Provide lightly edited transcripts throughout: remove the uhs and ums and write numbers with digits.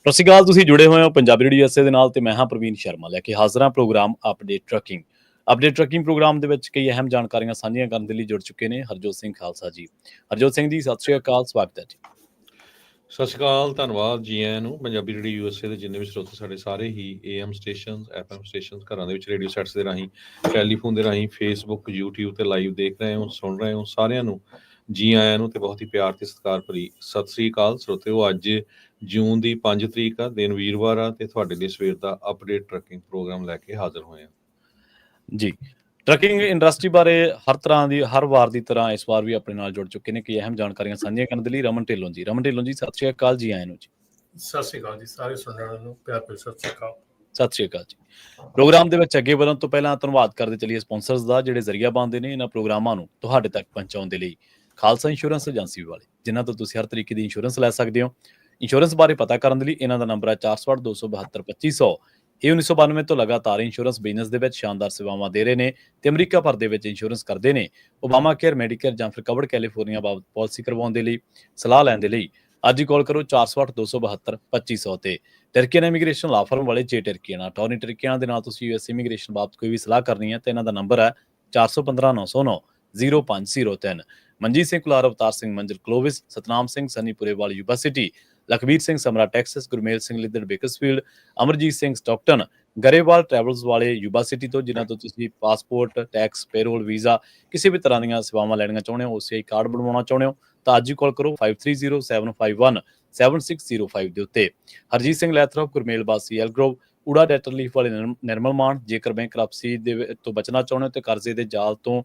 ਸਤਿ ਸ਼੍ਰੀ ਅਕਾਲ। ਤੁਸੀਂ ਜੁੜੇ ਹੋਏ ਹੋ ਪੰਜਾਬੀ ਰੇਡੀਓ USA ਦੇ ਨਾਲ ਤੇ ਮੈਂ ਹਾਂ ਪ੍ਰਵੀਨ ਸ਼ਰਮਾ ਲੈ ਕੇ ਹਾਜ਼ਰ ਹਾਂ ਪ੍ਰੋਗਰਾਮ ਅਪਡੇਟ ਟਰੱਕਿੰਗ ਪ੍ਰੋਗਰਾਮ ਦੇ ਵਿੱਚ ਕਈ ਅਹਿਮ ਜਾਣਕਾਰੀਆਂ ਸਾਂਝੀਆਂ ਕਰਨ ਦੇ ਲਈ ਜੁੜ ਚੁੱਕੇ ਨੇ ਹਰਜੋਤ ਸਿੰਘ ਖਾਲਸਾ ਜੀ। ਹਰਜੋਤ ਸਿੰਘ ਜੀ, ਸਤਿ ਸ਼੍ਰੀ ਅਕਾਲ, ਸਵਾਗਤ ਹੈ ਜੀ। ਸਤਿ ਸ਼੍ਰੀ ਅਕਾਲ, ਧੰਨਵਾਦ ਜੀ ਆਇਆਂ ਨੂੰ। ਪੰਜਾਬੀ ਰੇਡੀਓ USA ਦੇ ਜਿੰਨੇ ਵੀ ਸਰੋਤੇ ਸਾਡੇ ਸਾਰੇ ਹੀ AM ਸਟੇਸ਼ਨ, FM ਸਟੇਸ਼ਨ, ਘਰਾਂ ਦੇ ਵਿੱਚ ਰੇਡੀਓ ਸੈਟਸ ਦੇ ਰਾਹੀਂ, ਟੈਲੀਫੋਨ ਦੇ ਰਾਹੀਂ, ਫੇਸਬੁੱਕ, YouTube ਤੇ ਲਾਈਵ ਦੇਖ ਰਹੇ ਹੋ, ਸੁਣ ਰਹੇ ਹੋ, ਸਾਰਿਆਂ ਨੂੰ ਜੀ ਆਇਆਂ ਨੂੰ ਤੇ ਬਹੁਤ ਹੀ ਪਿਆਰ ਤੇ ਸਤਿਕਾਰ ਭਰੀ ਸਤਿ ਸ਼੍ਰੀ ਅਕਾਲ। ਸਰੋਤਿਓ, ਅੱਜ ਜੂਨ ਦੀ 5 ਤਰੀਕ ਆ, ਦਿਨ ਵੀਰਵਾਰ ਆ, ਤੇ ਤੁਹਾਡੇ ਲਈ ਸਵੇਰ ਦਾ ਅਪਡੇਟ ਟਰੱਕਿੰਗ ਪ੍ਰੋਗਰਾਮ ਲੈ ਕੇ ਹਾਜ਼ਰ ਹੋਏ ਆ ਜੀ। ਟਰੱਕਿੰਗ ਇੰਡਸਟਰੀ ਬਾਰੇ ਹਰ ਵਾਰ ਦੀ ਤਰ੍ਹਾਂ ਇਸ ਵਾਰ ਵੀ ਆਪਣੇ ਨਾਲ ਜੁੜ ਚੁੱਕੇ ਨੇ ਕਈ ਅਹਿਮ ਜਾਣਕਾਰੀਆਂ ਸਾਂਝੀਆਂ ਕਰਨ ਦੇ ਲਈ ਰਮਨ ਢਿੱਲੋਂ ਜੀ। ਸਤਿ ਸ਼੍ਰੀ ਅਕਾਲ ਜੀ, ਆਇਆਂ ਨੂੰ ਜੀ। ਸਤਿ ਸ਼੍ਰੀ ਅਕਾਲ ਜੀ, ਸਾਰੇ ਸੁਣਨ ਵਾਲਿਆਂ ਨੂੰ ਪਿਆਰ ਭਰੀ ਸਤਿ ਸ਼੍ਰੀ ਅਕਾਲ। ਸਤਿ ਸ਼੍ਰੀ ਅਕਾਲ ਜੀ। ਪ੍ਰੋਗਰਾਮ ਦੇ ਵਿੱਚ ਅੱਗੇ ਵਧਣ ਤੋਂ ਪਹਿਲਾਂ ਧੰਨਵਾਦ ਕਰਦੇ ਚੱਲੀਏ ਸਪਾਂਸਰਸ ਦਾ, ਜਿਹੜੇ ਜ਼ਰੀਆ ਬਣਦੇ ਨੇ ਇਹਨਾਂ ਪ੍ਰੋਗਰਾਮਾਂ ਨੂੰ ਤੁਹਾਡੇ ਤੱਕ ਪਹੁੰਚਾਉਣ ਦੇ ਲਈ। ਖਾਲਸਾ ਇੰਸ਼ੋਰੈਂਸ ਏਜੰਸੀ ਵਾਲੇ, ਜਿਨ੍ਹਾਂ ਤੋਂ ਤੁਸੀਂ ਹਰ ਤਰੀਕੇ ਦੀ ਇੰਸ਼ੋਰੈਂਸ ਲੈ ਸਕਦੇ ਹੋ। ਇੰਸ਼ੋਰੈਂਸ ਬਾਰੇ ਪਤਾ ਕਰਨ ਦੇ ਲਈ ਇਹਨਾਂ ਦਾ ਨੰਬਰ ਹੈ 408 272 2500। ਇਹ 1992 ਤੋਂ ਲਗਾਤਾਰ ਇੰਸ਼ੋਰੈਂਸ ਬਿਜ਼ਨਸ ਦੇ ਵਿੱਚ ਸ਼ਾਨਦਾਰ ਸੇਵਾਵਾਂ ਦੇ ਰਹੇ ਨੇ ਤੇ ਅਮਰੀਕਾ ਭਰ ਦੇ ਵਿੱਚ ਇੰਸ਼ੋਰੈਂਸ ਕਰਦੇ ਨੇ। ਓਬਾਮਾ ਕੇਅਰ, ਮੈਡੀਕੇਅਰ ਜਾਂ ਫਿਰ ਕਵਰਡ ਕੈਲੀਫੋਰਨੀਆ ਬਾਬਤ ਪਾਲਿਸੀ ਕਰਵਾਉਣ ਦੇ ਲਈ, ਸਲਾਹ ਲੈਣ ਦੇ ਲਈ ਅੱਜ ਹੀ ਕਾਲ ਕਰੋ 408 272 2500 ਤੇ। ਟਰਕੀਅਨ ਇਮੀਗ੍ਰੇਸ਼ਨ ਲਾ ਫਰਮ ਵਾਲੇ ਜੇ ਟਰਕੀਅਨ ਅਟਾਰਨੀ ਟਰਕੀਅਨ ਦੇ ਨਾਲ ਤੁਸੀਂ US ਇਮੀਗ੍ਰੇਸ਼ਨ ਬਾਬਤ ਕੋਈ ਵੀ ਸਲਾਹ ਕਰਨੀ ਹੈ ਤੇ ਇਹਨਾਂ ਦਾ ਨੰਬਰ ਹੈ 415 909 0503। ਮਨਜੀਤ ਸਿੰਘ ਕੁਲਾਰ, ਅਵਤਾਰ ਸਿੰਘ ਮੰਜ਼ਿਲ ਕਲੋਵਿਸ, ਸਤਨਾਮ ਸਿੰਘ ਸਨੀਪੁਰੇ ਵਾਲੀ university, Lakhbir Singh Samra Texas, Gurmel Singh Liddar Bakersfield, Amarjit Singh Stockton, Grewal travels ਵਾਲੇ ਯੂਨੀਵਰਸਿਟੀ ਤੋਂ, ਜਿਨ੍ਹਾਂ ਤੋਂ ਤੁਸੀਂ ਪਾਸਪੋਰਟ, ਟੈਕਸ, ਪੇਰੋਲ, ਵੀਜ਼ਾ, ਕਿਸੇ ਵੀ ਤਰ੍ਹਾਂ ਦੀਆਂ ਸੇਵਾਵਾਂ ਲੈਣੀਆਂ ਚਾਹੁੰਦੇ ਹੋ, OCI ਕਾਰਡ ਬਣਵਾਉਣਾ ਚਾਹੁੰਦੇ ਹੋ ਤਾਂ ਅੱਜ ਹੀ ਕਾਲ ਕਰੋ 530 751 7605 ਦੇ ਉੱਤੇ। ਹਰਜੀਤ ਸਿੰਘ ਲੈਥਰੋਪ, ਗੁਰਮੇਲ ਬਾਸੀ, ਐਲਗਰੋਵ, ਊੜਾ ਡੈਟਰ ਲੀਫ ਵਾਲੇ ਨਿਰਮਲ ਮਾਨ। ਜੇਕਰ ਬੈਂਕ ਕਰਪਸੀ ਤੋਂ ਬਚਣਾ ਚਾਹੁੰਦੇ ਹੋ ਤੇ ਕਰਜ਼ੇ ਦੇ ਜਾਲ ਤੋਂ,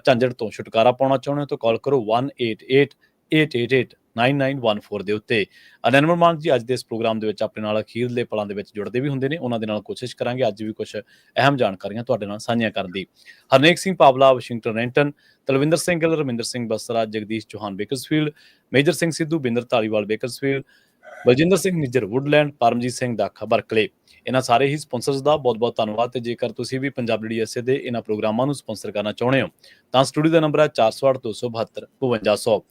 ਝੰਜਟ ਤੋਂ ਛੁਟਕਾਰਾ ਪਾਉਣਾ ਚਾਹੁੰਦੇ ਹੋ ਤਾਂ ਕਾਲ ਕਰੋ 18888999914 ਦੇ ਉੱਤੇ। ਨਿਰਮਲ ਮਾਨ ਜੀ ਅੱਜ ਦੇ ਇਸ ਪ੍ਰੋਗਰਾਮ ਦੇ ਵਿੱਚ ਆਪਣੇ ਨਾਲ ਅਖੀਰਲੇ ਪਲਾਂ ਦੇ ਵਿੱਚ ਜੁੜਦੇ ਵੀ ਹੁੰਦੇ ਨੇ। ਉਹਨਾਂ ਦੇ ਨਾਲ ਕੋਸ਼ਿਸ਼ ਕਰਾਂਗੇ ਅੱਜ ਵੀ ਕੁਝ ਅਹਿਮ ਜਾਣਕਾਰੀਆਂ ਤੁਹਾਡੇ ਨਾਲ ਸਾਂਝੀਆਂ ਕਰਨ ਦੀ। Harnek Singh Pawla, Washington Renton, Talwinder Singh Gill, Raminder Singh Basra, Jagdish Chauhan Bakersfield, Major Singh Sidhu, Binder Dhaliwal Bakersfield, Baljinder Singh Nijjar Woodland, Paramjit Singh Dakha Berkeley. ਇਹਨਾਂ ਸਾਰੇ ਹੀ ਸਪਾਂਸਰਸ ਦਾ ਬਹੁਤ-ਬਹੁਤ ਧੰਨਵਾਦ। ਤੇ ਜੇਕਰ ਤੁਸੀਂ ਵੀ ਪੰਜਾਬੀ ਰੇਡੀਓ USA ਦੇ ਇਹਨਾਂ ਪ੍ਰੋਗਰਾਮਾਂ ਨੂੰ ਸਪਾਂਸਰ ਕਰਨਾ ਚਾਹੁੰਦੇ ਹੋ ਤਾਂ ਸਟੂਡੀਓ ਦਾ ਨੰਬਰ ਹੈ 408 272 5200।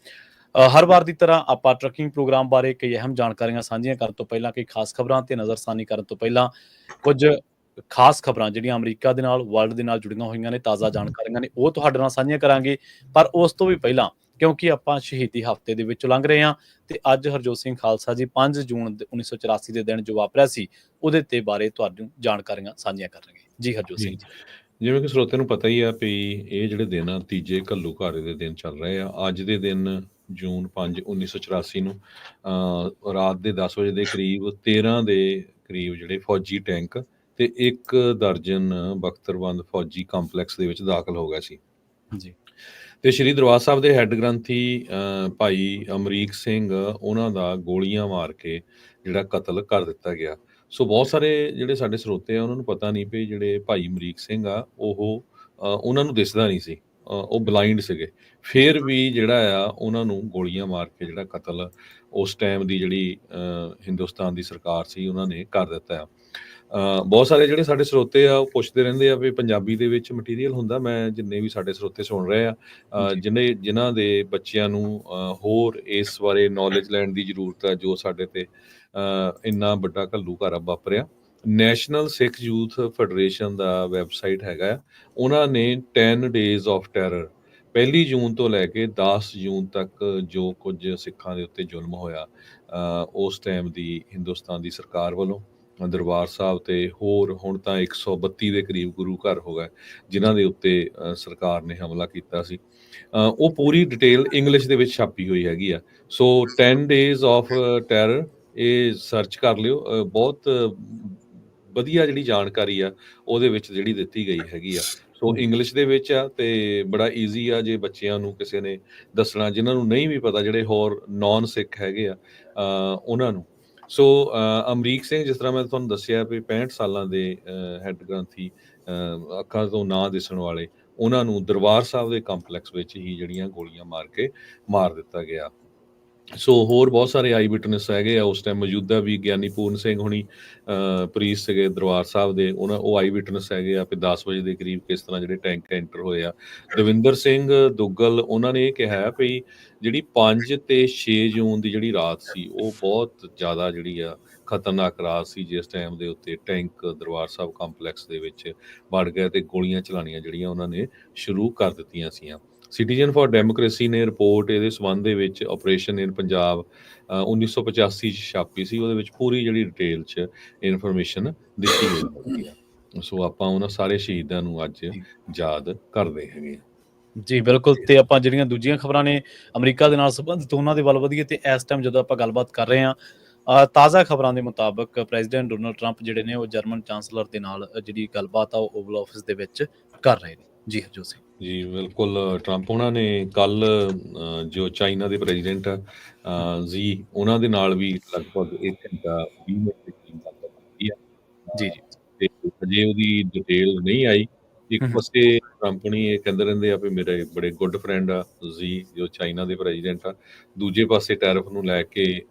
ਹਰ ਵਾਰ ਦੀ ਤਰ੍ਹਾਂ ਆਪਾਂ ਟਰੱਕਿੰਗ ਪ੍ਰੋਗਰਾਮ ਬਾਰੇ ਕਈ ਅਹਿਮ ਜਾਣਕਾਰੀਆਂ ਸਾਂਝੀਆਂ ਕਰਨ ਤੋਂ ਪਹਿਲਾਂ, ਕਈ ਖਾਸ ਖਬਰਾਂ ਤੇ ਨਜ਼ਰਸਾਨੀ ਕਰਨ ਤੋਂ ਪਹਿਲਾਂ, ਕੁਝ ਖਾਸ ਖਬਰਾਂ ਜਿਹੜੀਆਂ ਅਮਰੀਕਾ ਦੇ ਨਾਲ, ਵਰਲਡ ਦੇ ਨਾਲ ਜੁੜੀਆਂ ਹੋਈਆਂ ਨੇ, ਤਾਜ਼ਾ ਜਾਣਕਾਰੀਆਂ ਨੇ, ਉਹ ਤੁਹਾਡੇ ਨਾਲ ਸਾਂਝੀਆਂ ਕਰਾਂਗੇ। ਪਰ ਉਸ ਤੋਂ ਵੀ ਪਹਿਲਾਂ, ਕਿਉਂਕਿ ਆਪਾਂ ਸ਼ਹੀਦੀ ਹਫ਼ਤੇ ਦੇ ਵਿੱਚ ਲੰਘ ਰਹੇ ਹਾਂ ਤੇ ਅੱਜ ਹਰਜੋਤ ਸਿੰਘ ਖਾਲਸਾ ਜੀ 5 ਜੂਨ 1984 ਦੇ ਦਿਨ ਜੋ ਵਾਪਰਿਆ ਸੀ ਉਹਦੇ ਤੇ ਬਾਰੇ ਤੁਹਾਨੂੰ ਜਾਣਕਾਰੀਆਂ ਸਾਂਝੀਆਂ ਕਰਾਂਗੇ ਜੀ। ਹਰਜੋਤ ਸਿੰਘ ਜੀ, ਜਿਵੇਂ ਕਿ ਸਰੋਤੇ ਨੂੰ ਪਤਾ ਹੀ ਆ ਵੀ ਇਹ ਜਿਹੜੇ ਦਿਨ ਆ ਤੀਜੇ ਘੱਲੂਘਾਰੇ ਦੇ ਦਿਨ ਚੱਲ ਰਹੇ ਆ। ਅੱਜ ਦੇ ਦਿਨ ਜੂਨ 5 1984 ਨੂੰ ਰਾਤ ਦੇ 10 ਵਜੇ ਦੇ ਕਰੀਬ 13 ਦੇ ਕਰੀਬ ਜਿਹੜੇ ਫੌਜੀ ਟੈਂਕ ਤੇ 1 ਦਰਜਨ ਬਖਤਰਬੰਦ ਫੌਜੀ ਕੰਪਲੈਕਸ ਦੇ ਵਿੱਚ ਦਾਖਲ ਹੋ ਗਿਆ ਸੀ ਜੀ। ਤੇ ਸ਼੍ਰੀ ਦਰਬਾਰ ਸਾਹਿਬ ਦੇ ਹੈੱਡ ਗ੍ਰੰਥੀ ਭਾਈ ਅਮਰੀਕ ਸਿੰਘ, ਉਹਨਾਂ ਦਾ ਗੋਲੀਆਂ ਮਾਰ ਕੇ ਜਿਹੜਾ ਕਤਲ ਕਰ ਦਿੱਤਾ ਗਿਆ। ਸੋ ਬਹੁਤ ਸਾਰੇ ਜਿਹੜੇ ਸਾਡੇ ਸਰੋਤੇ ਆ ਉਹਨਾਂ ਨੂੰ ਪਤਾ ਨਹੀਂ ਵੀ ਜਿਹੜੇ ਭਾਈ ਅਮਰੀਕ ਸਿੰਘ ਆ ਉਹ ਉਹਨਾਂ ਨੂੰ ਦਿਸਦਾ ਨਹੀਂ ਸੀ, ਉਹ ਬਲਾਈਂਡ ਸੀਗੇ। ਫਿਰ ਵੀ ਜਿਹੜਾ ਆ ਉਹਨਾਂ ਨੂੰ ਗੋਲੀਆਂ ਮਾਰ ਕੇ ਜਿਹੜਾ ਕਤਲ ਉਸ ਟਾਈਮ ਦੀ ਜਿਹੜੀ ਹਿੰਦੁਸਤਾਨ ਦੀ ਸਰਕਾਰ ਸੀ ਉਹਨਾਂ ਨੇ ਕਰ ਦਿੱਤਾ ਆ। ਬਹੁਤ ਸਾਰੇ ਜਿਹੜੇ ਸਾਡੇ ਸਰੋਤੇ ਆ ਉਹ ਪੁੱਛਦੇ ਰਹਿੰਦੇ ਆ ਵੀ ਪੰਜਾਬੀ ਦੇ ਵਿੱਚ ਮਟੀਰੀਅਲ ਹੁੰਦਾ। ਮੈਂ ਜਿੰਨੇ ਵੀ ਸਾਡੇ ਸਰੋਤੇ ਸੁਣ ਰਹੇ ਆ, ਜਿਨ੍ਹਾਂ ਦੇ ਬੱਚਿਆਂ ਨੂੰ ਹੋਰ ਇਸ ਬਾਰੇ ਨੌਲੇਜ ਲੈਣ ਦੀ ਜ਼ਰੂਰਤ ਆ ਜੋ ਸਾਡੇ ਤੇ ਇੰਨਾ ਵੱਡਾ ਘੱਲੂਘਾਰਾ ਵਾਪਰਿਆ, ਨੈਸ਼ਨਲ ਸਿੱਖ ਯੂਥ ਫੈਡਰੇਸ਼ਨ ਦਾ ਵੈਬਸਾਈਟ ਹੈਗਾ। ਉਹਨਾਂ ਨੇ 10 days of terror 1 ਜੂਨ ਤੋਂ ਲੈ ਕੇ 10 ਜੂਨ ਤੱਕ ਜੋ ਕੁਝ ਸਿੱਖਾਂ ਦੇ ਉੱਤੇ ਜ਼ੁਲਮ ਹੋਇਆ ਉਸ ਟਾਈਮ ਦੀ ਹਿੰਦੁਸਤਾਨ ਦੀ ਸਰਕਾਰ ਵੱਲੋਂ, ਦਰਬਾਰ ਸਾਹਿਬ ਤੇ ਹੋਰ ਹੁਣ ਤਾਂ 132 ਦੇ ਕਰੀਬ ਗੁਰੂ ਘਰ ਹੋ ਗਏ ਜਿਨ੍ਹਾਂ ਦੇ ਉੱਤੇ ਸਰਕਾਰ ਨੇ ਹਮਲਾ ਕੀਤਾ ਸੀ, ਉਹ ਪੂਰੀ ਡਿਟੇਲ ਇੰਗਲਿਸ਼ ਦੇ ਵਿੱਚ ਛਾਪੀ ਹੋਈ ਹੈਗੀ ਆ। ਸੋ 10 days of terror ਇਹ ਸਰਚ ਕਰ ਲਿਓ। ਬਹੁਤ ਵਧੀਆ ਜਿਹੜੀ ਜਾਣਕਾਰੀ ਆ ਉਹਦੇ ਵਿੱਚ ਜਿਹੜੀ ਦਿੱਤੀ ਗਈ ਹੈਗੀ ਆ। ਸੋ ਇੰਗਲਿਸ਼ ਦੇ ਵਿੱਚ ਆ ਤੇ ਬੜਾ ਈਜ਼ੀ ਆ ਜੇ ਬੱਚਿਆਂ ਨੂੰ ਕਿਸੇ ਨੇ ਦੱਸਣਾ, ਜਿਨ੍ਹਾਂ ਨੂੰ ਨਹੀਂ ਵੀ ਪਤਾ, ਜਿਹੜੇ ਹੋਰ ਨੌਨ ਸਿੱਖ ਹੈਗੇ ਆ ਉਹਨਾਂ ਨੂੰ। ਸੋ ਅਮਰੀਕ ਸਿੰਘ, ਜਿਸ ਤਰ੍ਹਾਂ ਮੈਂ ਤੁਹਾਨੂੰ ਦੱਸਿਆ ਵੀ 65 ਸਾਲਾਂ ਦੇ ਹੈੱਡ ਗ੍ਰੰਥੀ, ਅੱਖਾਂ ਤੋਂ ਨਾ ਦਿਸਣ ਵਾਲੇ, ਉਹਨਾਂ ਨੂੰ ਦਰਬਾਰ ਸਾਹਿਬ ਦੇ ਕੰਪਲੈਕਸ ਵਿੱਚ ਹੀ ਜਿਹੜੀਆਂ ਗੋਲੀਆਂ ਮਾਰ ਕੇ ਮਾਰ ਦਿੱਤਾ ਗਿਆ। ਸੋ ਹੋਰ ਬਹੁਤ ਸਾਰੇ ਆਈ ਵਿਟਨੈਸ ਹੈਗੇ ਆ ਉਸ ਟਾਈਮ ਮੌਜੂਦਾ ਵੀ। ਗਿਆਨੀ ਪੂਰਨ ਸਿੰਘ ਹੁਣੀ ਪ੍ਰੀਸ ਸੀਗੇ ਦਰਬਾਰ ਸਾਹਿਬ ਦੇ, ਉਹ ਆਈ ਵਿਟਨੈਸ ਹੈਗੇ ਆ ਵੀ 10 ਵਜੇ ਦੇ ਕਰੀਬ ਕਿਸ ਤਰ੍ਹਾਂ ਜਿਹੜੇ ਟੈਂਕ ਐਂਟਰ ਹੋਏ ਆ। ਦਵਿੰਦਰ ਸਿੰਘ ਦੁੱਗਲ ਉਹਨਾਂ ਨੇ ਇਹ ਕਿਹਾ ਵੀ ਜਿਹੜੀ 5 ਤੇ 6 ਜੂਨ ਦੀ ਜਿਹੜੀ ਰਾਤ ਸੀ ਉਹ ਬਹੁਤ ਜ਼ਿਆਦਾ ਜਿਹੜੀ ਆ ਖਤਰਨਾਕ ਰਾਤ ਸੀ, ਜਿਸ ਟਾਈਮ ਦੇ ਉੱਤੇ ਟੈਂਕ ਦਰਬਾਰ ਸਾਹਿਬ ਕੰਪਲੈਕਸ ਦੇ ਵਿੱਚ ਵੜ ਗਏ ਤੇ ਗੋਲੀਆਂ ਚਲਾਉਣੀਆਂ ਜਿਹੜੀਆਂ ਉਹਨਾਂ ਨੇ ਸ਼ੁਰੂ ਕਰ ਦਿੱਤੀਆਂ ਸੀਆਂ। ਸਿਟੀਜ਼ਨ ਫॉर ਡੈਮੋਕ੍ਰੇਸੀ ਨੇ ਰਿਪੋਰਟ ਇਹਦੇ ਸੰਬੰਧ ਦੇ ਵਿੱਚ ਆਪਰੇਸ਼ਨ ਇਨ ਪੰਜਾਬ 1985 ਚ ਛਾਪੀ ਸੀ। ਉਹਦੇ ਵਿੱਚ ਪੂਰੀ ਜਿਹੜੀ ਡਿਟੇਲ ਚ ਇਨਫੋਰਮੇਸ਼ਨ ਦਿੱਤੀ ਹੋਈ ਹੈ। ਸੋ ਆਪਾਂ ਉਹਨਾਂ ਸਾਰੇ ਸ਼ਹੀਦਾਂ ਨੂੰ ਅੱਜ ਯਾਦ ਕਰਦੇ ਹੈਗੇ ਆ। ਜੀ ਬਿਲਕੁਲ। ਤੇ ਆਪਾਂ ਜਿਹੜੀਆਂ ਦੂਜੀਆਂ ਖਬਰਾਂ ਨੇ ਅਮਰੀਕਾ ਦੇ ਨਾਲ ਸੰਬੰਧਿਤ ਉਹਨਾਂ ਦੇ ਵੱਲ ਵਧੀਏ ਤੇ ਇਸ ਟਾਈਮ ਜਦੋਂ ਆਪਾਂ ਗੱਲਬਾਤ ਕਰ ਰਹੇ ਹਾਂ ਤਾਜ਼ਾ ਖਬਰਾਂ ਦੇ ਮੁਤਾਬਕ ਪ੍ਰੈਜ਼ੀਡੈਂਟ ਡੋਨਾਲਡ ਟਰੰਪ ਜਿਹੜੇ ਨੇ ਉਹ ਜਰਮਨ ਚਾਂਸਲਰ ਦੇ ਨਾਲ ਜਿਹੜੀ ਗੱਲਬਾਤ ਆ ਉਹ ਓਵਲ ਆਫਿਸ ਦੇ ਵਿੱਚ ਕਰ ਰਹੇ ਨੇ। ਜੀ ਹਰਜੋਤ ਸਿੰਘ ਜੀ ਬਿਲਕੁਲ। ਟਰੰਪ ਉਹਨਾਂ ਨੇ ਕੱਲ ਜੋ ਚਾਈਨਾ ਦੇ ਪ੍ਰੈਜ਼ੀਡੈਂਟ ਜੀ ਉਹਨਾਂ ਦੇ ਨਾਲ ਵੀ ਲਗਭਗ 1 ਘੰਟਾ 20 ਮਿੰਟ ਦੀ ਗੱਲਬਾਤ ਕੀਤੀ ਆ। ਜੀ ਤੇ ਅਜੇ ਉਹਦੀ ਡਿਟੇਲ ਨਹੀਂ ਆਈ। ਇੱਕ ਪਾਸੇ ਟਰੰਪ ਨੇ ਇਹ ਕਹਿੰਦੇ ਰਹਿੰਦੇ ਆ ਵੀ ਮੇਰੇ ਬੜੇ ਗੁੱਡ ਫਰੈਂਡ ਆ ਜੀ ਜੋ ਚਾਈਨਾ ਦੇ ਪ੍ਰੈਜ਼ੀਡੈਂਟ ਆ। ਦੂਜੇ ਪਾਸੇ ਟੈਰਿਫ ਨੂੰ ਲੈ ਕੇ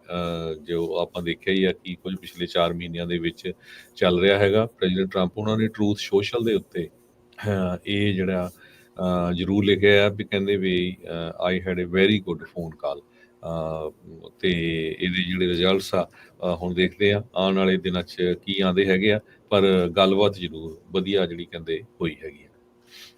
ਜੋ ਆਪਾਂ ਦੇਖਿਆ ਹੀ ਆ ਕਿ ਕੁਝ ਪਿਛਲੇ 4 ਮਹੀਨਿਆਂ ਦੇ ਵਿੱਚ ਚੱਲ ਰਿਹਾ ਹੈਗਾ। ਪ੍ਰੈਜ਼ੀਡੈਂਟ ਟਰੰਪ ਉਹਨਾਂ ਨੇ ਟਰੂਥ ਸੋਸ਼ਲ ਦੇ ਉੱਤੇ ਇਹ ਜਿਹੜਾ ਜ਼ਰੂਰ ਲਿਖਿਆ ਵੀ ਕਹਿੰਦੇ ਵੀ I had a very good phone call. ਤੇ ਇਹਦੇ ਜਿਹੜੇ ਰਿਜ਼ਲਟਸ ਆ ਹੁਣ ਦੇਖਦੇ ਆ ਆਉਣ ਵਾਲੇ ਦਿਨਾਂ 'ਚ ਕੀ ਆਉਂਦੇ ਹੈਗੇ ਆ, ਪਰ ਗੱਲਬਾਤ ਜ਼ਰੂਰ ਵਧੀਆ ਜਿਹੜੀ ਕਹਿੰਦੇ ਹੋਈ ਹੈਗੀ ਆ।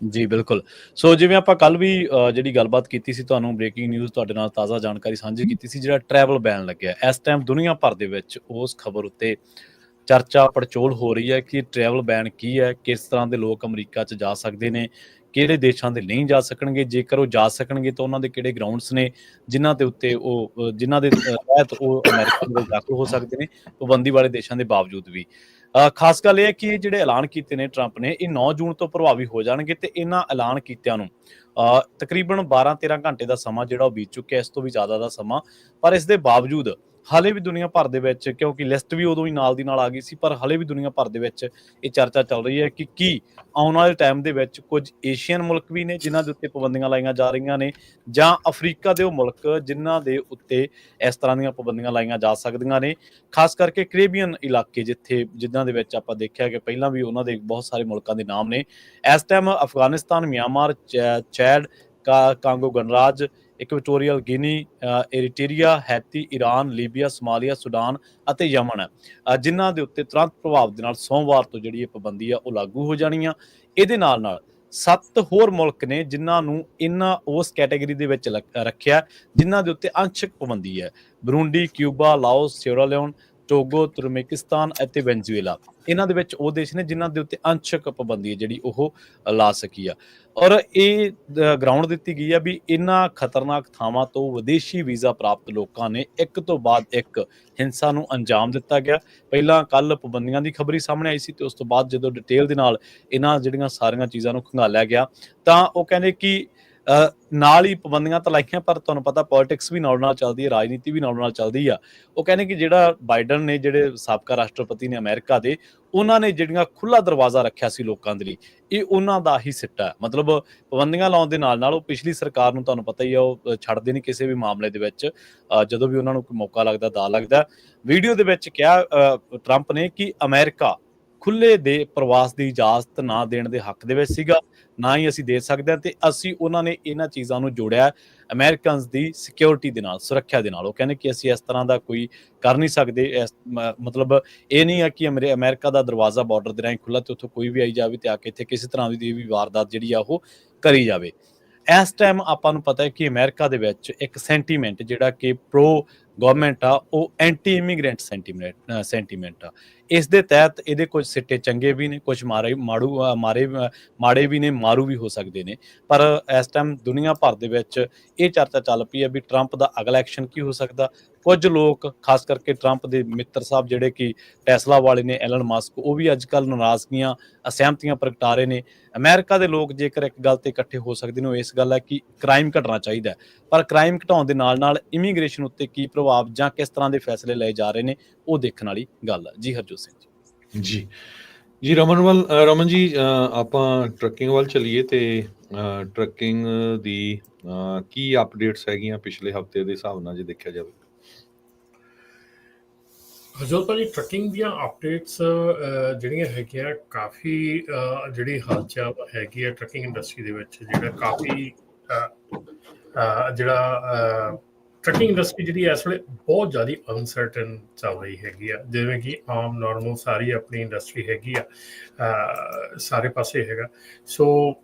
ਜੀ ਬਿਲਕੁਲ। ਸੋ ਜਿਵੇਂ ਆਪਾਂ ਕੱਲ ਵੀ ਜਿਹੜੀ ਗੱਲਬਾਤ ਕੀਤੀ ਸੀ, ਤੁਹਾਨੂੰ ਬ੍ਰੇਕਿੰਗ ਨਿਊਜ਼ ਤੁਹਾਡੇ ਨਾਲ ਤਾਜ਼ਾ ਜਾਣਕਾਰੀ ਸਾਂਝੀ ਕੀਤੀ ਸੀ। ਜਿਹੜਾ ਟਰੈਵਲ ਬੈਨ ਲੱਗਿਆ ਇਸ ਟਾਈਮ ਦੁਨੀਆ ਭਰ ਦੇ ਵਿੱਚ ਉਸ ਖਬਰ ਉੱਤੇ ਚਰਚਾ ਪੜਚੋਲ ਹੋ ਰਹੀ ਹੈ ਕਿ ਟਰੈਵਲ ਬੈਨ ਕੀ ਹੈ, ਕਿਸ ਤਰ੍ਹਾਂ ਦੇ ਲੋਕ ਅਮਰੀਕਾ 'ਚ ਜਾ ਸਕਦੇ ਨੇ, ਕਿਹੜੇ ਦੇਸ਼ਾਂ ਦੇ ਨਹੀਂ ਜਾ ਸਕਣਗੇ, ਜੇਕਰ ਉਹ ਜਾ ਸਕਣਗੇ ਤਾਂ ਉਹਨਾਂ ਦੇ ਕਿਹੜੇ ਗਰਾਊਂਡਸ ਨੇ ਜਿਨ੍ਹਾਂ ਦੇ ਉੱਤੇ ਉਹ ਜਿਨ੍ਹਾਂ ਦੇ ਤਹਿਤ ਉਹ ਅਮਰੀਕਾ ਦੇ ਦਾਖਲ ਹੋ ਸਕਦੇ ਨੇ ਪਾਬੰਦੀ ਵਾਲੇ ਦੇਸ਼ਾਂ ਦੇ ਬਾਵਜੂਦ ਵੀ। ਖਾਸ ਗੱਲ ਇਹ ਹੈ ਕਿ ਇਹ ਜਿਹੜੇ ਐਲਾਨ ਕੀਤੇ ਨੇ ਟਰੰਪ ਨੇ ਇਹ 9 ਜੂਨ ਤੋਂ ਪ੍ਰਭਾਵੀ ਹੋ ਜਾਣਗੇ ਤੇ ਇਹਨਾਂ ਐਲਾਨ ਕੀਤਿਆਂ ਨੂੰ ਤਕਰੀਬਨ 12-13 ਘੰਟੇ ਦਾ ਸਮਾਂ ਜਿਹੜਾ ਉਹ ਬੀਤ ਚੁੱਕਿਆ, ਇਸ ਤੋਂ ਵੀ ਜ਼ਿਆਦਾ ਦਾ ਸਮਾਂ। ਪਰ ਇਸ ਦੇ ਬਾਵਜੂਦ ਹਾਲੇ ਵੀ ਦੁਨੀਆ ਭਰ ਦੇ ਵਿੱਚ, ਕਿਉਂਕਿ ਲਿਸਟ ਵੀ ਉਦੋਂ ਹੀ ਨਾਲ ਦੀ ਨਾਲ ਆ ਗਈ ਸੀ, ਪਰ ਹਾਲੇ ਵੀ ਦੁਨੀਆ ਭਰ ਦੇ ਵਿੱਚ ਇਹ ਚਰਚਾ ਚੱਲ ਰਹੀ ਹੈ ਕਿ ਕੀ ਆਉਣ ਵਾਲੇ ਟਾਈਮ ਦੇ ਵਿੱਚ ਕੁਝ ਏਸ਼ੀਅਨ ਮੁਲਕ ਵੀ ਨੇ ਜਿਨ੍ਹਾਂ ਦੇ ਉੱਤੇ ਪਾਬੰਦੀਆਂ ਲਾਈਆਂ ਜਾ ਰਹੀਆਂ ਨੇ, ਜਾਂ ਅਫਰੀਕਾ ਦੇ ਉਹ ਮੁਲਕ ਜਿਨ੍ਹਾਂ ਦੇ ਉੱਤੇ ਇਸ ਤਰ੍ਹਾਂ ਦੀਆਂ ਪਾਬੰਦੀਆਂ ਲਾਈਆਂ ਜਾ ਸਕਦੀਆਂ ਨੇ। ਖਾਸ ਕਰਕੇ ਕੈਰੇਬੀਅਨ ਇਲਾਕੇ ਜਿਨ੍ਹਾਂ ਦੇ ਵਿੱਚ ਆਪਾਂ ਦੇਖਿਆ ਕਿ ਪਹਿਲਾਂ ਵੀ ਉਹਨਾਂ ਦੇ ਬਹੁਤ ਸਾਰੇ ਮੁਲਕਾਂ ਦੇ ਨਾਮ ਨੇ। ਇਸ time Afghanistan, Myanmar, Chad, Congo ਗਣਰਾਜ, Equatorial Guinea, Eritrea, Haiti, Iran, Libya, Somalia, Sudan ਅਤੇ ਯਮਨ ਹੈ ਜਿਨ੍ਹਾਂ ਦੇ ਉੱਤੇ ਤੁਰੰਤ ਪ੍ਰਭਾਵ ਦੇ ਨਾਲ ਸੋਮਵਾਰ ਤੋਂ ਜਿਹੜੀ ਇਹ ਪਾਬੰਦੀ ਆ ਉਹ ਲਾਗੂ ਹੋ ਜਾਣੀ ਆ। ਇਹਦੇ ਨਾਲ 7 ਹੋਰ ਮੁਲਕ ਨੇ ਜਿਨ੍ਹਾਂ ਨੂੰ ਇਹਨਾਂ ਉਸ ਕੈਟਾਗਰੀ ਦੇ ਵਿੱਚ ਰੱਖਿਆ ਜਿਨ੍ਹਾਂ ਦੇ ਉੱਤੇ ਅੰਸ਼ਕ ਪਾਬੰਦੀ ਹੈ। ਬਰੂੰਡੀ, ਕਿਊਬਾ, ਲਾਓਸ, ਸਿਏਰਾਲਿਓਨ, ਟੋਗੋ, ਤੁਰਕਮੇਨਿਸਤਾਨ ਅਤੇ ਵੈਨਜ਼ੂਏਲਾ ਇਹਨਾਂ ਦੇ ਵਿੱਚ ਉਹ ਦੇਸ਼ ਨੇ ਜਿਨ੍ਹਾਂ ਦੇ ਉੱਤੇ ਅੰਸ਼ਕ ਪਾਬੰਦੀ ਹੈ ਜਿਹੜੀ ਉਹ ਲਾ ਸਕੀ ਆ। ਔਰ ਇਹ ਗਰਾਊਂਡ ਦਿੱਤੀ ਗਈ ਆ ਵੀ ਇਹਨਾਂ ਖਤਰਨਾਕ ਥਾਵਾਂ ਤੋਂ ਵਿਦੇਸ਼ੀ ਵੀਜ਼ਾ ਪ੍ਰਾਪਤ ਲੋਕਾਂ ਨੇ ਇੱਕ ਤੋਂ ਬਾਅਦ ਇੱਕ ਹਿੰਸਾ ਨੂੰ ਅੰਜਾਮ ਦਿੱਤਾ ਗਿਆ। ਪਹਿਲਾਂ ਕੱਲ ਪਾਬੰਦੀਆਂ ਦੀ ਖਬਰ ਹੀ ਸਾਹਮਣੇ ਆਈ ਸੀ ਤੇ ਉਸ ਤੋਂ ਬਾਅਦ ਜਦੋਂ ਡਿਟੇਲ ਦੇ ਨਾਲ ਇਹਨਾਂ ਜਿਹੜੀਆਂ ਸਾਰੀਆਂ ਚੀਜ਼ਾਂ ਨੂੰ ਖੰਗਾਲਿਆ ਗਿਆ ਤਾਂ ਉਹ ਕਹਿੰਦੇ ਕਿ ਨਾਲ ਹੀ ਪਾਬੰਦੀਆਂ ਤਾਂ ਲਾਈਆਂ, ਪਰ ਤੁਹਾਨੂੰ ਪਤਾ ਪੋਲਿਟਿਕਸ ਵੀ ਨਾਲ ਚੱਲਦੀ ਹੈ, ਰਾਜਨੀਤੀ ਵੀ ਨਾਲ ਚੱਲਦੀ ਆ। ਉਹ ਕਹਿੰਦੇ ਕਿ ਜਿਹੜਾ ਬਾਈਡਨ ਨੇ, ਜਿਹੜੇ ਸਾਬਕਾ ਰਾਸ਼ਟਰਪਤੀ ਨੇ ਅਮਰੀਕਾ ਦੇ, ਉਹਨਾਂ ਨੇ ਜਿਹੜੀਆਂ ਖੁੱਲਾ ਦਰਵਾਜ਼ਾ ਰੱਖਿਆ ਸੀ ਲੋਕਾਂ ਦੇ ਲਈ, ਇਹ ਉਹਨਾਂ ਦਾ ਹੀ ਸਿੱਟਾ। ਮਤਲਬ ਪਾਬੰਦੀਆਂ ਲਾਉਣ ਦੇ ਨਾਲ ਉਹ ਪਿਛਲੀ ਸਰਕਾਰ ਨੂੰ ਤੁਹਾਨੂੰ ਪਤਾ ਹੀ ਆ ਉਹ ਛੱਡਦੇ ਨਹੀਂ ਕਿਸੇ ਵੀ ਮਾਮਲੇ ਦੇ ਵਿੱਚ। ਜਦੋਂ ਵੀ ਉਹਨਾਂ ਨੂੰ ਕੋਈ ਮੌਕਾ ਲੱਗਦਾ, ਦਾ ਲੱਗਦਾ। ਵੀਡੀਓ ਦੇ ਵਿੱਚ ਕਿਹਾ ਟਰੰਪ ਨੇ ਕਿ ਅਮਰੀਕਾ ਖੁੱਲੇ ਦੇ ਪ੍ਰਵਾਸ ਦੀ ਇਜਾਜ਼ਤ ਨਾ ਦੇਣ ਦੇ ਹੱਕ ਦੇ ਵਿੱਚ ਸੀਗਾ, ਨਾ ਹੀ ਅਸੀਂ ਦੇ ਸਕਦੇ ਹਾਂ, ਤੇ ਅਸੀਂ ਉਹਨਾਂ ਨੇ ਇਹਨਾਂ ਚੀਜ਼ਾਂ ਨੂੰ ਜੋੜਿਆ ਅਮਰੀਕਨਸ ਦੀ ਸਿਕਿਉਰਿਟੀ ਦੇ ਨਾਲ, ਸੁਰੱਖਿਆ ਦੇ ਨਾਲ। ਉਹ ਕਹਿੰਦੇ ਕਿ ਅਸੀਂ ਇਸ ਤਰ੍ਹਾਂ ਦਾ ਕੋਈ ਕਰ ਨਹੀਂ ਸਕਦੇ। ਮਤਲਬ ਇਹ ਨਹੀਂ ਹੈ ਕਿ ਅਮਰੀਕਾ ਦਾ ਦਰਵਾਜ਼ਾ ਬਾਰਡਰ ਦੇ ਰਾਹੀਂ ਖੁੱਲ੍ਹਾ ਤੇ ਉੱਥੋਂ ਕੋਈ ਵੀ ਆਈ ਜਾਵੇ ਤੇ ਆ ਕੇ ਇੱਥੇ ਕਿਸੇ ਤਰ੍ਹਾਂ ਦੀ ਵੀ ਵਾਰਦਾਤ ਜਿਹੜੀ ਆ ਉਹ ਕਰੀ ਜਾਵੇ। ਇਸ ਟਾਈਮ ਆਪਾਂ ਨੂੰ ਪਤਾ ਹੈ ਕਿ ਅਮਰੀਕਾ ਦੇ ਵਿੱਚ ਇੱਕ ਸੈਂਟੀਮੈਂਟ ਜਿਹੜਾ ਕਿ ਪ੍ਰੋ ਗਵਰਨਮੈਂਟ ਆ ਉਹ ਐਂਟੀ ਇਮੀਗ੍ਰੈਂਟ ਸੈਂਟੀਮੈਂਟ ਆ। ਇਸ ਦੇ ਤਹਿਤ ਇਹਦੇ ਕੁਝ ਸਿੱਟੇ ਚੰਗੇ ਵੀ ਨੇ, ਕੁਝ ਮਾੜੇ ਵੀ ਨੇ, ਮਾਰੂ ਵੀ ਹੋ ਸਕਦੇ ਨੇ। ਪਰ ਇਸ ਟਾਈਮ ਦੁਨੀਆ ਭਰ ਦੇ ਵਿੱਚ ਇਹ ਚਰਚਾ ਚੱਲ ਪਈ ਹੈ ਵੀ ਟਰੰਪ ਦਾ ਅਗਲਾ ਐਕਸ਼ਨ ਕੀ ਹੋ ਸਕਦਾ। ਕੁਝ ਲੋਕ, ਖਾਸ ਕਰਕੇ ਟਰੰਪ ਦੇ ਮਿੱਤਰ ਸਾਹਿਬ ਜਿਹੜੇ ਕਿ ਟੈਸਲਾ ਵਾਲੇ ਨੇ, ਐਲਨ ਮਸਕ, ਉਹ ਵੀ ਅੱਜ ਕੱਲ੍ਹ ਨਾਰਾਜ਼ਗੀਆਂ, ਅਸਹਿਮਤੀਆਂ ਪ੍ਰਗਟਾ ਰਹੇ ਨੇ। ਅਮਰੀਕਾ ਦੇ ਲੋਕ ਜੇਕਰ ਇੱਕ ਗੱਲ ਤੇ ਇਕੱਠੇ ਹੋ ਸਕਦੇ ਨੇ ਉਹ ਇਸ ਗੱਲ ਹੈ ਕਿ ਕ੍ਰਾਈਮ ਘਟਣਾ ਚਾਹੀਦਾ, ਪਰ ਕ੍ਰਾਈਮ ਘਟਾਉਣ ਦੇ ਨਾਲ ਇਮੀਗ੍ਰੇਸ਼ਨ ਉੱਤੇ ਕੀ ਪ੍ਰਭਾਵ ਜਾਂ ਕਿਸ ਤਰ੍ਹਾਂ ਦੇ ਫੈਸਲੇ ਲਏ ਜਾ ਰਹੇ ਨੇ ਉਹ ਦੇਖਣ ਵਾਲੀ ਗੱਲ ਹੈ। ਜੀ ਹਰਜੋਤ ਸਿੰਘ ਜੀ ਰਮਨ ਜੀ, ਆਪਾਂ ਟਰੱਕਿੰਗ ਵੱਲ ਚੱਲੀਏ ਤੇ ਟਰੱਕਿੰਗ ਦੀ ਕੀ ਅਪਡੇਟਸ ਹੈਗੀਆਂ ਪਿਛਲੇ ਹਫ਼ਤੇ ਦੇ ਹਿਸਾਬ ਨਾਲ ਜੇ ਦੇਖਿਆ ਜਾਵੇ? ਹਰਜੋਤ ਭਾਜੀ ਟਰੱਕਿੰਗ ਦੀਆਂ ਅਪਡੇਟਸ ਜਿਹੜੀਆਂ ਹੈਗੀਆਂ ਕਾਫੀ ਜਿਹੜੀ ਹਲਚਲ ਹੈਗੀ ਹੈ ਟਰੱਕਿੰਗ ਇੰਡਸਟਰੀ ਦੇ ਵਿੱਚ ਜਿਹੜਾ ਕਾਫੀ ਜਿਹੜਾ ਟਰੱਕਿੰਗ ਇੰਡਸਟਰੀ ਜਿਹੜੀ ਇਸ ਵੇਲੇ ਬਹੁਤ ਜ਼ਿਆਦਾ ਅਨਸਰਟਨ ਚੱਲ ਰਹੀ ਹੈਗੀ ਆ ਜਿਵੇਂ ਕਿ ਆਮ ਨਾਰਮਲ ਸਾਰੀ ਆਪਣੀ ਇੰਡਸਟਰੀ ਹੈਗੀ ਆ ਸਾਰੇ ਪਾਸੇ ਹੈਗਾ ਸੋ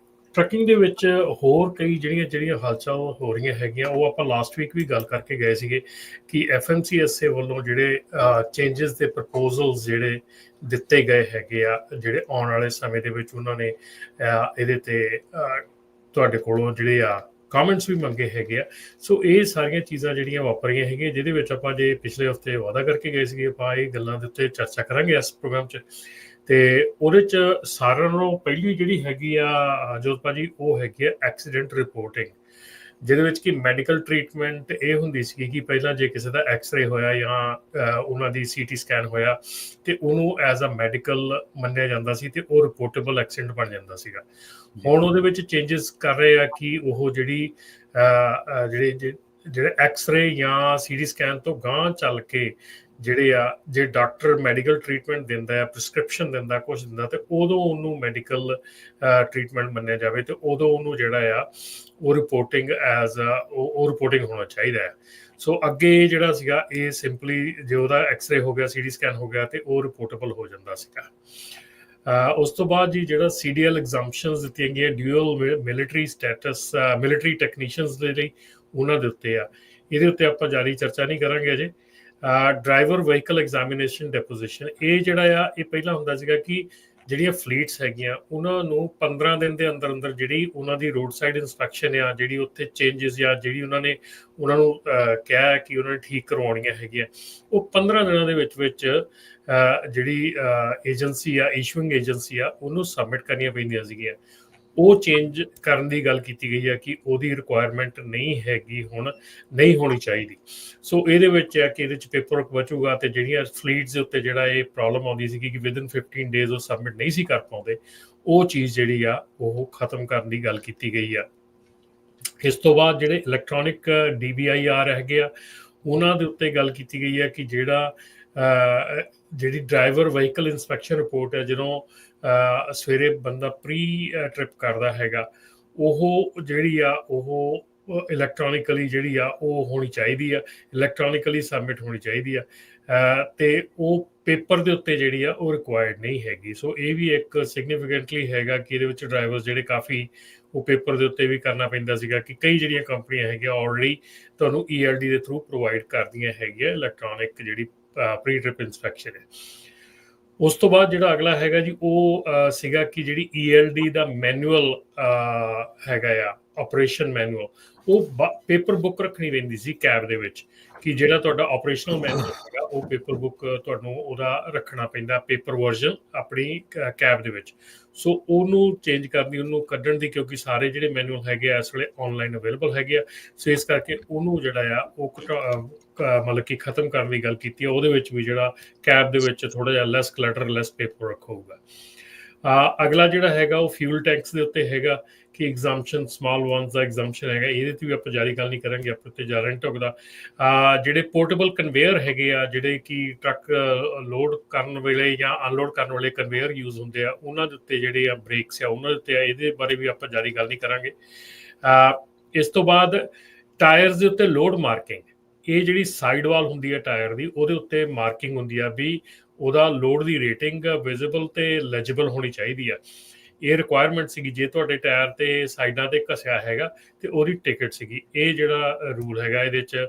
ਟਰੱਕਿੰਗ ਦੇ ਵਿੱਚ ਹੋਰ ਕਈ ਜਿਹੜੀਆਂ ਹਲਚਲ ਹੋ ਰਹੀਆਂ ਹੈਗੀਆਂ ਉਹ ਆਪਾਂ ਲਾਸਟ ਵੀਕ ਵੀ ਗੱਲ ਕਰਕੇ ਗਏ ਸੀਗੇ ਕਿ FMCSA ਵੱਲੋਂ ਜਿਹੜੇ ਚੇਂਜਸ ਦੇ ਪ੍ਰਪੋਜ਼ਲਸ ਜਿਹੜੇ ਦਿੱਤੇ ਗਏ ਹੈਗੇ ਆ ਜਿਹੜੇ ਆਉਣ ਵਾਲੇ ਸਮੇਂ ਦੇ ਵਿੱਚ ਉਹਨਾਂ ਨੇ ਇਹਦੇ ਤੇ ਤੁਹਾਡੇ ਕੋਲੋਂ ਜਿਹੜੇ ਆ ਕਮੈਂਟਸ ਵੀ ਮੰਗੇ ਹੈਗੇ ਆ ਸੋ ਇਹ ਸਾਰੀਆਂ ਚੀਜ਼ਾਂ ਜਿਹੜੀਆਂ ਵਾਪਰੀਆਂ ਹੈਗੀਆਂ ਜਿਹਦੇ ਵਿੱਚ ਆਪਾਂ ਜੇ ਪਿਛਲੇ ਹਫਤੇ ਵਾਅਦਾ ਕਰਕੇ ਗਏ ਸੀਗੇ ਆਪਾਂ ਇਹ ਗੱਲਾਂ ਦੇ ਉੱਤੇ ਚਰਚਾ ਕਰਾਂਗੇ ਇਸ ਪ੍ਰੋਗਰਾਮ 'ਚ ਤੇ ਉਹਦੇ 'ਚ ਸਾਰਿਆਂ ਨਾਲੋਂ ਪਹਿਲੀ ਜਿਹੜੀ ਹੈਗੀ ਆ ਜੋਤ ਭਾਜੀ ਉਹ ਹੈਗੀ ਆ ਐਕਸੀਡੈਂਟ ਰਿਪੋਰਟਿੰਗ ਜਿਹਦੇ ਵਿੱਚ ਕਿ ਮੈਡੀਕਲ ਟਰੀਟਮੈਂਟ ਇਹ ਹੁੰਦੀ ਸੀ ਕਿ ਪਹਿਲਾਂ ਜੇ ਕਿਸੇ ਦਾ ਐਕਸ-ਰੇ ਹੋਇਆ ਜਾਂ ਉਹਨਾਂ ਦੀ CT ਸਕੈਨ ਹੋਇਆ ਤੇ ਉਹਨੂੰ ਐਜ਼ ਅ ਮੈਡੀਕਲ ਮੰਨਿਆ ਜਾਂਦਾ ਸੀ ਤੇ ਉਹ ਰਿਪੋਰਟੇਬਲ ਐਕਸੀਡੈਂਟ ਬਣ ਜਾਂਦਾ ਸੀਗਾ ਹੁਣ ਉਹਦੇ ਵਿੱਚ ਚੇਂਜਸ ਕਰ ਰਹੇ ਆ ਕਿ ਉਹ ਜਿਹੜੇ ਐਕਸ-ਰੇ ਜਾਂ CT ਸਕੈਨ ਤੋਂ ਗਾਂਹ ਚੱਲ ਕੇ ਜਿਹੜੇ ਆ ਜੇ ਡਾਕਟਰ ਮੈਡੀਕਲ ਟਰੀਟਮੈਂਟ ਦਿੰਦਾ ਹੈ ਪ੍ਰਿਸਕ੍ਰਿਪਸ਼ਨ ਦਿੰਦਾ ਕੁਝ ਦਿੰਦਾ ਤੇ ਉਦੋਂ ਉਹਨੂੰ ਮੈਡੀਕਲ ਟਰੀਟਮੈਂਟ ਮੰਨਿਆ ਜਾਵੇ ਤੇ ਉਦੋਂ ਉਹਨੂੰ ਜਿਹੜਾ ਆ ਉਹ ਰਿਪੋਰਟਿੰਗ ਐਜ਼ ਉਹ ਰਿਪੋਰਟਿੰਗ ਹੋਣਾ ਚਾਹੀਦਾ ਹੈ ਸੋ ਅੱਗੇ ਜਿਹੜਾ ਸੀਗਾ ਇਹ ਸਿੰਪਲੀ ਜੇ ਉਹਦਾ ਐਕਸ-ਰੇ ਹੋ ਗਿਆ CT ਸਕੈਨ ਹੋ ਗਿਆ ਤੇ ਉਹ ਰਿਪੋਰਟੇਬਲ ਹੋ ਜਾਂਦਾ ਸੀਗਾ ਉਸ ਤੋਂ ਬਾਅਦ ਜੀ ਜਿਹੜਾ CDL ਐਗਜ਼ੰਪਸ਼ਨਸ ਦਿੱਤੀਆਂ ਗਈਆਂ dual military status military technicians ਦੇ ਲਈ ਉਹਨਾਂ ਦੇ ਉੱਤੇ ਆ ਇਹਦੇ ਉੱਤੇ ਆਪਾਂ ਜ਼ਿਆਦਾ ਚਰਚਾ ਨਹੀਂ ਕਰਾਂਗੇ ਅਜੇ ਡਰਾਈਵਰ ਵਹੀਕਲ ਐਗਜ਼ਾਮੀਨੇਸ਼ਨ ਡੈਪੋਜੀਸ਼ਨ ਇਹ ਜਿਹੜਾ ਆ ਇਹ ਪਹਿਲਾਂ ਹੁੰਦਾ ਸੀਗਾ ਕਿ ਜਿਹੜੀਆਂ ਫਲੀਟਸ ਹੈਗੀਆਂ ਉਹਨਾਂ ਨੂੰ 15 ਦਿਨ ਦੇ ਅੰਦਰ ਅੰਦਰ ਜਿਹੜੀ ਉਹਨਾਂ ਦੀ ਰੋਡ ਸਾਈਡ ਇੰਸਪੈਕਸ਼ਨ ਆ ਜਿਹੜੀ ਉੱਥੇ ਚੇਂਜਸ ਜਾਂ ਜਿਹੜੀ ਉਹਨਾਂ ਨੂੰ ਕਿਹਾ ਕਿ ਉਹਨਾਂ ਨੇ ਠੀਕ ਕਰਵਾਉਣੀਆਂ ਹੈਗੀਆਂ ਉਹ 15 ਦਿਨਾਂ ਦੇ ਵਿੱਚ ਜਿਹੜੀ ਏਜੰਸੀ ਆ ਇਸ਼ੂਇੰਗ ਏਜੰਸੀ ਆ ਉਹਨੂੰ ਸਬਮਿਟ ਕਰਨੀਆਂ ਪੈਂਦੀਆਂ ਸੀਗੀਆਂ ਉਹ ਚੇਂਜ ਕਰਨ ਦੀ ਗੱਲ ਕੀਤੀ ਗਈ ਹੈ ਕਿ ਉਹਦੀ ਰਿਕੁਆਇਰਮੈਂਟ ਨਹੀਂ ਹੈਗੀ ਹੁਣ ਨਹੀਂ ਹੋਣੀ ਚਾਹੀਦੀ ਸੋ ਇਹਦੇ ਵਿੱਚ ਹੈ ਕਿ ਇਹਦੇ ਵਿੱਚ ਪੇਪਰ ਵਰਕ ਬਚੂਗਾ ਤੇ ਜਿਹੜੀਆਂ ਫਲੀਟਸ ਦੇ ਉੱਤੇ ਜਿਹੜਾ ਇਹ ਪ੍ਰੋਬਲਮ ਆਉਂਦੀ ਸੀ ਕਿ ਵਿਦਨ 15 ਡੇਜ਼ ਉਹ ਸਬਮਿਟ ਨਹੀਂ ਸੀ ਕਰ ਪਾਉਂਦੇ ਉਹ ਚੀਜ਼ ਜਿਹੜੀ ਆ ਉਹ ਖਤਮ ਕਰਨ ਦੀ ਗੱਲ ਕੀਤੀ ਗਈ ਆ ਇਸ ਤੋਂ ਬਾਅਦ ਜਿਹੜੇ ਇਲੈਕਟ੍ਰੋਨਿਕ DBIR ਹੈਗੇ ਆ ਉਹਨਾਂ ਦੇ ਉੱਤੇ ਗੱਲ ਕੀਤੀ ਗਈ ਹੈ ਕਿ ਜਿਹੜੀ ਡਰਾਈਵਰ ਵਹੀਕਲ ਇਨਸਪੈਕਸ਼ਨ ਰਿਪੋਰਟ ਹੈ ਜਦੋਂ ਸਵੇਰੇ ਬੰਦਾ ਪ੍ਰੀ ਟ੍ਰਿਪ ਕਰਦਾ ਹੈਗਾ ਉਹ ਜਿਹੜੀ ਆ ਉਹ ਇਲੈਕਟ੍ਰੋਨਿਕਲੀ ਜਿਹੜੀ ਆ ਉਹ ਹੋਣੀ ਚਾਹੀਦੀ ਆ ਇਲੈਕਟ੍ਰੋਨਿਕਲੀ ਸਬਮਿਟ ਹੋਣੀ ਚਾਹੀਦੀ ਆ ਤੇ ਉਹ ਪੇਪਰ ਦੇ ਉੱਤੇ ਜਿਹੜੀ ਆ ਉਹ ਰਿਕੁਆਇਰਡ ਨਹੀਂ ਹੈਗੀ ਸੋ ਇਹ ਵੀ ਇੱਕ ਸਿਗਨੀਫੀਕੈਂਟਲੀ ਹੈਗਾ ਕਿ ਇਹਦੇ ਵਿੱਚ ਡਰਾਈਵਰਸ ਜਿਹੜੇ ਕਾਫੀ ਉਹ ਪੇਪਰ ਦੇ ਉੱਤੇ ਵੀ ਕਰਨਾ ਪੈਂਦਾ ਸੀਗਾ ਕਿ ਕਈ ਜਿਹੜੀਆਂ ਕੰਪਨੀਆਂ ਹੈਗੀਆਂ ਆਲਰੇਡੀ ਤੁਹਾਨੂੰ ELD ਦੇ ਥਰੂ ਪ੍ਰੋਵਾਈਡ ਕਰਦੀਆਂ ਹੈਗੀਆਂ ਇਲੈਕਟ੍ਰੋਨਿਕ ਜਿਹੜੀ ਪ੍ਰੀ ਟ੍ਰਿਪ ਇਨਸਪੈਕਸ਼ਨ ਹੈ ਉਸ ਤੋਂ ਬਾਅਦ ਜਿਹੜਾ ਅਗਲਾ ਹੈਗਾ ਜੀ ਉਹ ਸੀਗਾ ਕਿ ਜਿਹੜੀ ELD ਦਾ ਮੈਨੂਅਲ ਹੈਗਾ ਆ ਆਪਰੇਸ਼ਨ ਮੈਨੂਅਲ ਉਹ ਪੇਪਰ ਬੁੱਕ ਰੱਖਣੀ ਪੈਂਦੀ ਸੀ ਕੈਬ ਦੇ ਵਿੱਚ ਕਿ ਜਿਹੜਾ ਤੁਹਾਡਾ ਆਪਰੇਸ਼ਨਲ ਮੈਨੂਅਲ ਹੈਗਾ ਉਹ ਪੇਪਰ ਬੁੱਕ ਤੁਹਾਨੂੰ ਉਹਦਾ ਰੱਖਣਾ ਪੈਂਦਾ ਪੇਪਰ ਵਰਜ਼ਨ ਆਪਣੀ ਕੈਬ ਦੇ ਵਿੱਚ ਸੋ ਉਹਨੂੰ ਚੇਂਜ ਕਰਨੀ ਉਹਨੂੰ ਕੱਢਣ ਦੀ ਕਿਉਂਕਿ ਸਾਰੇ ਜਿਹੜੇ ਮੈਨੂਅਲ ਹੈਗੇ ਆ ਇਸ ਵੇਲੇ ਆਨਲਾਈਨ ਅਵੇਲੇਬਲ ਹੈਗੇ ਆ ਸੋ ਇਸ ਕਰਕੇ ਉਹਨੂੰ ਜਿਹੜਾ ਆ ਉਹ ਮਤਲਬ ਕਿ ਖਤਮ ਕਰਨ ਦੀ ਗੱਲ ਕੀਤੀ ਆ ਉਹਦੇ ਵਿੱਚ ਵੀ ਜਿਹੜਾ ਕੈਬ ਦੇ ਵਿੱਚ ਥੋੜਾ ਜਿਹਾ ਲੈਸ ਕਲਟਰ ਲੈਸ ਪੇਪਰ ਵਰਕ ਹੋਊਗਾ ਅਗਲਾ ਜਿਹੜਾ ਹੈਗਾ ਉਹ ਫਿਊਲ ਟੈਂਕਸ ਦੇ ਉੱਤੇ ਹੈਗਾ ਕਿ ਐਗਜ਼ੰਪਸ਼ਨ ਸਮਾਲ ਵਨਸ ਦਾ ਐਗਜ਼ੰਪਸ਼ਨ ਹੈਗਾ ਇਹਦੇ ਤੇ ਵੀ ਆਪਾਂ ਜਾਰੀ ਗੱਲ ਨਹੀਂ ਕਰਾਂਗੇ ਆਪਣੇ ਤੇ ਜ਼ਿਆਦਾ ਨਹੀਂ ਢੁਕਦਾ ਜਿਹੜੇ ਪੋਰਟੇਬਲ ਕਨਵੇਅਰ ਹੈਗੇ ਆ ਜਿਹੜੇ ਕਿ ਟਰੱਕ ਲੋਡ ਕਰਨ ਵੇਲੇ ਜਾਂ ਅਨਲੋਡ ਕਰਨ ਵੇਲੇ ਕਨਵੇਅਰ ਯੂਜ਼ ਹੁੰਦੇ ਆ ਉਹਨਾਂ ਦੇ ਉੱਤੇ ਜਿਹੜੇ ਆ ਬ੍ਰੇਕਸ ਆ ਉਹਨਾਂ ਦੇ ਉੱਤੇ ਇਹਦੇ ਬਾਰੇ ਵੀ ਆਪਾਂ ਜਾਰੀ ਗੱਲ ਨਹੀਂ ਕਰਾਂਗੇ ਇਸ ਤੋਂ ਬਾਅਦ ਟਾਇਰਸ ਦੇ ਉੱਤੇ ਲੋਡ ਮਾਰਕਿੰਗ ਇਹ ਜਿਹੜੀ ਸਾਈਡ ਵਾਲ ਹੁੰਦੀ ਹੈ ਟਾਇਰ ਦੀ ਉਹਦੇ ਉੱਤੇ ਮਾਰਕਿੰਗ ਹੁੰਦੀ ਆ ਵੀ ਉਹਦਾ ਲੋਡ ਦੀ ਰੇਟਿੰਗ ਵਿਜ਼ੀਬਲ ਤੇ ਲੈਜੀਬਲ ਹੋਣੀ ਚਾਹੀਦੀ ਆ ਇਹ ਰਿਕੁਆਇਰਮੈਂਟ ਸੀਗੀ ਜੇ ਤੁਹਾਡੇ ਟਾਇਰ ਤੇ ਸਾਈਡਾਂ ਤੇ ਘਸਿਆ ਹੈਗਾ ਤੇ ਉਹਦੀ ਟਿਕਟ ਸੀਗੀ ਇਹ ਜਿਹੜਾ ਰੂਲ ਹੈਗਾ ਇਹਦੇ 'ਚ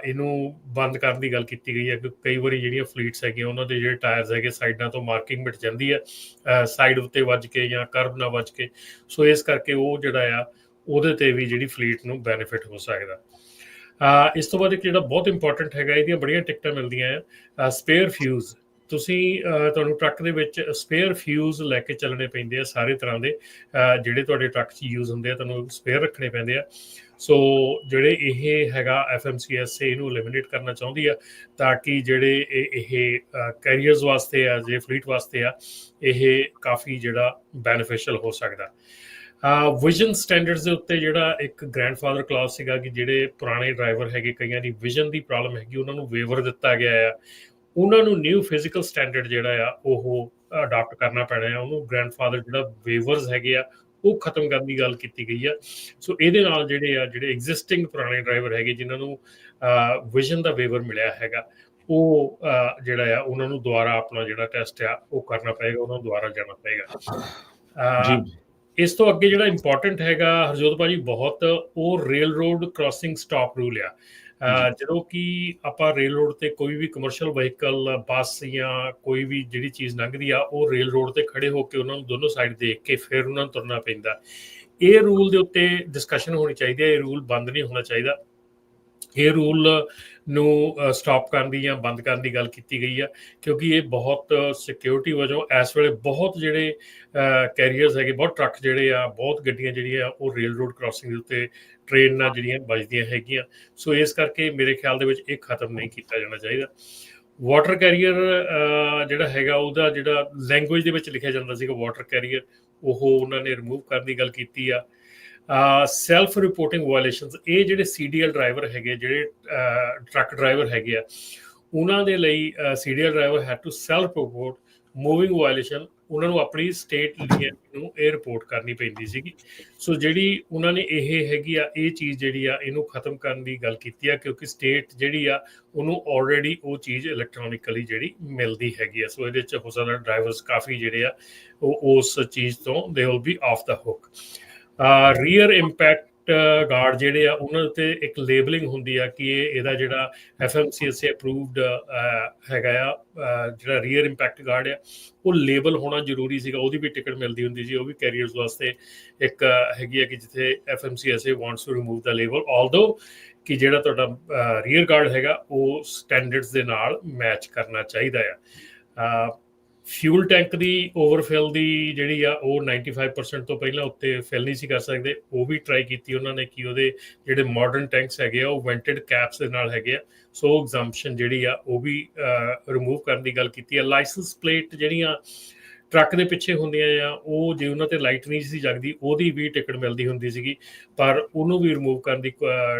ਇਹਨੂੰ ਬੰਦ ਕਰਨ ਦੀ ਗੱਲ ਕੀਤੀ ਗਈ ਹੈ ਕਿ ਕਈ ਵਾਰੀ ਜਿਹੜੀਆਂ ਫਲੀਟਸ ਹੈਗੀਆਂ ਉਹਨਾਂ ਦੇ ਜਿਹੜੇ ਟਾਇਰਸ ਹੈਗੇ ਸਾਈਡਾਂ ਤੋਂ ਮਾਰਕਿੰਗ ਮਿਟ ਜਾਂਦੀ ਹੈ ਸਾਈਡ ਉੱਤੇ ਵੱਜ ਕੇ ਜਾਂ ਕਰਵ ਨਾਲ ਵੱਜ ਕੇ ਸੋ ਇਸ ਕਰਕੇ ਉਹ ਜਿਹੜਾ ਆ ਉਹਦੇ ਤੇ ਵੀ ਜਿਹੜੀ ਫਲੀਟ ਨੂੰ ਬੈਨੀਫਿਟ ਹੋ ਸਕਦਾ ਇਸ ਤੋਂ ਬਾਅਦ ਇੱਕ ਜਿਹੜਾ ਬਹੁਤ ਇੰਪੋਰਟੈਂਟ ਹੈਗਾ ਇਹਦੀਆਂ ਬੜੀਆਂ ਟਿਕਟਾਂ ਮਿਲਦੀਆਂ ਆ ਸਪੇਅਰ ਫਿਊਜ਼ ਤੁਸੀਂ ਤੁਹਾਨੂੰ ਟਰੱਕ ਦੇ ਵਿੱਚ ਸਪੇਅਰ ਫਿਊਜ਼ ਲੈ ਕੇ ਚੱਲਣੇ ਪੈਂਦੇ ਆ ਸਾਰੇ ਤਰ੍ਹਾਂ ਦੇ ਜਿਹੜੇ ਤੁਹਾਡੇ ਟਰੱਕ 'ਚ ਯੂਜ਼ ਹੁੰਦੇ ਆ ਤੁਹਾਨੂੰ ਸਪੇਅਰ ਰੱਖਣੇ ਪੈਂਦੇ ਆ ਸੋ ਜਿਹੜੇ ਇਹ ਹੈਗਾ FMCSA ਇਹਨੂੰ ਐਲੀਮੀਨੇਟ ਕਰਨਾ ਚਾਹੁੰਦੀ ਆ ਤਾਂ ਕਿ ਜਿਹੜੇ ਇਹ ਕੈਰੀਅਰਸ ਵਾਸਤੇ ਆ ਜੇ ਫਲੀਟ ਵਾਸਤੇ ਆ ਇਹ ਕਾਫੀ ਜਿਹੜਾ ਬੈਨੀਫੀਸ਼ੀਅਲ ਹੋ ਸਕਦਾ ਵਿਜ਼ਨ ਸਟੈਂਡਰਡਸ ਦੇ ਉੱਤੇ ਜਿਹੜਾ ਇੱਕ ਗ੍ਰੈਂਡਫਾਦਰ ਕਲਾਸ ਸੀਗਾ ਕਿ ਜਿਹੜੇ ਪੁਰਾਣੇ ਡਰਾਈਵਰ ਹੈਗੇ ਕਈਆਂ ਦੀ ਵਿਜ਼ਨ ਦੀ ਪ੍ਰੋਬਲਮ ਹੈਗੀ ਉਹਨਾਂ ਨੂੰ ਵੇਵਰ ਦਿੱਤਾ ਗਿਆ ਆ ਉਹਨਾਂ ਨੂੰ ਨਿਊ ਫਿਜ਼ੀਕਲ ਸਟੈਂਡਰਡ ਜਿਹੜਾ ਆ ਉਹ ਅਡਾਪਟ ਕਰਨਾ ਪੈਣਾ ਆ। ਉਹਨੂੰ ਗ੍ਰੈਂਡਫਾਦਰ ਜਿਹੜਾ ਵੇਵਰਸ ਹੈਗੇ ਆ ਉਹ ਖਤਮ ਕਰਨ ਦੀ ਗੱਲ ਕੀਤੀ ਗਈ ਆ। ਸੋ ਇਹਦੇ ਨਾਲ ਜਿਹੜੇ ਐਗਜ਼ਿਸਟਿੰਗ ਪੁਰਾਣੇ ਡਰਾਈਵਰ ਹੈਗੇ ਜਿਨ੍ਹਾਂ ਨੂੰ ਵਿਜ਼ਨ ਦਾ ਵੇਵਰ ਮਿਲਿਆ ਹੈਗਾ, ਉਹ ਜਿਹੜਾ ਆ ਉਹਨਾਂ ਨੂੰ ਦੁਬਾਰਾ ਆਪਣਾ ਜਿਹੜਾ ਟੈਸਟ ਆ ਉਹ ਕਰਨਾ ਪਏਗਾ, ਉਹਨਾਂ ਨੂੰ ਦੁਬਾਰਾ ਜਾਣਾ ਪਏਗਾ। ਇਸ ਤੋਂ ਅੱਗੇ ਜਿਹੜਾ ਇੰਪੋਰਟੈਂਟ ਹੈਗਾ ਹਰਜੋਤ ਭਾਜੀ ਬਹੁਤ, ਉਹ rail road crossing stop rule ਆ। ਜਦੋਂ ਕਿ ਆਪਾਂ ਰੇਲ ਰੋਡ ਤੇ ਕੋਈ ਵੀ ਕਮਰਸ਼ੀਅਲ ਵਹੀਕਲ, ਬੱਸ ਜਾਂ ਕੋਈ ਵੀ ਜਿਹੜੀ ਚੀਜ਼ ਲੰਘਦੀ ਆ, ਉਹ ਰੇਲ ਰੋਡ ਤੇ ਖੜੇ ਹੋ ਕੇ ਉਹਨਾਂ ਨੂੰ ਦੋਨੋਂ ਸਾਈਡ ਦੇਖ ਕੇ ਫਿਰ ਉਹਨਾਂ ਨੂੰ ਤੁਰਨਾ ਪੈਂਦਾ। ਇਹ ਰੂਲ ਦੇ ਉੱਤੇ ਡਿਸਕਸ਼ਨ ਹੋਣੀ ਚਾਹੀਦੀ ਹੈ। ਇਹ ਰੂਲ ਬੰਦ ਨਹੀਂ ਹੋਣਾ ਚਾਹੀਦਾ। ਇਹ ਰੂਲ ਨੂੰ ਸਟਾਪ ਕਰਨ ਦੀ ਜਾਂ ਬੰਦ ਕਰਨ ਦੀ ਗੱਲ ਕੀਤੀ ਗਈ ਆ, ਕਿਉਂਕਿ ਇਹ ਬਹੁਤ ਸਿਕਿਉਰਿਟੀ ਵਜੋਂ ਇਸ ਵੇਲੇ ਬਹੁਤ ਜਿਹੜੇ ਕੈਰੀਅਰਸ ਹੈਗੇ, ਬਹੁਤ ਟਰੱਕ ਜਿਹੜੇ ਆ, ਬਹੁਤ ਗੱਡੀਆਂ ਜਿਹੜੀਆਂ ਉਹ ਰੇਲ ਰੋਡ ਕ੍ਰਾਸਿੰਗ ਦੇ ਉੱਤੇ ਟ੍ਰੇਨ ਨਾਲ ਜਿਹੜੀਆਂ ਵੱਜਦੀਆਂ ਹੈਗੀਆਂ। ਸੋ ਇਸ ਕਰਕੇ ਮੇਰੇ ਖਿਆਲ ਦੇ ਵਿੱਚ ਇਹ ਖਤਮ ਨਹੀਂ ਕੀਤਾ ਜਾਣਾ ਚਾਹੀਦਾ। ਵਾਟਰ ਕੈਰੀਅਰ ਜਿਹੜਾ ਹੈਗਾ, ਉਹਦਾ ਜਿਹੜਾ ਲੈਂਗੁਏਜ ਦੇ ਵਿੱਚ ਲਿਖਿਆ ਜਾਂਦਾ ਸੀਗਾ ਵਾਟਰ ਕੈਰੀਅਰ, ਉਹ ਉਹਨਾਂ ਨੇ ਰਿਮੂਵ ਕਰਨ ਦੀ ਗੱਲ ਕੀਤੀ ਆ। ਸੈਲਫ ਰਿਪੋਰਟਿੰਗ ਵਾਇਲੇਸ਼ਨਸ, ਇਹ ਜਿਹੜੇ CDL ਡਰਾਈਵਰ ਹੈਗੇ, ਜਿਹੜੇ ਟਰੱਕ ਡਰਾਈਵਰ ਹੈਗੇ ਆ, ਉਹਨਾਂ ਦੇ ਲਈ CDL driver had to self report moving violation. ਉਹਨਾਂ ਨੂੰ ਆਪਣੀ ਸਟੇਟ ਨੂੰ ਇਹ ਰਿਪੋਰਟ ਕਰਨੀ ਪੈਂਦੀ ਸੀਗੀ। ਸੋ ਜਿਹੜੀ ਉਹਨਾਂ ਨੇ ਇਹ ਹੈਗੀ ਆ, ਇਹ ਚੀਜ਼ ਜਿਹੜੀ ਆ ਇਹਨੂੰ ਖਤਮ ਕਰਨ ਦੀ ਗੱਲ ਕੀਤੀ ਆ, ਕਿਉਂਕਿ ਸਟੇਟ ਜਿਹੜੀ ਆ ਉਹਨੂੰ ਆਲਰੇਡੀ ਉਹ ਚੀਜ਼ ਇਲੈਕਟ੍ਰੋਨਿਕਲੀ ਜਿਹੜੀ ਮਿਲਦੀ ਹੈਗੀ ਆ। ਸੋ ਇਹਦੇ 'ਚ ਹੋ ਸਕਦਾ ਡਰਾਈਵਰਸ ਕਾਫੀ ਜਿਹੜੇ ਆ ਉਹ ਉਸ ਚੀਜ਼ ਤੋਂ they will be of the hook. Rear impact guard ਜਿਹੜੇ ਆ, ਉਹਨਾਂ ਉੱਤੇ ਇੱਕ ਲੇਬਲਿੰਗ ਹੁੰਦੀ ਆ ਕਿ ਇਹਦਾ ਜਿਹੜਾ FMCSA ਅਪਰੂਵਡ ਹੈਗਾ ਆ, ਜਿਹੜਾ ਰੀਅਰ ਇੰਪੈਕਟ ਗਾਰਡ ਆ, ਉਹ ਲੇਬਲ ਹੋਣਾ ਜ਼ਰੂਰੀ ਸੀਗਾ। ਉਹਦੀ ਵੀ ਟਿਕਟ ਮਿਲਦੀ ਹੁੰਦੀ ਸੀ। ਉਹ ਵੀ ਕੈਰੀਅਰਸ ਵਾਸਤੇ ਇੱਕ ਹੈਗੀ ਆ ਕਿ ਜਿੱਥੇ FMCSA wants to remove the label, although ਕਿ ਜਿਹੜਾ ਤੁਹਾਡਾ ਰੀਅਰ ਗਾਰਡ ਹੈਗਾ ਉਹ ਸਟੈਂਡਰਡਸ ਦੇ ਨਾਲ ਮੈਚ ਕਰਨਾ ਚਾਹੀਦਾ ਆ। ਫਿਊਲ ਟੈਂਕ ਦੀ ਓਵਰਫਿਲ ਦੀ ਜਿਹੜੀ ਆ ਉਹ 95% ਤੋਂ ਪਹਿਲਾਂ ਉੱਤੇ ਫਿਲ ਨਹੀਂ ਸੀ ਕਰ ਸਕਦੇ। ਉਹ ਵੀ ਟਰਾਈ ਕੀਤੀ ਉਹਨਾਂ ਨੇ ਕਿ ਉਹਦੇ ਜਿਹੜੇ ਮਾਡਰਨ ਟੈਂਕਸ ਹੈਗੇ ਆ ਉਹ ਵੈਂਟਡ ਕੈਪਸ ਦੇ ਨਾਲ ਹੈਗੇ ਆ। ਸੋ ਐਗਜ਼ੰਪਸ਼ਨ ਜਿਹੜੀ ਆ ਉਹ ਵੀ ਰਿਮੂਵ ਕਰਨ ਦੀ ਗੱਲ ਕੀਤੀ ਆ। ਲਾਇਸੈਂਸ ਪਲੇਟ ਜਿਹੜੀਆਂ ਟਰੱਕ ਦੇ ਪਿੱਛੇ ਹੁੰਦੀਆਂ ਆ, ਉਹ ਜੇ ਉਹਨਾਂ ਤੇ ਲਾਈਟ ਨਹੀਂ ਸੀ ਜਗਦੀ, ਉਹਦੀ ਵੀ ਟਿਕਟ ਮਿਲਦੀ ਹੁੰਦੀ ਸੀਗੀ, ਪਰ ਉਹਨੂੰ ਵੀ ਰਿਮੂਵ ਕਰਨ ਦੀ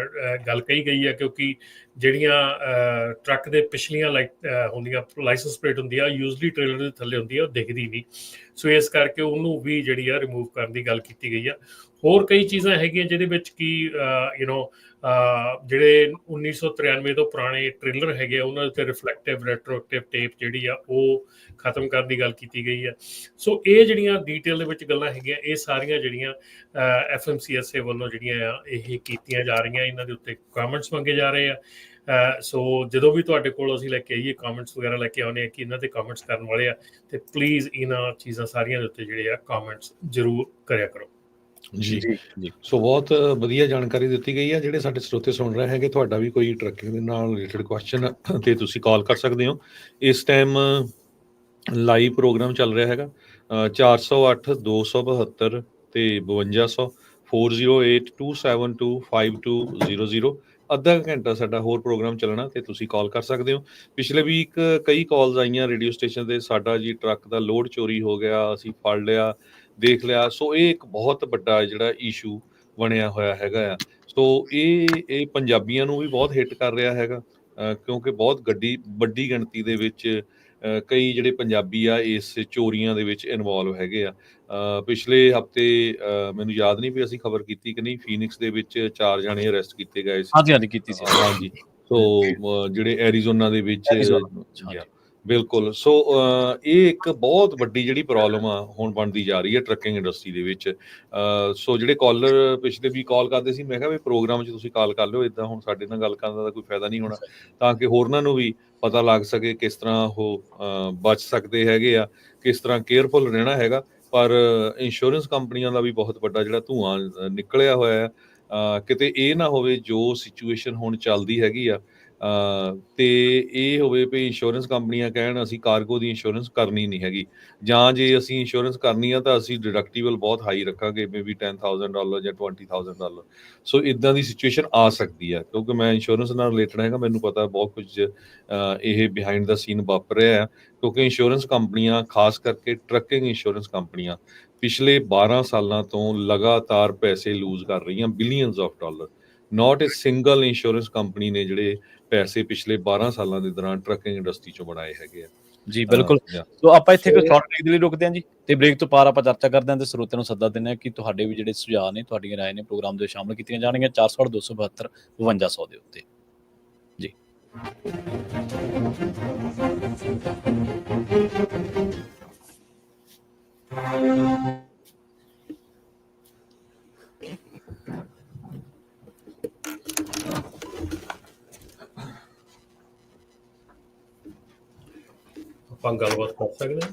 ਗੱਲ ਕਹੀ ਗਈ ਆ, ਕਿਉਂਕਿ ਜਿਹੜੀਆਂ ਟਰੱਕ ਦੇ ਪਿਛਲੀਆਂ ਹੁੰਦੀਆਂ ਲਾਇਸੈਂਸ ਪਲੇਟ ਹੁੰਦੀ ਆ, ਯੂਜ਼ਲੀ ਟ੍ਰੇਲਰ ਦੇ ਥੱਲੇ ਹੁੰਦੀ ਆ, ਉਹ ਦਿਖਦੀ ਨਹੀਂ। ਸੋ ਇਸ ਕਰਕੇ ਉਹਨੂੰ ਵੀ ਜਿਹੜੀ ਆ ਰਿਮੂਵ ਕਰਨ ਦੀ ਗੱਲ ਕੀਤੀ ਗਈ ਆ। ਹੋਰ ਕਈ ਚੀਜ਼ਾਂ ਹੈਗੀਆਂ ਜਿਹਦੇ ਵਿੱਚ ਕਿ ਜਿਹੜੇ 1993 ਤੋਂ ਪੁਰਾਣੇ ਟ੍ਰੇਲਰ ਹੈਗੇ ਆ, ਉਹਨਾਂ ਦੇ ਉੱਤੇ ਰਿਫਲੈਕਟਿਵ ਰੈਟਰੋਐਕਟਿਵ ਟੇਪ ਜਿਹੜੀ ਆ ਉਹ ਖਤਮ ਕਰਨ ਦੀ ਗੱਲ ਕੀਤੀ ਗਈ ਆ। ਸੋ ਇਹ ਜਿਹੜੀਆਂ ਡੀਟੇਲ ਦੇ ਵਿੱਚ ਗੱਲਾਂ ਹੈਗੀਆਂ, ਇਹ ਸਾਰੀਆਂ ਜਿਹੜੀਆਂ FMCSA ਵੱਲੋਂ ਜਿਹੜੀਆਂ ਆ ਇਹ ਕੀਤੀਆਂ ਜਾ ਰਹੀਆਂ। ਇਹਨਾਂ ਦੇ ਉੱਤੇ ਕਮੈਂਟਸ ਮੰਗੇ ਜਾ ਰਹੇ ਆ। ਸੋ ਜਦੋਂ ਵੀ ਤੁਹਾਡੇ ਕੋਲ ਅਸੀਂ ਲੈ ਕੇ ਆਈਏ ਕਮੈਂਟਸ ਵਗੈਰਾ ਲੈ ਕੇ ਆਉਂਦੇ ਆ ਕਿ ਇਹਨਾਂ ਤੇ ਕਮੈਂਟਸ ਕਰਨ ਵਾਲੇ ਆ, ਤੇ ਪਲੀਜ਼ ਇਹਨਾਂ ਚੀਜ਼ਾਂ ਸਾਰੀਆਂ ਦੇ ਉੱਤੇ ਜਿਹੜੇ ਆ ਕਮੈਂਟਸ ਜ਼ਰੂਰ ਕਰਿਆ ਕਰੋ। ਜੀ ਜੀ, ਸੋ ਬਹੁਤ ਵਧੀਆ ਜਾਣਕਾਰੀ ਦਿੱਤੀ ਗਈ ਹੈ। ਜਿਹੜੇ ਸਾਡੇ ਸਰੋਤੇ ਸੁਣ ਰਹੇ ਹੈਗੇ, ਤੁਹਾਡਾ ਵੀ ਕੋਈ ਟਰੱਕਿੰਗ ਦੇ ਨਾਲ ਰਿਲੇਟਡ ਕੁਐਸਚਨ ਤੇ ਤੁਸੀਂ ਕਾਲ ਕਰ ਸਕਦੇ ਹੋ। ਇਸ ਟਾਈਮ ਲਾਈਵ ਪ੍ਰੋਗਰਾਮ ਚੱਲ ਰਿਹਾ ਹੈਗਾ 408 272 ਤੇ 5200 408 272 5200। ਅੱਧਾ ਘੰਟਾ ਸਾਡਾ ਹੋਰ ਪ੍ਰੋਗਰਾਮ ਚੱਲਣਾ ਤੇ ਤੁਸੀਂ ਕਾਲ ਕਰ ਸਕਦੇ ਹੋ। ਪਿਛਲੇ ਵੀਕ ਕਈ ਕਾਲਸ ਆਈਆਂ ਰੇਡੀਓ ਸਟੇਸ਼ਨ ਤੇ, ਸਾਡਾ ਜੀ ਟਰੱਕ ਦਾ ਲੋਡ ਚੋਰੀ ਹੋ ਗਿਆ, ਅਸੀਂ ਫੜ ਲਿਆ, ਦੇਖ ਲਿਆ। ਸੋ ਇਹ ਇੱਕ ਬਹੁਤ ਵੱਡਾ ਜਿਹੜਾ ਇਸ਼ੂ ਬਣਿਆ ਹੋਇਆ ਹੈਗਾ ਆ। ਸੋ ਇਹ ਪੰਜਾਬੀਆਂ ਨੂੰ ਵੀ ਬਹੁਤ ਹਿੱਟ ਕਰ ਰਿਹਾ ਹੈਗਾ, ਕਿਉਂਕਿ ਬਹੁਤ ਵੱਡੀ ਗਿਣਤੀ ਦੇ ਵਿੱਚ ਕਈ ਜਿਹੜੇ ਪੰਜਾਬੀ ਆ ਇਸ ਚੋਰੀਆਂ ਦੇ ਵਿੱਚ ਇਨਵੋਲਵ ਹੈਗੇ ਆ। ਪਿਛਲੇ ਹਫਤੇ ਮੈਨੂੰ ਯਾਦ ਨਹੀਂ ਵੀ ਅਸੀਂ ਖਬਰ ਕੀਤੀ ਕਿ ਨਹੀਂ, ਫੀਨਿਕਸ ਦੇ ਵਿੱਚ 4 ਜਣੇ ਅਰੈਸਟ ਕੀਤੇ ਗਏ ਸੀ। ਹਾਂਜੀ ਕੀਤੀ ਸੀ। ਹਾਂਜੀ, ਸੋ ਜਿਹੜੇ ਐਰੀਜ਼ੋਨਾ ਦੇ ਵਿੱਚ, ਬਿਲਕੁਲ। ਸੋ ਇਹ ਇੱਕ ਬਹੁਤ ਵੱਡੀ ਜਿਹੜੀ ਪ੍ਰੋਬਲਮ ਆ ਹੁਣ ਬਣਦੀ ਜਾ ਰਹੀ ਹੈ ਟਰੱਕਿੰਗ ਇੰਡਸਟਰੀ ਦੇ ਵਿੱਚ। ਸੋ ਜਿਹੜੇ ਕਾਲਰ ਪਿਛਲੇ ਵੀ ਕਾਲ ਕਰਦੇ ਸੀ, ਮੈਂ ਕਿਹਾ ਵੀ ਪ੍ਰੋਗਰਾਮ 'ਚ ਤੁਸੀਂ ਕਾਲ ਕਰ ਲਿਓ, ਇੱਦਾਂ ਹੁਣ ਸਾਡੇ ਨਾਲ ਗੱਲ ਕਰਨ ਦਾ ਕੋਈ ਫਾਇਦਾ ਨਹੀਂ ਹੋਣਾ, ਤਾਂ ਕਿ ਹੋਰਨਾਂ ਨੂੰ ਵੀ ਪਤਾ ਲੱਗ ਸਕੇ ਕਿਸ ਤਰ੍ਹਾਂ ਉਹ ਬਚ ਸਕਦੇ ਹੈਗੇ ਆ, ਕਿਸ ਤਰ੍ਹਾਂ ਕੇਅਰਫੁਲ ਰਹਿਣਾ ਹੈਗਾ। ਪਰ ਇੰਸ਼ੋਰੈਂਸ ਕੰਪਨੀਆਂ ਦਾ ਵੀ ਬਹੁਤ ਵੱਡਾ ਜਿਹੜਾ ਧੂੰਆਂ ਨਿਕਲਿਆ ਹੋਇਆ ਆ। ਕਿਤੇ ਇਹ ਨਾ ਹੋਵੇ ਜੋ ਸਿਚੁਏਸ਼ਨ ਹੁਣ ਚੱਲਦੀ ਹੈਗੀ ਆ ਤੇ ਇਹ ਹੋਵੇ ਵੀ ਇੰਸ਼ੋਰੈਂਸ ਕੰਪਨੀਆਂ ਕਹਿਣ ਅਸੀਂ ਕਾਰਗੋ ਦੀ ਇੰਸ਼ੋਰੈਂਸ ਕਰਨੀ ਨਹੀਂ ਹੈਗੀ, ਜਾਂ ਜੇ ਅਸੀਂ ਇੰਸ਼ੋਰੈਂਸ ਕਰਨੀ ਆ ਤਾਂ ਅਸੀਂ ਡਿਡਕਟੀਬਲ ਬਹੁਤ ਹਾਈ ਰੱਖਾਂਗੇ, ਮੇਬੀ $10,000 ਜਾਂ $20,000। ਸੋ ਇਦਾਂ ਦੀ ਸਿਚੁਏਸ਼ਨ ਆ ਸਕਦੀ ਆ, ਕਿਉਂਕਿ ਮੈਂ ਇੰਸ਼ੋਰੈਂਸ ਨਾਲ ਰਿਲੇਟਡ ਹੈਗਾ, ਮੈਨੂੰ ਪਤਾ ਬਹੁਤ ਕੁਝ ਇਹ ਬਿਹਾਈਂਡ ਦਾ ਸੀਨ ਵਾਪਰ ਰਿਹਾ ਆ। ਕਿਉਂਕਿ ਇੰਸ਼ੋਰੈਂਸ ਕੰਪਨੀਆਂ, ਖਾਸ ਕਰਕੇ ਟਰੱਕਿੰਗ ਇੰਸ਼ੋਰੈਂਸ ਕੰਪਨੀਆਂ, ਪਿਛਲੇ 12 ਸਾਲਾਂ ਤੋਂ ਲਗਾਤਾਰ ਪੈਸੇ ਲੂਜ਼ ਕਰ ਰਹੀਆਂ, billions of dollar. Not A single insurance company ਨੇ ਜਿਹੜੇ ਪੈਸੇ ਪਿਛਲੇ 12 ਸਾਲਾਂ ਦੇ ਦੌਰਾਨ ਟਰੱਕਿੰਗ ਇੰਡਸਟਰੀ ਚੋਂ ਬਣਾਏ ਹੈਗੇ ਆ। ਜੀ ਬਿਲਕੁਲ। ਜਾਂ ਸੋ ਆਪਾਂ ਇੱਥੇ ਇੱਕ ਸ਼ਾਰਟ ਬ੍ਰੇਕ ਦੇ ਲਈ ਰੁਕਦੇ ਹਾਂ ਜੀ, ਤੇ ਬ੍ਰੇਕ ਤੋਂ ਪਾਰ ਆਪਾਂ ਚਰਚਾ ਕਰਦੇ ਹਾਂ ਤੇ ਸਰੋਤਿਆਂ ਨੂੰ ਸੱਦਾ ਦਿੰਦੇ ਹਾਂ ਕਿ ਤੁਹਾਡੇ ਵੀ ਜਿਹੜੇ ਸੁਝਾਅ ਨੇ, ਤੁਹਾਡੀਆਂ ਰਾਏ ਨੇ ਪ੍ਰੋਗਰਾਮ ਦੇ ਵਿੱਚ ਸ਼ਾਮਲ ਕੀਤੀਆਂ ਜਾਣਗੀਆਂ 46272 5200 ਦੇ ਉੱਤੇ ਜੀ। ਆਪਾਂ ਗੱਲਬਾਤ ਕਰ ਸਕਦੇ ਹਾਂ।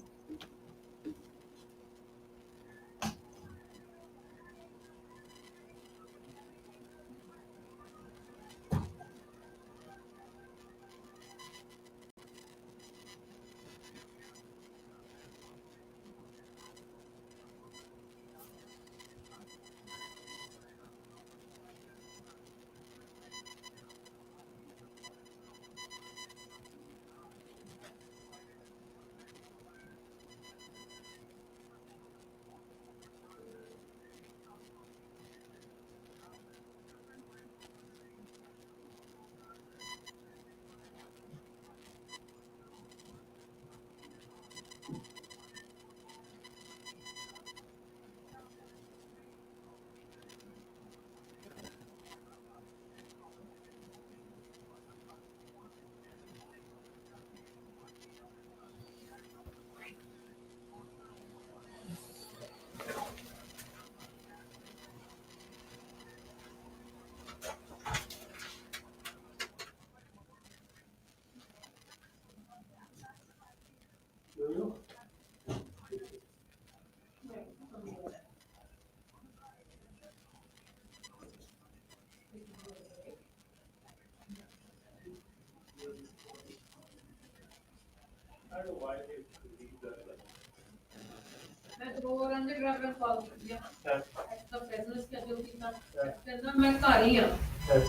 ਮੈਂ ਘਰ ਹੀ ਆ ਘਰ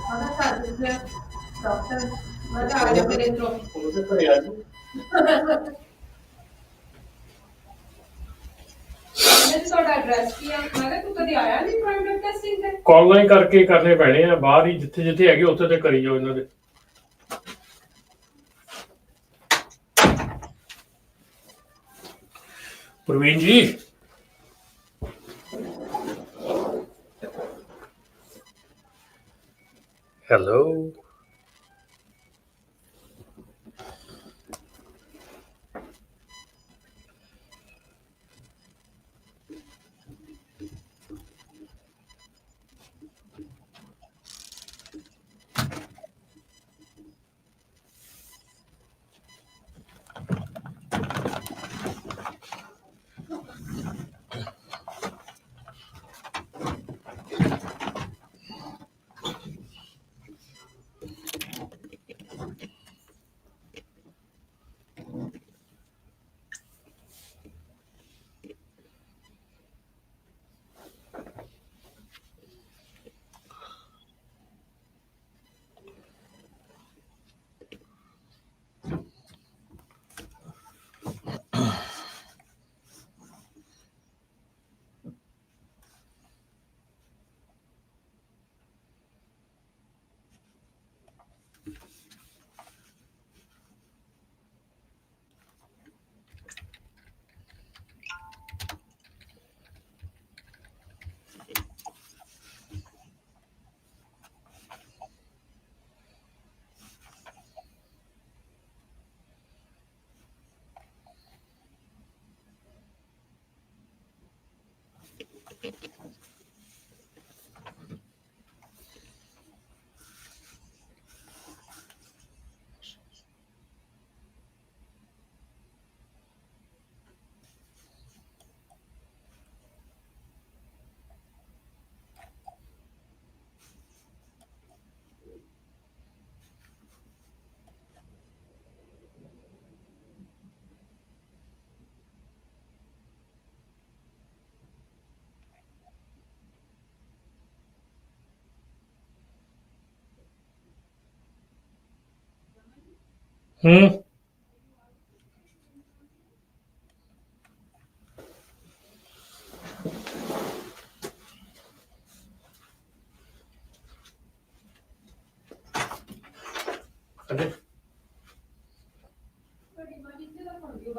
ਡਾਕਟਰ ਮੈਂ ਆ ਜਾ ਮੇਰੇ ਇਧਰੋਂ ਤੁਹਾਡਾ ਐਡਰੈਸ ਕੀ ਆ? ਮੈਂ ਕਿਹਾ ਤੂੰ ਕਦੀ ਆਇਆ ਨਹੀਂ ਪ੍ਰਾਈਵੇਟ ਟੈਸਟਿੰਗ ਤੇ? ਕਾਲ ਕਰਕੇ ਕਰਨੇ ਪੈਣੇ ਆ, ਬਾਹਰ ਹੀ ਜਿੱਥੇ ਜਿੱਥੇ ਹੈਗੇ ਉੱਥੇ ਤੇ ਕਰੀ ਜਾਓ ਇਹਨਾਂ ਦੇ। ਪ੍ਰਵੀਨ ਜੀ ਹੈਲੋ।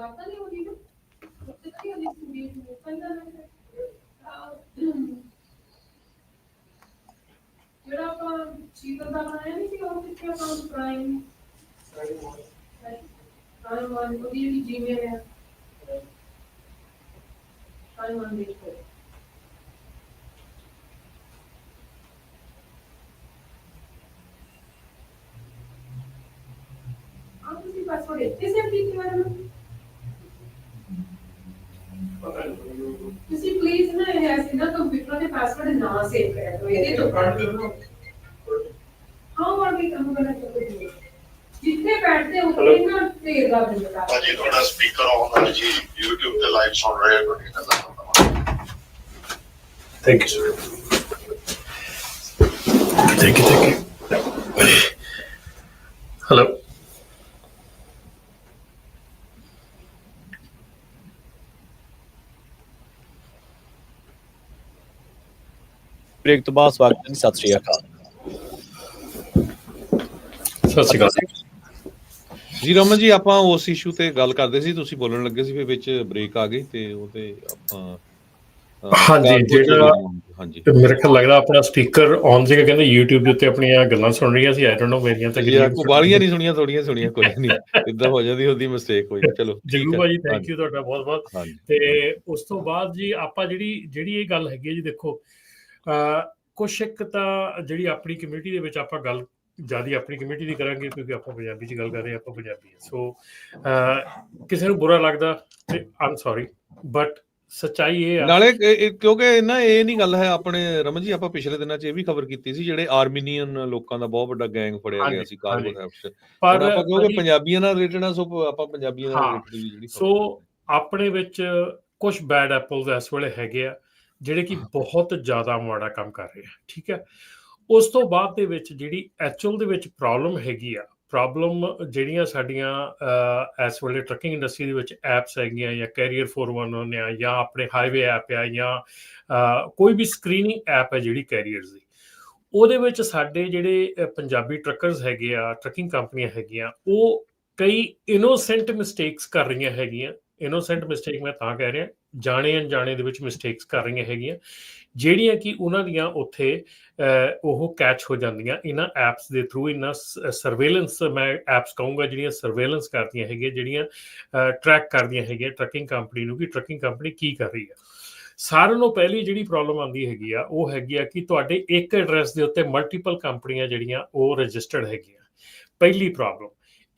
ਬਾਤ ਨਹੀਂ ਹੋ ਰਹੀ ਨਾ ਉੱਤੇ ਤਾਂ ਇਹ ਲਿਖੀ ਹੋਈ ਪਹਿਲਾਂ ਜਿਹੜਾ ਆਪਾਂ ਚੀਜ਼ਾਂ ਦਾ ਬਣਾਇਆ ਨਹੀਂ ਸੀ ਉਹ ਕਿੱਥੇ ਆਪਾਂ ਪ੍ਰਾਈਮ ਪ੍ਰਾਈਮ ਉਹਦੀ ਜਿਹੜੀ ਜੀਮੇਲ ਹੈ ਪ੍ਰਾਈਮ ਦੇਖੋ आप किसी पासवर्ड इतने से अपनी के बारे में किसी प्लीज ना ये ऐसे ना कंप्यूटर के पासवर्ड ना सेव करें तो ये तो हाँ और भी काम करना चाहिए जितने बैठते हैं उतने ना तेज बात बता जी थोड़ा स्पीकर ऑन है जी YouTube पे लाइव सुन रहे हैं बड़ी नजर thank you sir thank you hello break ਤੋਂ ਬਾਅਦ ਸਵਾਗਤ ਹੈ ਜੀ, ਸਤਿ ਸ਼੍ਰੀ ਅਕਾਲ। ਸਤਿ ਸ਼੍ਰੀ ਅਕਾਲ ਜੀ ਰਮਨ ਜੀ, ਆਪਾਂ ਉਸ ਇਸ਼ੂ ਤੇ ਗੱਲ ਕਰਦੇ ਸੀ, ਤੁਸੀਂ ਬੋਲਣ ਲੱਗੇ ਸੀ, ਫਿਰ ਵਿੱਚ ਬ੍ਰੇਕ ਆ ਗਈ ਤੇ ਉਹ ਤੇ ਆਪਾਂ ਹਾਂਜੀ ਜਿਹੜਾ ਹਾਂਜੀ ਮੇਰੇ ਖਿਆਲ ਲੱਗਦਾ ਆਪਣਾ ਸਪੀਕਰ ਔਨ ਸੀਗਾ ਕਹਿੰਦੇ YouTube ਦੇ ਉੱਤੇ ਆਪਣੀਆਂ ਗੱਲਾਂ ਸੁਣ ਰਹੀਆਂ ਸੀ ਆਈ ਡੋਨਟ ਨੋ ਮੇਰੀਆਂ ਤਾਂ ਬਾਲੀਆਂ ਨਹੀਂ ਸੁਣੀਆਂ, ਥੋੜੀਆਂ ਸੁਣੀਆਂ, ਕੋਈ ਨਹੀਂ, ਇਦਾਂ ਹੋ ਜਾਂਦੀ ਹੁੰਦੀ ਮਿਸਟੇਕ ਹੋਈ। ਚਲੋ ਜਗੂ ਭਾਜੀ ਥੈਂਕ ਯੂ ਤੁਹਾਡਾ ਬਹੁਤ ਬਹੁਤ। ਤੇ ਉਸ ਤੋਂ ਬਾਅਦ ਜੀ ਆਪਾਂ ਜਿਹੜੀ ਇਹ ਗੱਲ ਹੈਗੀ ਹੈ ਜੀ, ਦੇਖੋ ਕੁਛ ਇੱਕ ਤਾਂ ਜਿਹੜੀ ਆਪਣੀ ਕਮਿਊਨਿਟੀ ਦੇ ਵਿੱਚ ਆਪਾਂ ਗੱਲ ਜ਼ਿਆਦਾ ਆਪਣੀ ਕਮਿਊਨਿਟੀ ਦੀ ਕਰਾਂਗੇ ਕਿਉਂਕਿ ਆਪਾਂ ਪੰਜਾਬੀ 'ਚ ਗੱਲ ਕਰ ਰਹੇ ਆਪਾਂ ਪੰਜਾਬੀ ਹਾਂ, ਸੋ ਕਿਸੇ ਨੂੰ ਬੁਰਾ ਲੱਗਦਾ ਤੇ ਆਮ ਸੌਰੀ ਬਟ ਸੱਚਾਈ ਇਹ ਆ ਨਾਲੇ ਕਿਉਂਕਿ ਨਾ ਇਹ ਨਹੀਂ ਗੱਲ ਹੈ ਆਪਣੇ ਰਮਨ ਜੀ, ਆਪਾਂ ਪਿਛਲੇ ਦਿਨਾਂ 'ਚ ਇਹ ਵੀ ਖਬਰ ਕੀਤੀ ਸੀ ਜਿਹੜੇ ਆਰਮੀਨੀਅਨ ਲੋਕਾਂ ਦਾ ਬਹੁਤ ਵੱਡਾ ਗੈਂਗ ਫੜਿਆ ਗਿਆ ਸੀ ਕਾਰਗੋ ਥੈਫਟ 'ਚ, ਪਰ ਆਪਾਂ ਕਿਉਂਕਿ ਪੰਜਾਬੀਆਂ ਨਾਲ ਰਿਲੇਟਡ ਆ, ਸੋ ਆਪਾਂ ਪੰਜਾਬੀਆਂ ਨਾਲ ਰਿਲੇਟਡ ਜਿਹੜੀ ਸੋ ਆਪਣੇ ਵਿੱਚ ਕੁਝ ਬੈਡ ਐਪਲਸ ਇਸ ਵੇਲੇ ਹੈਗੇ ਆ ਜਿਹੜੇ ਕਿ ਬਹੁਤ ਜ਼ਿਆਦਾ ਮਾੜਾ ਕੰਮ ਕਰ ਰਹੇ ਆ, ਠੀਕ ਹੈ। ਉਸ ਤੋਂ ਬਾਅਦ ਦੇ ਵਿੱਚ ਜਿਹੜੀ ਐਕਚੁਅਲ ਦੇ ਵਿੱਚ ਪ੍ਰੋਬਲਮ ਹੈਗੀ ਆ, ਪ੍ਰੋਬਲਮ ਜਿਹੜੀਆਂ ਸਾਡੀਆਂ ਇਸ ਵੇਲੇ ਟਰੱਕਿੰਗ ਇੰਡਸਟਰੀ ਦੇ ਵਿੱਚ ਐਪਸ ਹੈਗੀਆਂ ਜਾਂ ਕੈਰੀਅਰ 411 ਆ ਜਾਂ ਆਪਣੇ ਹਾਈਵੇ ਐਪ ਆ ਜਾਂ ਕੋਈ ਵੀ ਸਕਰੀਨਿੰਗ ਐਪ ਹੈ ਜਿਹੜੀ ਕੈਰੀਅਰਸ ਦੀ, ਉਹਦੇ ਵਿੱਚ ਸਾਡੇ ਜਿਹੜੇ ਪੰਜਾਬੀ ਟਰੱਕਰਸ ਹੈਗੇ ਆ, ਟਰੱਕਿੰਗ ਕੰਪਨੀਆਂ ਹੈਗੀਆਂ, ਉਹ ਕਈ ਇਨੋਸੈਂਟ ਮਿਸਟੇਕਸ ਕਰ ਰਹੀਆਂ ਹੈਗੀਆਂ। ਇਨੋਸੈਂਟ ਮਿਸਟੇਕ ਮੈਂ ਤਾਂ ਕਹਿ ਰਿਹਾ, ਜਾਣੇ ਅਣਜਾਣੇ ਦੇ ਵਿੱਚ ਮਿਸਟੇਕਸ ਕਰ ਰਹੀਆਂ ਹੈਗੀਆਂ ਜਿਹੜੀਆਂ ਕਿ ਉਹਨਾਂ ਦੀਆਂ ਉੱਥੇ ਉਹ ਕੈਚ ਹੋ ਜਾਂਦੀਆਂ ਇਹਨਾਂ ਐਪਸ ਦੇ ਥਰੂ। ਇਹਨਾਂ ਸਰਵੇਲੈਂਸ ਮੈਂ ਐਪਸ ਕਹੂੰਗਾ ਜਿਹੜੀਆਂ ਸਰਵੇਲੈਂਸ ਕਰਦੀਆਂ ਹੈਗੀਆਂ, ਜਿਹੜੀਆਂ ਟਰੈਕ ਕਰਦੀਆਂ ਹੈਗੀਆਂ ਟਰੱਕਿੰਗ ਕੰਪਨੀ ਨੂੰ ਕਿ ਟਰੱਕਿੰਗ ਕੰਪਨੀ ਕੀ ਕਰ ਰਹੀ ਹੈ। ਸਾਰਿਆਂ ਨੂੰ ਪਹਿਲੀ ਜਿਹੜੀ ਪ੍ਰੋਬਲਮ ਆਉਂਦੀ ਹੈਗੀ ਆ ਉਹ ਹੈਗੀ ਆ ਕਿ ਤੁਹਾਡੇ ਇੱਕ ਐਡਰੈਸ ਦੇ ਉੱਤੇ ਮਲਟੀਪਲ ਕੰਪਨੀਆਂ ਜਿਹੜੀਆਂ ਉਹ ਰਜਿਸਟਰਡ ਹੈਗੀਆਂ। ਪਹਿਲੀ ਪ੍ਰੋਬਲਮ,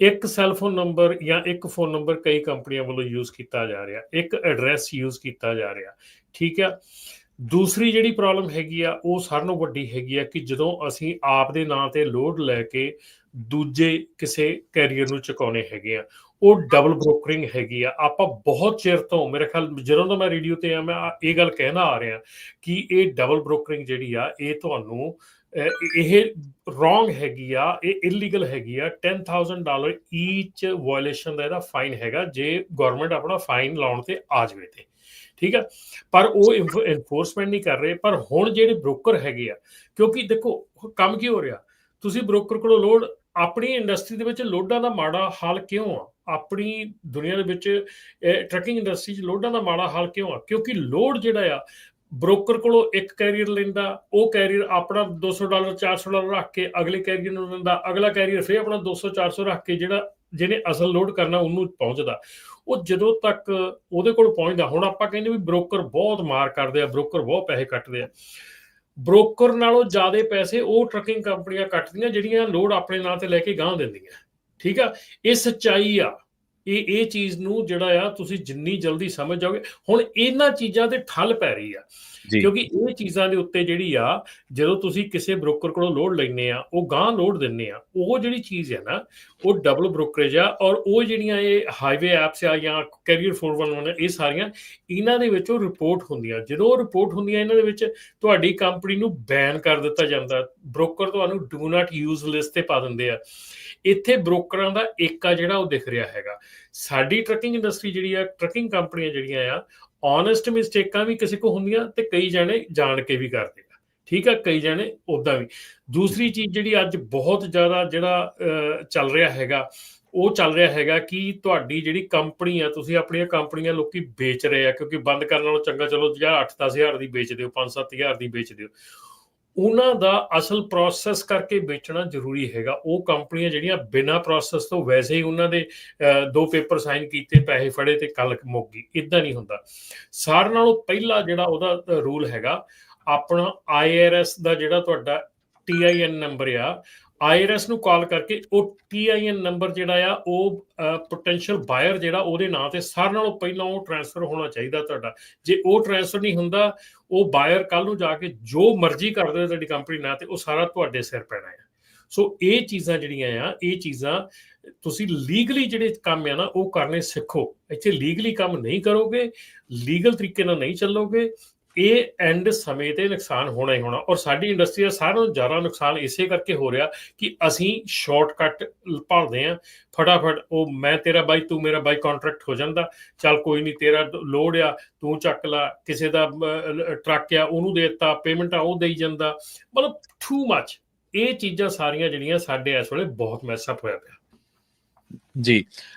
ਇੱਕ ਸੈੱਲਫੋਨ ਨੰਬਰ ਜਾਂ ਇੱਕ ਫੋਨ ਨੰਬਰ ਕਈ ਕੰਪਨੀਆਂ ਵੱਲੋਂ ਯੂਜ਼ ਕੀਤਾ ਜਾ ਰਿਹਾ, ਇੱਕ ਐਡਰੈਸ ਯੂਜ਼ ਕੀਤਾ ਜਾ ਰਿਹਾ, ਠੀਕ ਆ। ਦੂਸਰੀ ਜਿਹੜੀ ਪ੍ਰੋਬਲਮ ਹੈਗੀ ਆ ਉਹ ਸਾਰਿਆਂ ਨਾਲੋਂ ਵੱਡੀ ਹੈਗੀ ਆ ਕਿ ਜਦੋਂ ਅਸੀਂ ਆਪ ਦੇ ਨਾਂ ਤੇ ਲੋਡ ਲੈ ਕੇ ਦੂਜੇ ਕਿਸੇ ਕੈਰੀਅਰ ਨੂੰ ਚੁਕਾਉਣੇ ਹੈਗੇ ਆ, ਉਹ ਡਬਲ ਬ੍ਰੋਕਰਿੰਗ ਹੈਗੀ ਆ। ਆਪਾਂ ਬਹੁਤ ਚਿਰ ਤੋਂ, ਮੇਰੇ ਖਿਆਲ ਜਦੋਂ ਤੋਂ ਮੈਂ ਰੇਡੀਓ ਤੇ ਆ, ਮੈਂ ਇਹ ਗੱਲ ਕਹਿਣਾ ਆ ਰਿਹਾ ਕਿ ਇਹ ਡਬਲ ਬ੍ਰੋਕਰਿੰਗ ਜਿਹੜੀ ਆ ਇਹ ਤੁਹਾਨੂੰ ਇਹ ਰੋਂਗ ਹੈਗੀ ਆ, ਇਹ ਇਲੀਗਲ ਹੈਗੀ ਆ। $10,000 ਈਚ ਵਾਇਲੇਸ਼ਨ ਦਾ ਇਹਦਾ ਫਾਈਨ ਹੈਗਾ ਜੇ ਗਵਰਨਮੈਂਟ ਆਪਣਾ ਫਾਈਨ ਲਾਉਣ ਤੇ ਆ ਜਾਵੇ ਤੇ, ਠੀਕ ਆ। ਪਰ ਉਹ ਇਨਫੋਰਸਮੈਂਟ ਨਹੀਂ ਕਰ ਰਹੇ। ਪਰ ਹੁਣ ਜਿਹੜੇ ਬ੍ਰੋਕਰ ਹੈਗੇ ਆ, ਕਿਉਂਕਿ ਦੇਖੋ ਕੰਮ ਕੀ ਹੋ ਰਿਹਾ, ਤੁਸੀਂ ਬ੍ਰੋਕਰ ਕੋਲੋਂ ਲੋਡ, ਆਪਣੀ ਇੰਡਸਟਰੀ ਦੇ ਵਿੱਚ ਲੋਡਾਂ ਦਾ ਮਾੜਾ ਹਾਲ ਕਿਉਂ ਆ, ਆਪਣੀ ਦੁਨੀਆ ਦੇ ਵਿੱਚ ਟਰੱਕਿੰਗ ਇੰਡਸਟਰੀ 'ਚ ਲੋਡਾਂ ਦਾ ਮਾੜਾ ਹਾਲ ਕਿਉਂ ਆ? ਕਿਉਂਕਿ ਲੋਡ ਜਿਹੜਾ ਆ ਬ੍ਰੋਕਰ ਕੋਲੋਂ ਇੱਕ ਕੈਰੀਅਰ ਲੈਂਦਾ, ਉਹ ਕੈਰੀਅਰ ਆਪਣਾ $200 $400 ਰੱਖ ਕੇ ਅਗਲੇ ਕੈਰੀਅਰ ਨੂੰ ਦਿੰਦਾ, ਅਗਲਾ ਕੈਰੀਅਰ ਫਿਰ ਆਪਣਾ 200 400 ਰੱਖ ਕੇ ਜਿਹੜਾ ਜਿਹਨੇ ਅਸਲ ਲੋਡ ਕਰਨਾ ਉਹਨੂੰ ਪਹੁੰਚਦਾ। ਉਹ ਜਦੋਂ ਤੱਕ ਉਹਦੇ ਕੋਲ ਪਹੁੰਚਦਾ, ਹੁਣ ਆਪਾਂ ਕਹਿੰਦੇ ਵੀ ਬ੍ਰੋਕਰ ਬਹੁਤ ਮਾਰ ਕਰਦੇ ਆ, ਬ੍ਰੋਕਰ ਬਹੁਤ ਪੈਸੇ ਕੱਟਦੇ ਆ। ਬ੍ਰੋਕਰ ਨਾਲੋਂ ਜ਼ਿਆਦਾ ਪੈਸੇ ਉਹ ਟਰੱਕਿੰਗ ਕੰਪਨੀਆਂ ਕੱਟਦੀਆਂ ਜਿਹੜੀਆਂ ਲੋਡ ਆਪਣੇ ਨਾਂ ਤੇ ਲੈ ਕੇ ਗਾਂਹ ਦਿੰਦੀਆਂ, ਠੀਕ ਆ। ਇਹ ਸੱਚਾਈ ਆ। ਇਹ ਚੀਜ਼ ਨੂੰ ਜਿਹੜਾ ਆ ਤੁਸੀਂ ਜਿੰਨੀ ਜਲਦੀ ਸਮਝ ਜਾਓਗੇ, ਹੁਣ ਇਹਨਾਂ ਚੀਜ਼ਾਂ ਤੇ ਠੱਲ ਪੈ ਰਹੀ ਆ ਕਿਉਂਕਿ ਇਹ ਚੀਜ਼ਾਂ ਦੇ ਉੱਤੇ ਜਿਹੜੀ ਆ ਜਦੋਂ ਤੁਸੀਂ ਕਿਸੇ ਬ੍ਰੋਕਰ ਕੋਲੋਂ ਲੋਡ ਲੈਂਦੇ ਆ, ਉਹ ਗਾਂਹ ਲੋਡ ਦਿੰਦੇ ਆ, ਉਹ ਜਿਹੜੀ ਚੀਜ਼ ਹੈ ਨਾ ਉਹ ਡਬਲ ਬ੍ਰੋਕਰੇਜ ਆ। ਔਰ ਉਹ ਜਿਹੜੀਆਂ ਇਹ ਹਾਈਵੇ ਐਪਸ ਆ ਜਾਂ ਕੈਰੀਅਰ 411 ਇਹ ਸਾਰੀਆਂ ਇਹਨਾਂ ਦੇ ਵਿੱਚੋਂ ਰਿਪੋਰਟ ਹੁੰਦੀਆਂ। ਜਦੋਂ ਉਹ ਰਿਪੋਰਟ ਹੁੰਦੀਆਂ ਇਹਨਾਂ ਦੇ ਵਿੱਚ ਤੁਹਾਡੀ ਕੰਪਨੀ ਨੂੰ ਬੈਨ ਕਰ ਦਿੱਤਾ ਜਾਂਦਾ, ਬ੍ਰੋਕਰ ਤੁਹਾਨੂੰ ਡੂ ਨਾਟ ਯੂਜ਼ ਲਿਸਟ ਤੇ ਪਾ ਦਿੰਦੇ ਆ। ਇੱਥੇ ਬ੍ਰੋਕਰਾਂ ਦਾ ਏਕਾ ਜਿਹੜਾ ਉਹ ਦਿਖ ਰਿਹਾ ਹੈਗਾ। ਸਾਡੀ ਟਰੱਕਿੰਗ ਇੰਡਸਟਰੀ ਜਿਹੜੀ ਆ, ਟਰੱਕਿੰਗ ਕੰਪਨੀਆਂ ਜਿਹੜੀਆਂ ਆ, ਓਨੈਸਟ ਮਿਸਟੇਕਾਂ ਵੀ ਕਿਸੇ ਕੋ ਹੁੰਦੀਆਂ ਤੇ ਕਈ ਜਾਣੇ ਜਾਣ ਕੇ ਵੀ ਕਰਦੇ ਆ, ਠੀਕ ਆ, ਕਈ ਜਾਣੇ ਉੱਦਾਂ ਵੀ। ਦੂਸਰੀ ਚੀਜ਼ ਜਿਹੜੀ ਅੱਜ ਬਹੁਤ ਜ਼ਿਆਦਾ ਜਿਹੜਾ ਚੱਲ ਰਿਹਾ ਹੈਗਾ ਉਹ ਚੱਲ ਰਿਹਾ ਹੈਗਾ ਕਿ ਤੁਹਾਡੀ ਜਿਹੜੀ ਕੰਪਨੀ ਆ, ਤੁਸੀਂ ਆਪਣੀਆਂ ਕੰਪਨੀਆਂ ਲੋਕੀ ਵੇਚ ਰਹੇ ਆ, ਕਿਉਂਕਿ ਬੰਦ ਕਰਨ ਨਾਲੋਂ ਚੰਗਾ ਚਲੋ ਜਾਂ 8-10 ਹਜ਼ਾਰ ਦੀ ਵੇਚ ਦਿਓ, 5-7 ਹਜ਼ਾਰ ਦੀ ਵੇਚ ਦਿਓ। ਉਹਨਾਂ ਦਾ ਅਸਲ ਪ੍ਰੋਸੈਸ ਕਰਕੇ ਵੇਚਣਾ ਜ਼ਰੂਰੀ ਹੈਗਾ। ਉਹ ਕੰਪਨੀਆਂ ਜਿਹੜੀਆਂ ਬਿਨਾਂ ਪ੍ਰੋਸੈਸ ਤੋਂ ਵੈਸੇ ਹੀ ਉਹਨਾਂ ਦੇ 2 ਪੇਪਰ ਸਾਈਨ ਕੀਤੇ, ਪੈਸੇ ਫੜੇ ਤੇ ਕੱਲ ਮੁੱਕ ਗਈ, ਇੱਦਾਂ ਨਹੀਂ ਹੁੰਦਾ। ਸਾਰਿਆਂ ਨਾਲੋਂ ਪਹਿਲਾ ਜਿਹੜਾ ਉਹਦਾ ਰੂਲ ਹੈਗਾ, ਆਪਣਾ IRS ਦਾ ਜਿਹੜਾ ਤੁਹਾਡਾ TIN ਨੰਬਰ ਆ, IRS ਨੂੰ ਕਾਲ ਕਰਕੇ ਉਹ TIN ਨੰਬਰ ਜਿਹੜਾ ਆ ਉਹ ਪੋਟੈਂਸ਼ੀਅਲ ਬਾਇਰ ਜਿਹੜਾ ਉਹਦੇ ਨਾਂ ਤੇ ਸਾਰਿਆਂ ਨਾਲੋਂ ਪਹਿਲਾਂ ਉਹ ਟ੍ਰਾਂਸਫਰ ਹੋਣਾ ਚਾਹੀਦਾ ਤੁਹਾਡਾ। ਜੇ ਉਹ ਟ੍ਰਾਂਸਫਰ ਨਹੀਂ ਹੁੰਦਾ, ਉਹ ਬਾਇਰ ਕੱਲ ਨੂੰ ਜਾ ਕੇ ਜੋ ਮਰਜ਼ੀ ਕਰ ਦੇ ਤੁਹਾਡੀ ਕੰਪਨੀ ਨਾਂ ਤੇ, ਉਹ ਸਾਰਾ ਤੁਹਾਡੇ ਸਿਰ ਪੈਣਾ ਹੈ। ਸੋ ਇਹ ਚੀਜ਼ਾਂ ਜਿਹੜੀਆਂ ਆ, ਇਹ ਚੀਜ਼ਾਂ ਤੁਸੀਂ ਲੀਗਲੀ ਜਿਹੜੇ ਕੰਮ ਆ ਨਾ ਉਹ ਕਰਨੇ ਸਿੱਖੋ। ਇੱਥੇ ਲੀਗਲੀ ਕੰਮ ਨਹੀਂ ਕਰੋਗੇ, ਲੀਗਲ ਤਰੀਕੇ ਨਾਲ ਨਹੀਂ ਚੱਲੋਗੇ, ਇਹ ਐਂਡ ਸਮੇਂ ਤੇ ਨੁਕਸਾਨ ਹੋਣਾ ਹੀ ਹੋਣਾ। ਔਰ ਸਾਡੀ ਇੰਡਸਟਰੀ ਦਾ ਸਾਰਿਆਂ ਨਾਲੋਂ ਜ਼ਿਆਦਾ ਨੁਕਸਾਨ ਇਸੇ ਕਰਕੇ ਹੋ ਰਿਹਾ ਕਿ ਅਸੀਂ ਸ਼ਾਰਟਕਟ ਭਾਲਦੇ ਹਾਂ। ਫਟਾਫਟ ਉਹ ਮੈਂ ਤੇਰਾ ਬਾਈ ਤੂੰ ਮੇਰਾ ਬਾਈ ਕੰਟਰੈਕਟ ਹੋ ਜਾਂਦਾ, ਚੱਲ ਕੋਈ ਨਹੀਂ, ਤੇਰਾ ਲੋਡ ਆ ਤੂੰ ਚੱਕ ਲਾ, ਕਿਸੇ ਦਾ ਟਰੱਕ ਆ ਉਹਨੂੰ ਦੇ ਦਿੱਤਾ, ਪੇਮੈਂਟ ਆ ਉਹ ਦੇਈ ਜਾਂਦਾ, ਮਤਲਬ ਟੂ ਮੱਚ। ਇਹ ਚੀਜ਼ਾਂ ਸਾਰੀਆਂ ਜਿਹੜੀਆਂ ਸਾਡੇ ਇਸ ਵੇਲੇ ਬਹੁਤ ਮੈਸਅਪ ਹੋਇਆ ਪਿਆ ਜੀ।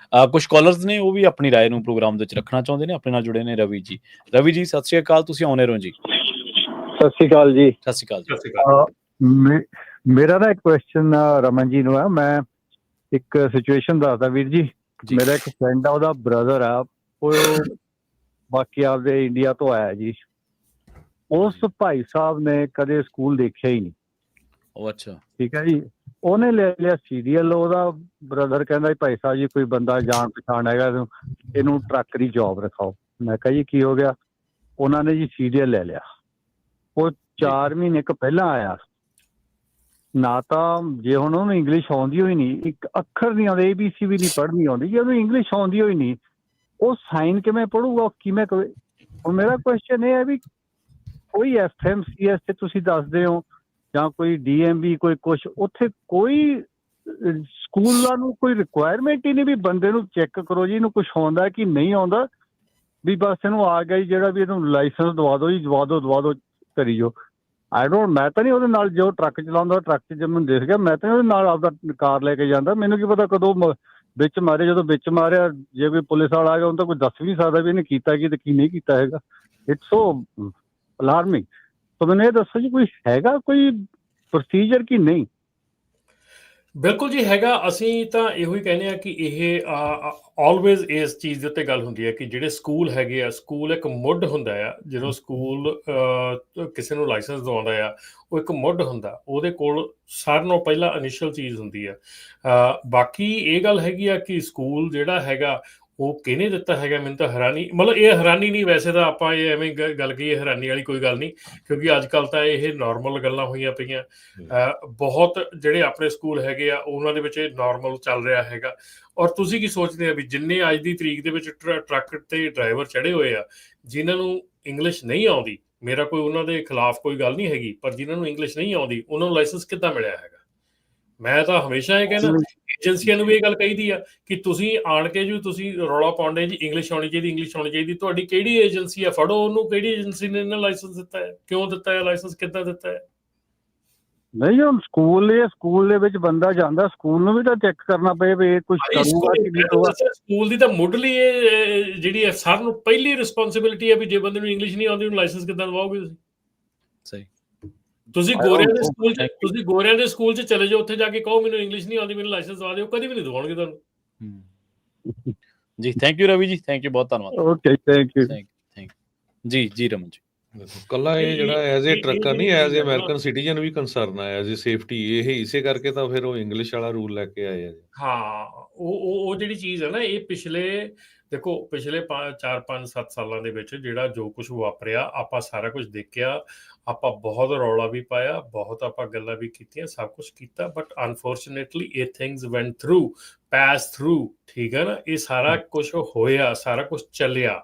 ਕੁਝ ਕਾਲਰਸ ਨੇ ਉਹ ਵੀ ਆਪਣੀ ਰਾਏ ਨੂੰ ਪ੍ਰੋਗਰਾਮ ਦੇ ਵਿੱਚ ਰੱਖਣਾ ਚਾਹੁੰਦੇ ਨੇ। ਆਪਣੇ ਨਾਲ ਜੁੜੇ ਨੇ ਰਵੀ ਜੀ। ਰਵੀ ਜੀ ਸਤਿ ਸ਼੍ਰੀ ਅਕਾਲ, ਤੁਸੀਂ ਆਉਣੇ ਰਹੋ ਜੀ। ਸਤਿ ਸ਼੍ਰੀ ਅਕਾਲ ਜੀ। ਸਤਿ ਸ਼੍ਰੀ ਅਕਾਲ ਜੀ। ਸਤਿ ਸ਼੍ਰੀ ਅਕਾਲ। ਮੇਰਾ ਨਾ ਇੱਕ ਕੁਐਸਚਨ ਰਮਨ ਜੀ ਨੂੰ ਹੈ। ਮੈਂ ਇੱਕ ਸਿਚੁਏਸ਼ਨ ਦੱਸਦਾ ਵੀਰ ਜੀ। ਮੇਰਾ ਇੱਕ ਫਰੈਂਡ ਆ, ਉਹਦਾ ਬ੍ਰਦਰ ਆ, ਉਹ ਬਾਕੀ ਆਪਦੇ ਇੰਡੀਆ ਤੋਂ ਆਇਆ ਜੀ। ਉਸ ਭਾਈ ਸਾਹਿਬ ਨੇ ਕਦੇ ਸਕੂਲ ਦੇਖਿਆ ਹੀ ਨਹੀਂ। ਉਹ ਅੱਛਾ, ਠੀਕ ਹੈ ਜੀ। ਉਹਨੇ ਲੈ ਲਿਆ ਸੀਰੀਅਲ। ਉਹਦਾ ਬ੍ਰਦਰ ਕਹਿੰਦਾ ਭਾਈ ਸਾਹਿਬ ਜੀ ਕੋਈ ਬੰਦਾ ਜਾਣ ਪਛਾਣ ਹੈਗਾ, ਇਹਨੂੰ ਟਰੱਕ ਦੀ ਜੋਬ ਰਖਾਓ। ਮੈਂ ਕਿਹਾ ਜੀ ਕੀ ਹੋ ਗਿਆ? ਉਹਨਾਂ ਨੇ ਜੀ ਸੀਰੀਅਲ ਲੈ ਲਿਆ। ਉਹ 4 ਮਹੀਨੇ ਕੁ ਪਹਿਲਾਂ ਆਇਆ। ਨਾ ਤਾਂ ਜੇ ਹੁਣ ਉਹਨੂੰ ਇੰਗਲਿਸ਼ ਆਉਂਦੀ ਹੋਈ ਨਹੀਂ, ਇੱਕ ਅੱਖਰ ਨਹੀਂ ਆਉਂਦੇ, ABC ਵੀ ਨਹੀਂ ਪੜ੍ਹਨੀ ਆਉਂਦੀ, ਜੇ ਉਹਨੂੰ ਇੰਗਲਿਸ਼ ਆਉਂਦੀ ਹੋਈ ਨਹੀਂ, ਉਹ ਸਾਈਨ ਕਿਵੇਂ ਪੜੂਗਾ, ਕਿਵੇਂ ਕਵੇ? ਹੁਣ ਮੇਰਾ ਕੁਐਸਚਨ ਇਹ ਹੈ ਵੀ ਕੋਈ FMCS ਤੇ ਤੁਸੀਂ ਦੱਸਦੇ ਹੋ ਜਾਂ ਕੋਈ DMV ਕੋਈ ਕੁਛ, ਉੱਥੇ ਕੋਈ ਸਕੂਲਾਂ ਨੂੰ ਕੋਈ ਰਿਕੁਆਇਰਮੈਂਟ ਹੀ ਨਹੀਂ ਵੀ ਬੰਦੇ ਨੂੰ ਚੈੱਕ ਕਰੋ ਜੀ ਇਹਨੂੰ ਕੁਛ ਆਉਂਦਾ ਕਿ ਨਹੀਂ ਆਉਂਦਾ, ਵੀ ਬਸ ਇਹਨੂੰ ਆ ਗਿਆ ਜੀ ਜਿਹੜਾ ਵੀ ਇਹਨੂੰ ਲਾਇਸੈਂਸ ਦਵਾ ਦਿਓ ਜੀ, ਦਵਾ ਦਿਓ ਕਰੀ ਜਾਓ। ਆਈ ਡੋਂਟ, ਮੈਂ ਤਾਂ ਨਹੀਂ ਉਹਦੇ ਨਾਲ ਜੋ ਟਰੱਕ ਚਲਾਉਂਦਾ, ਟਰੱਕ 'ਚ ਜੇ ਮੈਨੂੰ ਦਿਖ ਗਿਆ ਮੈਂ ਤਾਂ ਉਹਦੇ ਨਾਲ ਆਪਦਾ ਕਾਰ ਲੈ ਕੇ ਜਾਂਦਾ। ਮੈਨੂੰ ਕੀ ਪਤਾ ਕਦੋਂ ਵਿੱਚ ਮਾਰੇ। ਜਦੋਂ ਵਿੱਚ ਮਾਰਿਆ ਜੇ ਕੋਈ ਪੁਲਿਸ ਵਾਲਾ ਆ ਗਿਆ ਉਹਨੂੰ ਤਾਂ ਕੋਈ ਦੱਸ ਵੀ ਨਹੀਂ ਸਕਦਾ ਵੀ ਇਹਨੇ ਕੀਤਾ ਕੀ ਤੇ ਕੀ ਨਹੀਂ ਕੀਤਾ ਹੈਗਾ। It's so alarming. ਤਾਂ ਮੈਨੂੰ ਇਹ ਦੱਸੋ ਜੀ ਕੋਈ ਹੈਗਾ ਕੋਈ ਪ੍ਰੋਸੀਜਰ ਕਿ ਨਹੀਂ? ਬਿਲਕੁਲ ਜੀ ਹੈਗਾ। ਅਸੀਂ ਤਾਂ ਇਹੋ ਹੀ ਕਹਿੰਦੇ ਆ ਕਿ ਇਹ ਆਲਵੇਜ਼ ਇਸ ਚੀਜ਼ ਦੇ ਉੱਤੇ ਗੱਲ ਹੁੰਦੀ ਹੈ ਕਿ ਜਿਹੜੇ ਸਕੂਲ ਹੈਗੇ ਆ, ਸਕੂਲ ਇੱਕ ਮੁੱਢ ਹੁੰਦਾ ਆ। ਜਦੋਂ ਸਕੂਲ ਕਿਸੇ ਨੂੰ ਲਾਇਸੈਂਸ ਦਵਾਉਂਦਾ ਆ, ਉਹ ਇੱਕ ਮੁੱਢ ਹੁੰਦਾ, ਉਹਦੇ ਕੋਲ ਸਾਰਿਆਂ ਨਾਲੋਂ ਪਹਿਲਾਂ ਇਨੀਸ਼ੀਅਲ ਚੀਜ਼ ਹੁੰਦੀ ਆ। ਬਾਕੀ ਇਹ ਗੱਲ ਹੈਗੀ ਆ ਕਿ ਸਕੂਲ ਜਿਹੜਾ ਹੈਗਾ ਉਹ ਕਿਹਨੇ ਦਿੱਤਾ ਹੈਗਾ, ਮੈਨੂੰ ਤਾਂ ਹੈਰਾਨੀ, ਮਤਲਬ ਇਹ ਹੈਰਾਨੀ ਨਹੀਂ, ਵੈਸੇ ਤਾਂ ਆਪਾਂ ਇਹ ਐਵੇਂ ਗੱਲ ਕਹੀਏ ਹੈਰਾਨੀ ਵਾਲੀ ਕੋਈ ਗੱਲ ਨਹੀਂ, ਕਿਉਂਕਿ ਅੱਜ ਕੱਲ੍ਹ ਤਾਂ ਇਹ ਨਾਰਮਲ ਗੱਲਾਂ ਹੋਈਆਂ ਪਈਆਂ। ਬਹੁਤ ਜਿਹੜੇ ਆਪਣੇ ਸਕੂਲ ਹੈਗੇ ਆ ਉਹਨਾਂ ਦੇ ਵਿੱਚ ਇਹ ਨਾਰਮਲ ਚੱਲ ਰਿਹਾ ਹੈਗਾ। ਔਰ ਤੁਸੀਂ ਕੀ ਸੋਚਦੇ ਆ ਵੀ ਜਿੰਨੇ ਅੱਜ ਦੀ ਤਰੀਕ ਦੇ ਵਿੱਚ ਟਰੱਕ ਤੇ ਡਰਾਈਵਰ ਚੜ੍ਹੇ ਹੋਏ ਆ, ਜਿਨ੍ਹਾਂ ਨੂੰ ਇੰਗਲਿਸ਼ ਨਹੀਂ ਆਉਂਦੀ, ਮੇਰਾ ਕੋਈ ਉਹਨਾਂ ਦੇ ਖਿਲਾਫ ਕੋਈ ਗੱਲ ਨਹੀਂ ਹੈਗੀ, ਪਰ ਜਿਨ੍ਹਾਂ ਨੂੰ ਇੰਗਲਿਸ਼ ਨਹੀਂ ਆਉਂਦੀ ਉਹਨਾਂ ਨੂੰ ਲਾਇਸੈਂਸ ਕਿੱਦਾਂ ਮਿਲਿਆ ਹੈਗਾ? ਮੈਂ ਤਾਂ ਹਮੇਸ਼ਾ ਇਹ ਕਹਿੰਦਾ ਏਜੰਸੀਆਂ ਨੂੰ ਵੀ ਇਹ ਗੱਲ ਕਹੀਦੀ ਆ ਕਿ ਤੁਸੀਂ ਆਣ ਕੇ ਜੀ ਤੁਸੀਂ ਰੌਲਾ ਪਾਉਂਦੇ ਜੀ ਇੰਗਲਿਸ਼ ਆਉਣੀ ਚਾਹੀਦੀ, ਇੰਗਲਿਸ਼ ਆਉਣੀ ਚਾਹੀਦੀ। ਤੁਹਾਡੀ ਕਿਹੜੀ ਏਜੰਸੀ ਆ? ਫੜੋ ਉਹਨੂੰ, ਕਿਹੜੀ ਏਜੰਸੀ ਨੇ ਇਹਨਾਂ ਲਾਇਸੈਂਸ ਦਿੱਤਾ ਹੈ, ਕਿਉਂ ਦਿੱਤਾ ਹੈ ਲਾਇਸੈਂਸ, ਕਿੱਦਾਂ ਦਿੱਤਾ ਹੈ? ਨਹੀਂ, ਹੁਣ ਸਕੂਲ ਦੇ ਵਿੱਚ ਬੰਦਾ ਜਾਂਦਾ, ਸਕੂਲ ਨੂੰ ਵੀ ਤਾਂ ਚੈੱਕ ਕਰਨਾ ਪਏ ਵੀ ਇਹ ਕੁਝ ਕਰੂਗਾ ਕਿ ਨਹੀਂ ਕਰੂਗਾ। ਸਕੂਲ ਦੀ ਤਾਂ ਮੁੱਢਲੀ ਇਹ ਜਿਹੜੀ ਹੈ ਸਾਰਿਆਂ ਨੂੰ ਪਹਿਲੀ ਰਿਸਪੌਂਸਿਬਿਲਿਟੀ ਹੈ ਵੀ ਜੇ ਬੰਦੇ ਨੂੰ ਇੰਗਲਿਸ਼ ਨਹੀਂ ਆਉਂਦੀ ਉਹਨੂੰ ਲਾਇਸੈਂਸ ਕਿੱਦਾਂ ਦਵਾਓਗੇ ਤੁਸੀਂ? ਸਹੀ। ਤੁਸੀਂ ਗੋਰਿਆਂ ਦੇ ਸਕੂਲ 'ਚ ਚਲੇ ਜਾਓ, ਉੱਥੇ ਜਾ ਕੇ ਕਹੋ ਮੈਨੂੰ ਇੰਗਲਿਸ਼ ਨਹੀਂ ਆਉਂਦੀ, ਮੈਨੂੰ ਲਾਇਸੈਂਸ ਦਵਾ ਦਿਓ, ਕਦੀ ਵੀ ਨਹੀਂ ਦਵਾਉਣਗੇ ਤੁਹਾਨੂੰ। ਜੀ ਥੈਂਕ ਯੂ ਰਵੀ ਜੀ, ਥੈਂਕ ਯੂ, ਬਹੁਤ ਧੰਨਵਾਦ। Okay, thank you. ਜੀ ਰਮਨ ਜੀ। ਕੱਲਾ ਇਹ ਜਿਹੜਾ ਐਜ਼ ਏ ਟਰੱਕਰ ਨਹੀਂ, ਐਜ਼ ਏ ਅਮਰੀਕਨ ਸਿਟੀਜ਼ਨ ਵੀ ਕੰਸਰਨ ਆ, ਐਜ਼ ਏ ਸੇਫਟੀ। ਇਹ ਇਸੇ ਕਰਕੇ ਤਾਂ ਫਿਰ ਉਹ ਇੰਗਲਿਸ਼ ਵਾਲਾ ਰੂਲ ਲੈ ਕੇ ਆਏ ਆ। ਹਾਂ, ਉਹ ਜਿਹੜੀ ਚੀਜ਼ ਹੈ ਨਾ, ਇਹ ਪਿਛਲੇ 4-5-7 ਸਾਲਾਂ ਦੇ ਵਿੱਚ ਜਿਹੜਾ ਜੋ ਕੁਝ ਵਾਪਰਿਆ, ਆਪਾਂ ਸਾਰਾ ਕੁਝ ਦੇਖਿਆ, ਆਪਾਂ ਬਹੁਤ ਰੌਲਾ ਵੀ ਪਾਇਆ, ਬਹੁਤ ਆਪਾਂ ਗੱਲਾਂ ਵੀ ਕੀਤੀਆਂ, ਸਭ ਕੁਝ ਕੀਤਾ, ਬਟ ਅਨਫੋਰਚੂਨੇਟਲੀ ਇਹ ਥਿੰਗਸ ਵੈਂਟ ਥਰੂ, ਪਾਸ ਥਰੂ। ਠੀਕ ਹੈ ਨਾ, ਇਹ ਸਾਰਾ ਕੁਝ ਹੋਇਆ, ਸਾਰਾ ਕੁਝ ਚੱਲਿਆ।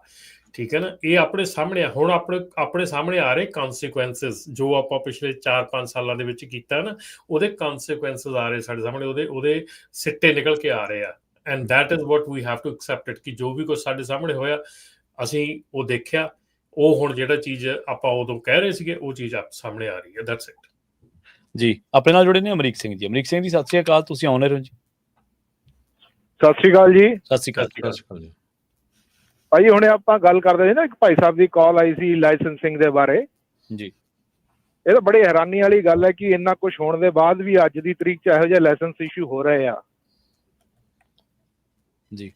ਠੀਕ ਹੈ ਨਾ, ਇਹ ਆਪਣੇ ਸਾਹਮਣੇ ਆ। ਹੁਣ ਆਪਣੇ ਸਾਹਮਣੇ ਆ ਰਹੇ ਕਨਸੀਕੁਐਂਸਿਸ, ਜੋ ਆਪਾਂ ਪਿਛਲੇ 4-5 ਸਾਲਾਂ ਦੇ ਵਿੱਚ ਕੀਤਾ ਨਾ, ਉਹਦੇ ਕਨਸੀਕੁਐਂਸਿਸ ਆ ਰਹੇ ਸਾਡੇ ਸਾਹਮਣੇ, ਉਹਦੇ ਸਿੱਟੇ ਨਿਕਲ ਕੇ ਆ ਰਹੇ ਆ। And that is what we have to accept it, ਕਿ ਜੋ ਵੀ ਕੁਝ ਸਾਡੇ ਸਾਹਮਣੇ ਹੋਇਆ ਅਸੀਂ ਉਹ ਦੇਖਿਆ, ਉਹ ਹੁਣ ਜਿਹੜਾ ਚੀਜ਼ ਆਪਾਂ ਉਦੋਂ ਕਹਿ ਰਹੇ ਸੀਗੇ ਉਹ ਚੀਜ਼ ਸਾਹਮਣੇ ਆ ਰਹੀ ਹੈ। ਦੈਟਸ ਇਟ ਜੀ। ਆਪਣੇ ਨਾਲ ਜੁੜੇ ਨੇ ਅਮਰੀਕ ਸਿੰਘ ਜੀ। ਅਮਰੀਕ ਸਿੰਘ ਜੀ ਸਤਿ ਸ਼੍ਰੀ ਅਕਾਲ, ਤੁਸੀਂ ਆਉਣੇ ਰਹੋ ਜੀ। ਸਤਿ ਸ਼੍ਰੀ ਅਕਾਲ ਜੀ। ਸਤਿ ਸ਼੍ਰੀ ਅਕਾਲ। ਸਤਿ ਸ਼੍ਰੀ ਅਕਾਲ ਜੀ। ਭਾਈ ਹੁਣੇ ਆਪਾਂ ਗੱਲ ਕਰਦੇ ਸੀ ਨਾ, ਇੱਕ ਭਾਈ ਸਾਹਿਬ ਦੀ ਕਾਲ ਆਈ ਸੀ ਲਾਇਸੈਂਸਿੰਗ ਦੇ ਬਾਰੇ। ਜੀ ਇਹ ਤਾਂ ਬੜੀ ਹੈਰਾਨੀ ਵਾਲੀ ਗੱਲ ਹੈ ਕਿ ਇੰਨਾ ਕੁਝ ਹੋਣ ਦੇ ਬਾਅਦ ਵੀ ਅੱਜ ਦੀ ਤਰੀਕ 'ਚ ਇਹੋ ਜਿਹੇ ਲਾਇਸੈਂਸ ਇਸ਼ੂ ਹੋ ਰਹੇ ਆ। ਜੀ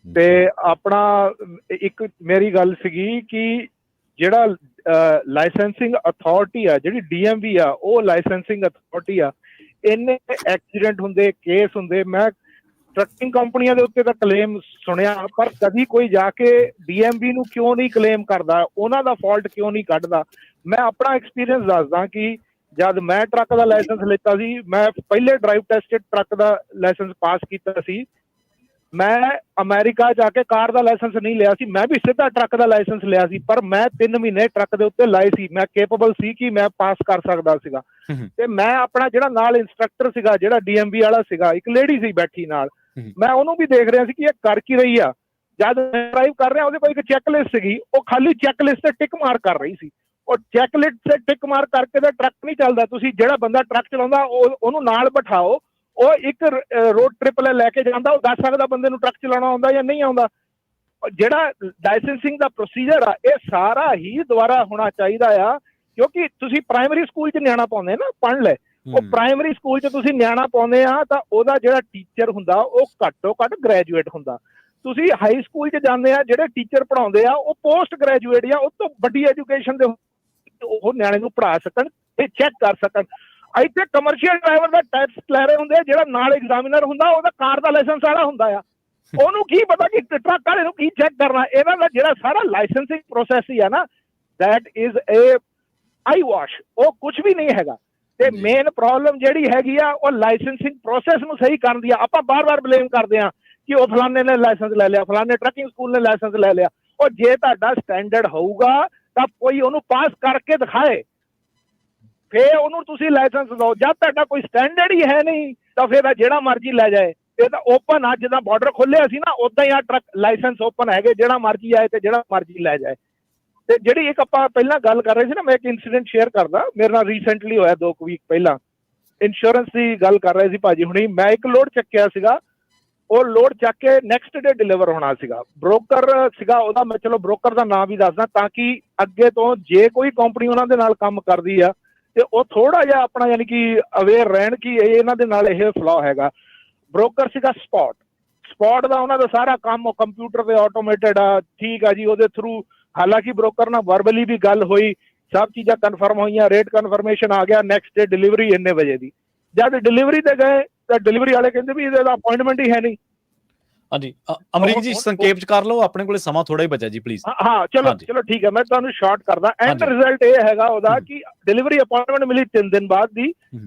ਤੇ ਆਪਣਾ ਇੱਕ ਮੇਰੀ ਗੱਲ ਸੀਗੀ ਕਿ ਜਿਹੜਾ ਲਾਇਸੈਂਸਿੰਗ ਅਥਾਰਟੀ ਆ, ਜਿਹੜੀ DMV ਆ, ਉਹ ਲਾਇਸੈਂਸਿੰਗ ਅਥਾਰਟੀ ਆ। ਇੰਨੇ ਐਕਸੀਡੈਂਟ ਹੁੰਦੇ, ਕੇਸ ਹੁੰਦੇ। ਮੈਂ ਟਰੱਕਿੰਗ ਕੰਪਨੀਆਂ ਦੇ ਉੱਤੇ ਤਾਂ ਕਲੇਮ ਸੁਣਿਆ, ਪਰ ਕਦੀ ਕੋਈ ਜਾ ਕੇ DMV ਨੂੰ ਕਿਉਂ ਨਹੀਂ ਕਲੇਮ ਕਰਦਾ, ਉਹਨਾਂ ਦਾ ਫਾਲਟ ਕਿਉਂ ਨਹੀਂ ਕੱਢਦਾ। ਮੈਂ ਆਪਣਾ ਐਕਸਪੀਰੀਅੰਸ ਦੱਸਦਾ ਕਿ ਜਦ ਮੈਂ ਟਰੱਕ ਦਾ ਲਾਇਸੈਂਸ ਲਿੱਤਾ ਸੀ, ਮੈਂ ਪਹਿਲੇ ਡਰਾਈਵ ਟੈਸਟਡ ਟਰੱਕ ਦਾ ਲਾਇਸੈਂਸ ਪਾਸ ਕੀਤਾ ਸੀ। ਮੈਂ ਅਮਰੀਕਾ ਜਾ ਕੇ ਕਾਰ ਦਾ ਲਾਇਸੈਂਸ ਨਹੀਂ ਲਿਆ ਸੀ, ਮੈਂ ਵੀ ਸਿੱਧਾ ਟਰੱਕ ਦਾ ਲਾਇਸੈਂਸ ਲਿਆ ਸੀ। ਪਰ ਮੈਂ 3 ਮਹੀਨੇ ਟਰੱਕ ਦੇ ਉੱਤੇ ਲਾਏ ਸੀ, ਮੈਂ ਕੇਪੇਬਲ ਸੀ ਕਿ ਮੈਂ ਪਾਸ ਕਰ ਸਕਦਾ ਸੀਗਾ। ਤੇ ਮੈਂ ਆਪਣਾ ਜਿਹੜਾ ਨਾਲ ਇੰਸਟ੍ਰਕਟਰ ਸੀਗਾ, ਜਿਹੜਾ DMV ਵਾਲਾ ਸੀਗਾ, ਇੱਕ ਲੇਡੀ ਸੀ ਬੈਠੀ ਨਾਲ, ਮੈਂ ਉਹਨੂੰ ਵੀ ਦੇਖ ਰਿਹਾ ਸੀ ਕਿ ਇਹ ਕਰ ਕੀ ਰਹੀ ਆ। ਜਦ ਮੈਂ ਡਰਾਈਵ ਕਰ ਰਿਹਾ, ਉਹਦੇ ਕੋਲ ਇੱਕ ਚੈੱਕਲਿਸਟ ਸੀਗੀ, ਉਹ ਖਾਲੀ ਚੈੱਕਲਿਸਟ ਤੇ ਟਿਕ ਮਾਰ ਕਰ ਰਹੀ ਸੀ। ਉਹ ਚੈੱਕਲਿਸਟ ਤੇ ਟਿਕ ਮਾਰ ਕਰਕੇ ਤਾਂ ਟਰੱਕ ਨਹੀਂ ਚੱਲਦਾ। ਤੁਸੀਂ ਜਿਹੜਾ ਬੰਦਾ ਟਰੱਕ ਚਲਾਉਂਦਾ ਉਹਨੂੰ ਨਾਲ ਬਿਠਾਓ, ਉਹ ਇੱਕ ਰੋਡ ਟ੍ਰਿਪ ਲੈ ਕੇ ਜਾਂਦਾ, ਉਹ ਦੱਸ ਸਕਦਾ ਬੰਦੇ ਨੂੰ ਟਰੱਕ ਚਲਾਉਣਾ ਆਉਂਦਾ ਜਾਂ ਨਹੀਂ ਆਉਂਦਾ। ਜਿਹੜਾ ਲਾਇਸੈਂਸਿੰਗ ਦਾ ਪ੍ਰੋਸੀਜਰ ਆ, ਇਹ ਸਾਰਾ ਹੀ ਦੁਬਾਰਾ ਹੋਣਾ ਚਾਹੀਦਾ ਆ। ਕਿਉਂਕਿ ਤੁਸੀਂ ਪ੍ਰਾਇਮਰੀ ਸਕੂਲ 'ਚ ਨਿਆਣਾ ਪਾਉਂਦੇ ਨਾ ਪੜ੍ਹ ਲੈ, ਉਹ ਪ੍ਰਾਇਮਰੀ ਸਕੂਲ 'ਚ ਤੁਸੀਂ ਨਿਆਣਾ ਪਾਉਂਦੇ ਆ ਤਾਂ ਉਹਦਾ ਜਿਹੜਾ ਟੀਚਰ ਹੁੰਦਾ ਉਹ ਘੱਟੋ ਘੱਟ ਗ੍ਰੈਜੂਏਟ ਹੁੰਦਾ। ਤੁਸੀਂ ਹਾਈ ਸਕੂਲ 'ਚ ਜਾਂਦੇ ਆ, ਜਿਹੜੇ ਟੀਚਰ ਪੜ੍ਹਾਉਂਦੇ ਆ ਉਹ ਪੋਸਟ ਗ੍ਰੈਜੂਏਟ ਜਾਂ ਉਹ ਤੋਂ ਵੱਡੀ ਐਜੂਕੇਸ਼ਨ ਦੇ ਉਹ ਨਿਆਣੇ ਨੂੰ ਪੜ੍ਹਾ ਸਕਣ ਤੇ ਚੈੱਕ ਕਰ ਸਕਣ। ਇੱਥੇ ਕਮਰਸ਼ੀਅਲ ਡਰਾਈਵਰ ਦਾ ਟੈਸਟ ਲੈ ਰਹੇ ਹੁੰਦੇ ਆ, ਜਿਹੜਾ ਨਾਲ ਐਗਜ਼ਾਮੀਨਰ ਹੁੰਦਾ ਉਹਦਾ ਕਾਰ ਦਾ ਲਾਇਸੈਂਸ ਵਾਲਾ ਹੁੰਦਾ ਆ। ਉਹਨੂੰ ਕੀ ਪਤਾ ਕਿ ਟਰੱਕ ਵਾਲੇ ਨੂੰ ਕੀ ਚੈੱਕ ਕਰਨਾ। ਇਹਨਾਂ ਦਾ ਜਿਹੜਾ ਸਾਰਾ ਲਾਇਸੈਂਸਿੰਗ ਪ੍ਰੋਸੈਸ ਹੀ ਆ ਨਾ, that is a I wash, ਉਹ ਕੁਝ ਵੀ ਨਹੀਂ ਹੈਗਾ। ਤੇ ਮੇਨ ਪ੍ਰੋਬਲਮ ਜਿਹੜੀ ਹੈਗੀ ਆ, ਉਹ ਲਾਇਸੈਂਸਿੰਗ ਪ੍ਰੋਸੈਸ ਨੂੰ ਸਹੀ ਕਰਨ ਦੀ ਆ। ਆਪਾਂ ਬਾਰ-ਬਾਰ ਬਲੇਮ ਕਰਦੇ ਆ ਕਿ ਉਹ ਫਲਾਣੇ ਨੇ ਲਾਇਸੈਂਸ ਲੈ ਲਿਆ, ਫਲਾਣੇ ਟਰੱਕਿੰਗ ਸਕੂਲ ਨੇ ਲਾਇਸੈਂਸ ਲੈ ਲਿਆ। ਉਹ ਜੇ ਤੁਹਾਡਾ ਸਟੈਂਡਰਡ ਹੋਊਗਾ ਤਾਂ ਕੋਈ ਉਹਨੂੰ ਪਾਸ ਕਰਕੇ ਦਿਖਾਏ, ਫੇਰ ਉਹਨੂੰ ਤੁਸੀਂ ਲਾਇਸੈਂਸ ਦਿਓ। ਜਦ ਤੁਹਾਡਾ ਕੋਈ ਸਟੈਂਡਰਡ ਹੀ ਹੈ ਨਹੀਂ ਤਾਂ ਫਿਰ ਜਿਹੜਾ ਮਰਜ਼ੀ ਲੈ ਜਾਏ। ਇਹ ਤਾਂ ਓਪਨ ਆ, ਜਿੱਦਾਂ ਬਾਰਡਰ ਖੋਲਿਆ ਸੀ ਨਾ, ਉਦਾਂ ਹੀ ਆ ਟਰੱਕ ਲਾਇਸੈਂਸ ਓਪਨ ਹੈਗੇ, ਜਿਹੜਾ ਮਰਜ਼ੀ ਆਏ ਤੇ ਜਿਹੜਾ ਮਰਜ਼ੀ ਲੈ ਜਾਏ। ਤੇ ਜਿਹੜੀ ਇੱਕ ਆਪਾਂ ਪਹਿਲਾਂ ਗੱਲ ਕਰ ਰਹੇ ਸੀ ਨਾ, ਮੈਂ ਇੱਕ ਇਨਸੀਡੈਂਟ ਸ਼ੇਅਰ ਕਰਦਾ, ਮੇਰੇ ਨਾਲ ਰੀਸੈਂਟਲੀ ਹੋਇਆ 2 ਵੀਕ ਪਹਿਲਾਂ। ਇੰਸ਼ੋਰੈਂਸ ਦੀ ਗੱਲ ਕਰ ਰਹੇ ਸੀ ਭਾਜੀ ਹੁਣੀ। ਮੈਂ ਇੱਕ ਲੋਡ ਚੱਕਿਆ ਸੀਗਾ, ਉਹ ਲੋਡ ਚੱਕ ਕੇ ਨੈਕਸਟ ਡੇ ਡਿਲੀਵਰ ਹੋਣਾ ਸੀਗਾ। ਬ੍ਰੋਕਰ ਸੀਗਾ ਉਹਦਾ, ਮੈਂ ਚਲੋ ਬ੍ਰੋਕਰ ਦਾ ਨਾਮ ਵੀ ਦੱਸਦਾ ਤਾਂ ਕਿ ਅੱਗੇ ਤੋਂ ਜੇ ਕੋਈ ਕੰਪਨੀ ਉਹਨਾਂ ਦੇ ਨਾਲ ਕੰਮ ਕਰਦੀ ਆ ਤੇ ਉਹ ਥੋੜਾ ਜਿਹਾ ਆਪਣਾ ਯਾਨੀ ਕਿ ਅਵੇਅਰ ਰਹਿਣ ਕਿ ਇਹਨਾਂ ਦੇ ਨਾਲ ਇਹ ਫਲੋ ਹੈਗਾ। ਬ੍ਰੋਕਰ ਸੀਗਾ ਸਪੌਟ ਦਾ, ਉਹਨਾਂ ਦਾ ਸਾਰਾ ਕੰਮ ਉਹ ਕੰਪਿਊਟਰ ਤੇ ਆਟੋਮੇਟਡ ਆ। ਠੀਕ ਆ ਜੀ, ਉਹਦੇ ਥਰੂ ਹਾਲਾਂਕਿ ਬ੍ਰੋਕਰ ਨਾਲ ਵਰਬਲੀ ਵੀ ਗੱਲ ਹੋਈ, ਸਭ ਚੀਜ਼ਾਂ ਕਨਫਰਮ ਹੋਈਆਂ, ਰੇਟ ਕਨਫਰਮੇਸ਼ਨ ਆ ਗਿਆ, ਨੈਕਸਟ ਡੇ ਡਿਲੀਵਰੀ ਇੰਨੇ ਵਜੇ ਦੀ। ਜਦ ਡਿਲੀਵਰੀ ਤੇ ਗਏ ਤਾਂ ਡਿਲੀਵਰੀ ਵਾਲੇ ਕਹਿੰਦੇ ਵੀ ਇਹਦਾ ਅਪਾਇੰਟਮੈਂਟ ਹੀ ਹੈ ਨਹੀਂ। ਹਾਂਜੀ ਅਮਰੀਕ ਜੀ, ਸੰਖੇਪ ਚ ਕਰ ਲਓ, ਆਪਣੇ ਕੋਲੇ ਸਮਾਂ ਥੋੜਾ ਹੀ ਬਚਿਆ ਜੀ, ਪਲੀਜ਼। ਹਾਂ ਚਲੋ ਠੀਕ ਹੈ, ਮੈਂ ਤੁਹਾਨੂੰ ਸ਼ਾਰਟ ਕਰਦਾ। ਐਂਡ ਰਿਜ਼ਲਟ ਇਹ ਹੈਗਾ ਉਹਦਾ ਕਿ ਡਿਲੀਵਰੀ ਅਪਾਇੰਟਮੈਂਟ ਮਿਲੀ 3 ਦਿਨ ਬਾਅਦ ਦੀ।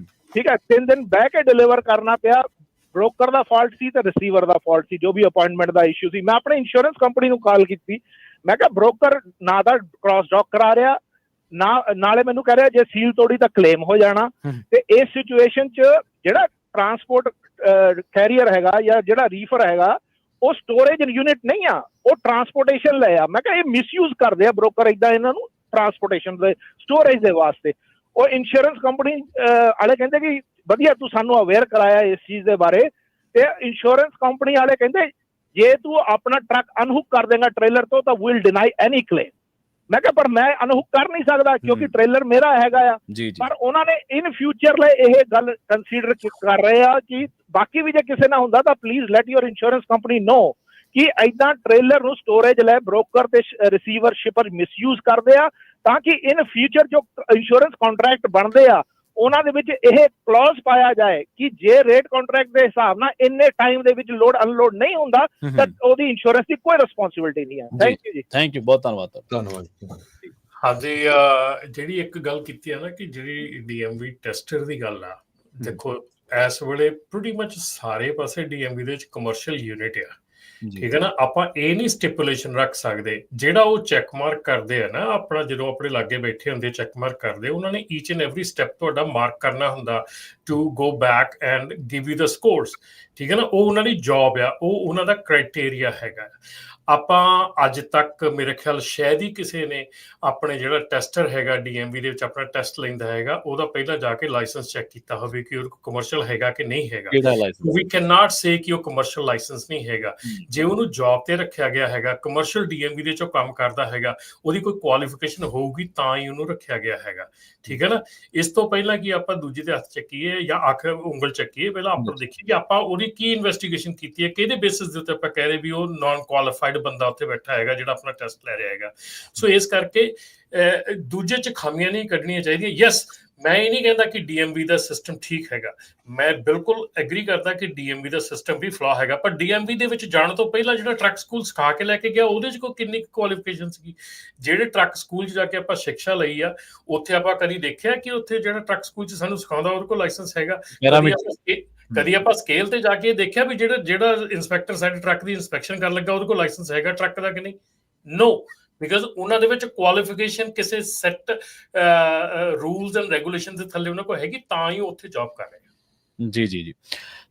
ਠੀਕ ਹੈ, 3 ਦਿਨ ਬਹਿ ਕੇ ਡਿਲੀਵਰ ਕਰਨਾ ਪਿਆ। ਬ੍ਰੋਕਰ ਦਾ ਫਾਲਟ ਸੀ ਤੇ ਰਿਸੀਵਰ ਦਾ ਫਾਲਟ ਸੀ, ਜੋ ਵੀ ਅਪਾਇੰਟਮੈਂਟ ਦਾ ਇਸ਼ੂ ਸੀ। ਮੈਂ ਆਪਣੇ ਇੰਸ਼ੋਰੈਂਸ ਕੰਪਨੀ ਨੂੰ ਕਾਲ ਕੀਤੀ, ਮੈਂ ਕਿਹਾ ਬ੍ਰੋਕਰ ਨਾ ਤਾਂ ਕ੍ਰਾਸ ਡੌਕ ਕਰਾ ਰਿਹਾ, ਨਾਲੇ ਮੈਨੂੰ ਕਹਿ ਰਿਹਾ ਜੇ ਸੀਲ ਤੋੜੀ ਤਾਂ ਕਲੇਮ ਹੋ ਜਾਣਾ। ਤੇ ਇਸ ਸਿਚੁਏਸ਼ਨ 'ਚ ਜਿਹੜਾ ਟਰਾਂਸਪੋਰਟ ਕੈਰੀਅਰ ਹੈਗਾ ਜਾਂ ਜਿਹੜਾ ਰੀਫਰ ਹੈਗਾ, ਉਹ ਸਟੋਰੇਜ ਯੂਨਿਟ ਨਹੀਂ ਆ, ਉਹ ਟਰਾਂਸਪੋਰਟੇਸ਼ਨ ਲੈ ਆ। ਮੈਂ ਕਿਹਾ ਇਹ ਮਿਸਯੂਜ਼ ਕਰਦੇ ਆ ਬ੍ਰੋਕਰ ਇਦਾਂ ਇਹਨਾਂ ਨੂੰ ਟਰਾਂਸਪੋਰਟੇਸ਼ਨ ਦੇ ਸਟੋਰੇਜ ਦੇ ਵਾਸਤੇ। ਉਹ ਇੰਸ਼ੋਰੈਂਸ ਕੰਪਨੀ ਵਾਲੇ ਕਹਿੰਦੇ ਕਿ ਵਧੀਆ ਤੂੰ ਸਾਨੂੰ ਅਵੇਅਰ ਕਰਾਇਆ ਇਸ ਚੀਜ਼ ਦੇ ਬਾਰੇ। ਤੇ ਇੰਸ਼ੋਰੈਂਸ ਕੰਪਨੀ ਵਾਲੇ ਕਹਿੰਦੇ ਜੇ ਤੂੰ ਆਪਣਾ ਟਰੱਕ ਅਨਹੁੱਕ ਕਰ ਦੇਗਾ ਟ੍ਰੇਲਰ ਤੋਂ ਤਾਂ ਵਿਲ ਡਿਨਾਈ ਐਨੀ ਕਲੇਮ। ਮੈਂ ਕਿਹਾ ਪਰ ਮੈਂ ਅਨਹੁੱਕ ਕਰ ਨਹੀਂ ਸਕਦਾ ਕਿਉਂਕਿ ਟ੍ਰੇਲਰ ਮੇਰਾ ਹੈਗਾ ਆ। ਪਰ ਉਹਨਾਂ ਨੇ ਇਨ ਫਿਊਚਰ ਲਈ ਇਹ ਗੱਲ ਕੰਸੀਡਰ ਕਰ ਰਹੇ ਆ ਕਿ ਬਾਕੀ ਵੀ ਜੇ ਕਿਸੇ ਨਾਲ ਹੁੰਦਾ ਤਾਂ please let your insurance company know ਕਿ ਏਦਾਂ ਟ੍ਰੇਲਰ ਨੂੰ ਸਟੋਰੇਜ ਲੈ ਬ੍ਰੋਕਰ ਤੇ ਰਿਸੀਵਰ ਸ਼ਿਪਰ ਮਿਸਯੂਜ਼ ਕਰਦੇ ਆ, ਤਾਂ ਕਿ ਇਨ ਫਿਊਚਰ ਜੋ ਇੰਸ਼ੋਰੈਂਸ ਕੰਟਰੈਕਟ ਬਣਦੇ ਆ ਉਹਨਾਂ ਦੇ ਵਿੱਚ ਇਹ ਕਲੌਜ਼ ਪਾਇਆ ਜਾਏ ਕਿ ਜੇ ਰੇਟ ਕੰਟਰੈਕਟ ਦੇ ਹਿਸਾਬ ਨਾਲ ਇੰਨੇ ਟਾਈਮ ਦੇ ਵਿੱਚ ਲੋਡ ਅਨਲੋਡ ਨਹੀਂ ਹੁੰਦਾ ਤਾਂ ਉਹਦੀ ਇੰਸ਼ੋਰੈਂਸ ਦੀ ਕੋਈ ਰਿਸਪੌਂਸਿਬਿਲਟੀ ਨਹੀਂ ਹੈ। ਥੈਂਕ ਯੂ ਜੀ। ਥੈਂਕ ਯੂ, ਬਹੁਤ ਧੰਨਵਾਦ। ਹਾਂਜੀ, ਜਿਹੜੀ ਇੱਕ ਗੱਲ ਕੀਤੀ ਹੈ ਨਾ ਕਿ ਜਿਹੜੀ DMV ਟੈਸਟਰ ਦੀ ਗੱਲ ਆ, ਦੇਖੋ ਇਸ ਵੇਲੇ ਪ੍ਰੀਟੀ ਮਚ ਸਾਰੇ ਪਾਸੇ DMV ਦੇ ਵਿੱਚ ਕਮਰਸ਼ੀਅਲ ਯੂਨਿਟ ਆ। ਠੀਕ ਹੈ ਨਾ, ਆਪਾਂ ਇਹ ਨਹੀਂ ਸਟਿਪੂਲੇਸ਼ਨ ਰੱਖ ਸਕਦੇ। ਜਿਹੜਾ ਉਹ ਚੈੱਕ ਮਾਰਕ ਕਰਦੇ ਆ ਨਾ, ਆਪਣਾ ਜਦੋਂ ਆਪਣੇ ਲਾਗੇ ਬੈਠੇ ਹੁੰਦੇ ਚੈੱਕ ਮਾਰਕ ਕਰਦੇ, ਉਹਨਾਂ ਨੇ ਈਚ ਐਂਡ ਐਵਰੀ ਸਟੈਪ ਤੁਹਾਡਾ ਮਾਰਕ ਕਰਨਾ ਹੁੰਦਾ to go back and give you the scores ਠੀਕ ਹੈ ਨਾ, ਉਹ ਉਹਨਾਂ ਦੀ ਜੌਬ ਆ, ਉਹ ਉਹਨਾਂ ਦਾ ਕ੍ਰਾਈਟੇਰੀਆ ਹੈਗਾ। ਆਪਾਂ ਅੱਜ ਤੱਕ ਮੇਰੇ ਖਿਆਲ ਸ਼ਾਇਦ ਹੀ ਕਿਸੇ ਨੇ ਆਪਣੇ ਜਿਹੜਾ ਟੈਸਟਰ ਹੈਗਾ DMV ਦੇ ਵਿੱਚ ਆਪਣਾ ਟੈਸਟ ਲੈਂਦਾ ਹੈਗਾ, ਉਹਦਾ ਪਹਿਲਾਂ ਜਾ ਕੇ ਲਾਇਸੈਂਸ ਚੈੱਕ ਕੀਤਾ ਹੋਵੇ ਕਿ ਉਹ ਕਮਰਸ਼ੀਅਲ ਹੈਗਾ ਕਿ ਨਹੀਂ ਹੈਗਾ। ਕਿਹੜਾ ਲਾਇਸੈਂਸ? ਵੀ ਕੈਨ ਨਾਟ ਸੇ ਕਿ ਉਹ ਕਮਰਸ਼ੀਅਲ ਲਾਇਸੈਂਸ ਨਹੀਂ ਹੈਗਾ। ਜੇ ਉਹਨੂੰ ਜੌਬ ਤੇ ਰੱਖਿਆ ਗਿਆ ਹੈਗਾ, ਕਮਰਸ਼ੀਅਲ DMV ਦੇ ਚੋਂ ਕੰਮ ਕਰਦਾ ਹੈਗਾ, ਉਹਦੀ ਕੋਈ ਕੁਆਲੀਫਿਕੇਸ਼ਨ ਹੋਊਗੀ ਤਾਂ ਹੀ ਉਹਨੂੰ ਰੱਖਿਆ ਗਿਆ ਹੈਗਾ। ਠੀਕ ਹੈ ਨਾ, ਇਸ ਤੋਂ ਪਹਿਲਾਂ ਕਿ ਆਪਾਂ ਦੂਜੇ ਦੇ ਹੱਥ ਚੱਕੀਏ ਜਾਂ ਅੱਖ ਉਂਗਲ ਚੱਕੀਏ, ਪਹਿਲਾਂ ਆਪਾਂ ਦੇਖੀਏ ਕਿ ਆਪਾਂ ਉਹਦੀ ਕੀ ਇਨਵੈਸਟੀਗੇਸ਼ਨ ਕੀਤੀ ਹੈ, ਕਿਹਦੇ ਬੇਸਿਸ ਦੇ ਉੱਤੇ ਆਪਾਂ ਕਹਿ ਰਹੇ ਵੀ ਉਹ ਨਾਨ ਕੁਆਲੀਫਾਈਡ ਬੰਦਾ ਉੱਥੇ ਬੈਠਾ ਹੈਗਾ ਜਿਹੜਾ ਆਪਣਾ ਟੈਸਟ ਲੈ ਰਿਹਾ ਹੈਗਾ। ਸੋ ਇਸ ਕਰਕੇ ਦੂਜੇ 'ਚ ਖਾਮੀਆਂ ਨਹੀਂ ਕੱਢਣੀਆਂ ਚਾਹੀਦੀਆਂ। ਯੈਸ, ਮੈਂ ਇਹ ਨਹੀਂ ਕਹਿੰਦਾ ਕਿ DMV ਦਾ ਸਿਸਟਮ ਠੀਕ ਹੈਗਾ, ਮੈਂ ਬਿਲਕੁਲ ਐਗਰੀ ਕਰਦਾ ਕਿ DMV ਦਾ ਸਿਸਟਮ ਵੀ ਫਲਾ ਹੈਗਾ, ਪਰ DMV ਦੇ ਵਿੱਚ ਜਾਣ ਤੋਂ ਪਹਿਲਾਂ ਜਿਹੜਾ ਟਰੱਕ ਸਕੂਲ ਸਿਖਾ ਕੇ ਲੈ ਕੇ ਗਿਆ ਉਹਦੇ 'ਚ ਕੋਈ ਕਿੰਨੀ ਕੁਆਲੀਫਿਕੇਸ਼ਨ ਸੀਗੀ। ਜਿਹੜੇ ਟਰੱਕ ਸਕੂਲ 'ਚ ਜਾ ਕੇ ਆਪਾਂ ਸਿੱਖਿਆ ਲਈ ਆ, ਉੱਥੇ ਆਪਾਂ ਕਦੀ ਦੇਖਿਆ ਕਿ ਉੱਥੇ ਜਿਹੜਾ ਟਰੱਕ ਸਕੂਲ 'ਚ ਸਾਨੂੰ ਸਿਖਾਉਂਦਾ ਉਹਦੇ ਕੋਲ ਲਾਇਸੈਂਸ ਹੈਗਾ? ਕਦੀ ਆਪਾਂ ਸਕੇਲ ਤੇ ਜਾ ਕੇ ਦੇਖਿਆ ਵੀ ਜਿਹੜਾ ਇੰਸਪੈਕਟਰ ਸਾਡੇ ਟਰੱਕ ਦੀ ਇੰਸਪੈਕਸ਼ਨ ਕਰਨ ਲੱਗਾ ਉਹਦੇ ਕੋਲ ਲਾਇਸੈਂਸ ਹੈਗਾ ਟਰੱਕ ਦਾ ਕਿ ਨਹੀਂ? ਨੋ, ਬਿਕਾਜ਼ ਉਹਨਾਂ ਦੇ ਵਿੱਚ ਕੁਆਲੀਫਿਕੇਸ਼ਨ ਕਿਸੇ ਸੈੱਟ ਰੂਲਸ ਐਂਡ ਰੈਗੂਲੇਸ਼ਨ ਦੇ ਥੱਲੇ ਉਹਨਾਂ ਕੋਲ ਹੈਗੀ, ਤਾਂ ਹੀ ਉਹ ਉੱਥੇ ਜੌਬ ਕਰ ਰਹੇ। ਜੀ।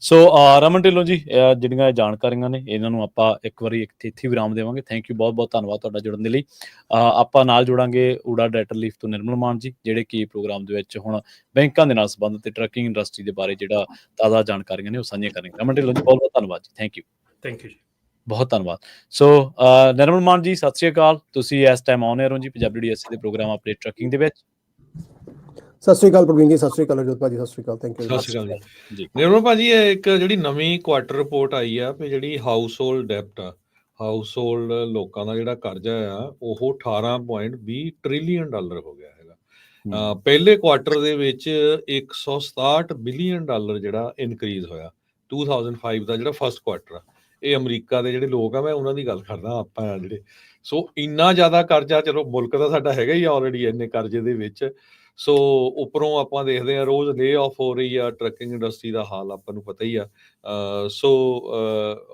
ਸੋ ਰਮਨ ਢਿੱਲੋਂ ਜੀ, ਜਿਹੜੀਆਂ ਜਾਣਕਾਰੀਆਂ ਨੇ ਇਹਨਾਂ ਨੂੰ ਆਪਾਂ ਇੱਕ ਵਾਰੀ ਇੱਥੇ ਵਿਰਾਮ ਦੇਵਾਂਗੇ। ਥੈਂਕ ਯੂ, ਬਹੁਤ ਧੰਨਵਾਦ ਤੁਹਾਡਾ ਜੁੜਨ ਦੇ ਲਈ। ਆਪਾਂ ਨਾਲ ਜੁੜਾਂਗੇ ਊੜਾ ਡੈਟਾ ਲੀਫ ਤੋਂ ਨਿਰਮਲ ਮਾਨ ਜੀ, ਜਿਹੜੇ ਕਿ ਪ੍ਰੋਗਰਾਮ ਦੇ ਵਿੱਚ ਹੁਣ ਬੈਂਕਾਂ ਦੇ ਨਾਲ ਸੰਬੰਧਿਤ ਤੇ ਟਰੱਕਿੰਗ ਇੰਡਸਟਰੀ ਦੇ ਬਾਰੇ ਜਿਹੜਾ ਤਾਜ਼ਾ ਜਾਣਕਾਰੀਆਂ ਨੇ ਉਹ ਸਾਂਝੀਆਂ ਕਰਨਗੇ। ਰਮਨ ਢਿੱਲੋਂ ਜੀ, ਬਹੁਤ ਧੰਨਵਾਦ ਜੀ। ਥੈਂਕ ਯੂ ਜੀ, ਬਹੁਤ ਧੰਨਵਾਦ। ਸੋ ਨਿਰਮਲ ਮਾਨ ਜੀ, ਸਤਿ ਸ਼੍ਰੀ ਅਕਾਲ। ਤੁਸੀਂ ਇਸ ਟਾਈਮ ਆਨ ਏਅਰ ਹੋ ਜੀ ਪੰਜਾਬੀ DSC ਦੇ ਪ੍ਰੋਗਰਾਮ ਅਪਡੇਟ ਟਰੱਕਿੰਗ ਦੇ ਵਿੱਚ। ਸਤਿ ਸ਼੍ਰੀ ਅਕਾਲ ਪ੍ਰਵੀਨ ਜੀ, ਸਤਿ ਸ਼੍ਰੀ ਅਕਾਲ ਅਜੋਤ ਭਾਜੀ, ਸਤਿ ਸ਼੍ਰੀ ਅਕਾਲ। Thank you. ਸਤਿ ਸ਼੍ਰੀ ਅਕਾਲ ਜੀ। ਨਿਰਮਲ ਭਾਜੀ, ਇਹ ਇੱਕ ਜਿਹੜੀ ਨਵੀਂ ਕੁਆਟਰ ਰਿਪੋਰਟ ਆਈ ਆ ਵੀ ਜਿਹੜੀ ਹਾਊਸ ਹੋਲਡ ਡੈਪਟ ਆ, ਹਾਊਸ ਹੋਲਡ ਲੋਕਾਂ ਦਾ ਜਿਹੜਾ ਕਰਜ਼ਾ ਆ ਉਹ $18.20 ਟ੍ਰਿਲੀਅਨ ਹੋ ਗਿਆ ਹੈਗਾ। ਪਹਿਲੇ ਕੁਆਟਰ ਦੇ ਵਿੱਚ $167 ਬਿਲੀਅਨ ਜਿਹੜਾ ਇਨਕਰੀਜ਼ ਹੋਇਆ। 2005 ਦਾ ਜਿਹੜਾ ਫਸਟ ਕੁਆਟਰ ਆ, ਇਹ ਅਮਰੀਕਾ ਦੇ ਜਿਹੜੇ ਲੋਕ ਆ, ਮੈਂ ਉਹਨਾਂ ਦੀ ਗੱਲ ਕਰਦਾ, ਆਪਾਂ ਜਿਹੜੇ ਸੋ ਇੰਨਾ ਜ਼ਿਆਦਾ ਕਰਜ਼ਾ, ਚਲੋ ਮੁਲਕ ਦਾ ਸਾਡਾ ਹੈਗਾ ਹੀ ਆਲਰੇਡੀ ਇੰਨੇ ਕਰਜ਼ੇ ਦੇ ਵਿੱਚ। ਸੋ ਉੱਪਰੋਂ ਆਪਾਂ ਦੇਖਦੇ ਹਾਂ ਰੋਜ਼ ਲੇ ਆਫ ਹੋ ਰਹੀ ਆ, ਟਰੱਕਿੰਗ ਇੰਡਸਟਰੀ ਦਾ ਹਾਲ ਆਪਾਂ ਨੂੰ ਪਤਾ ਹੀ ਆ। ਸੋ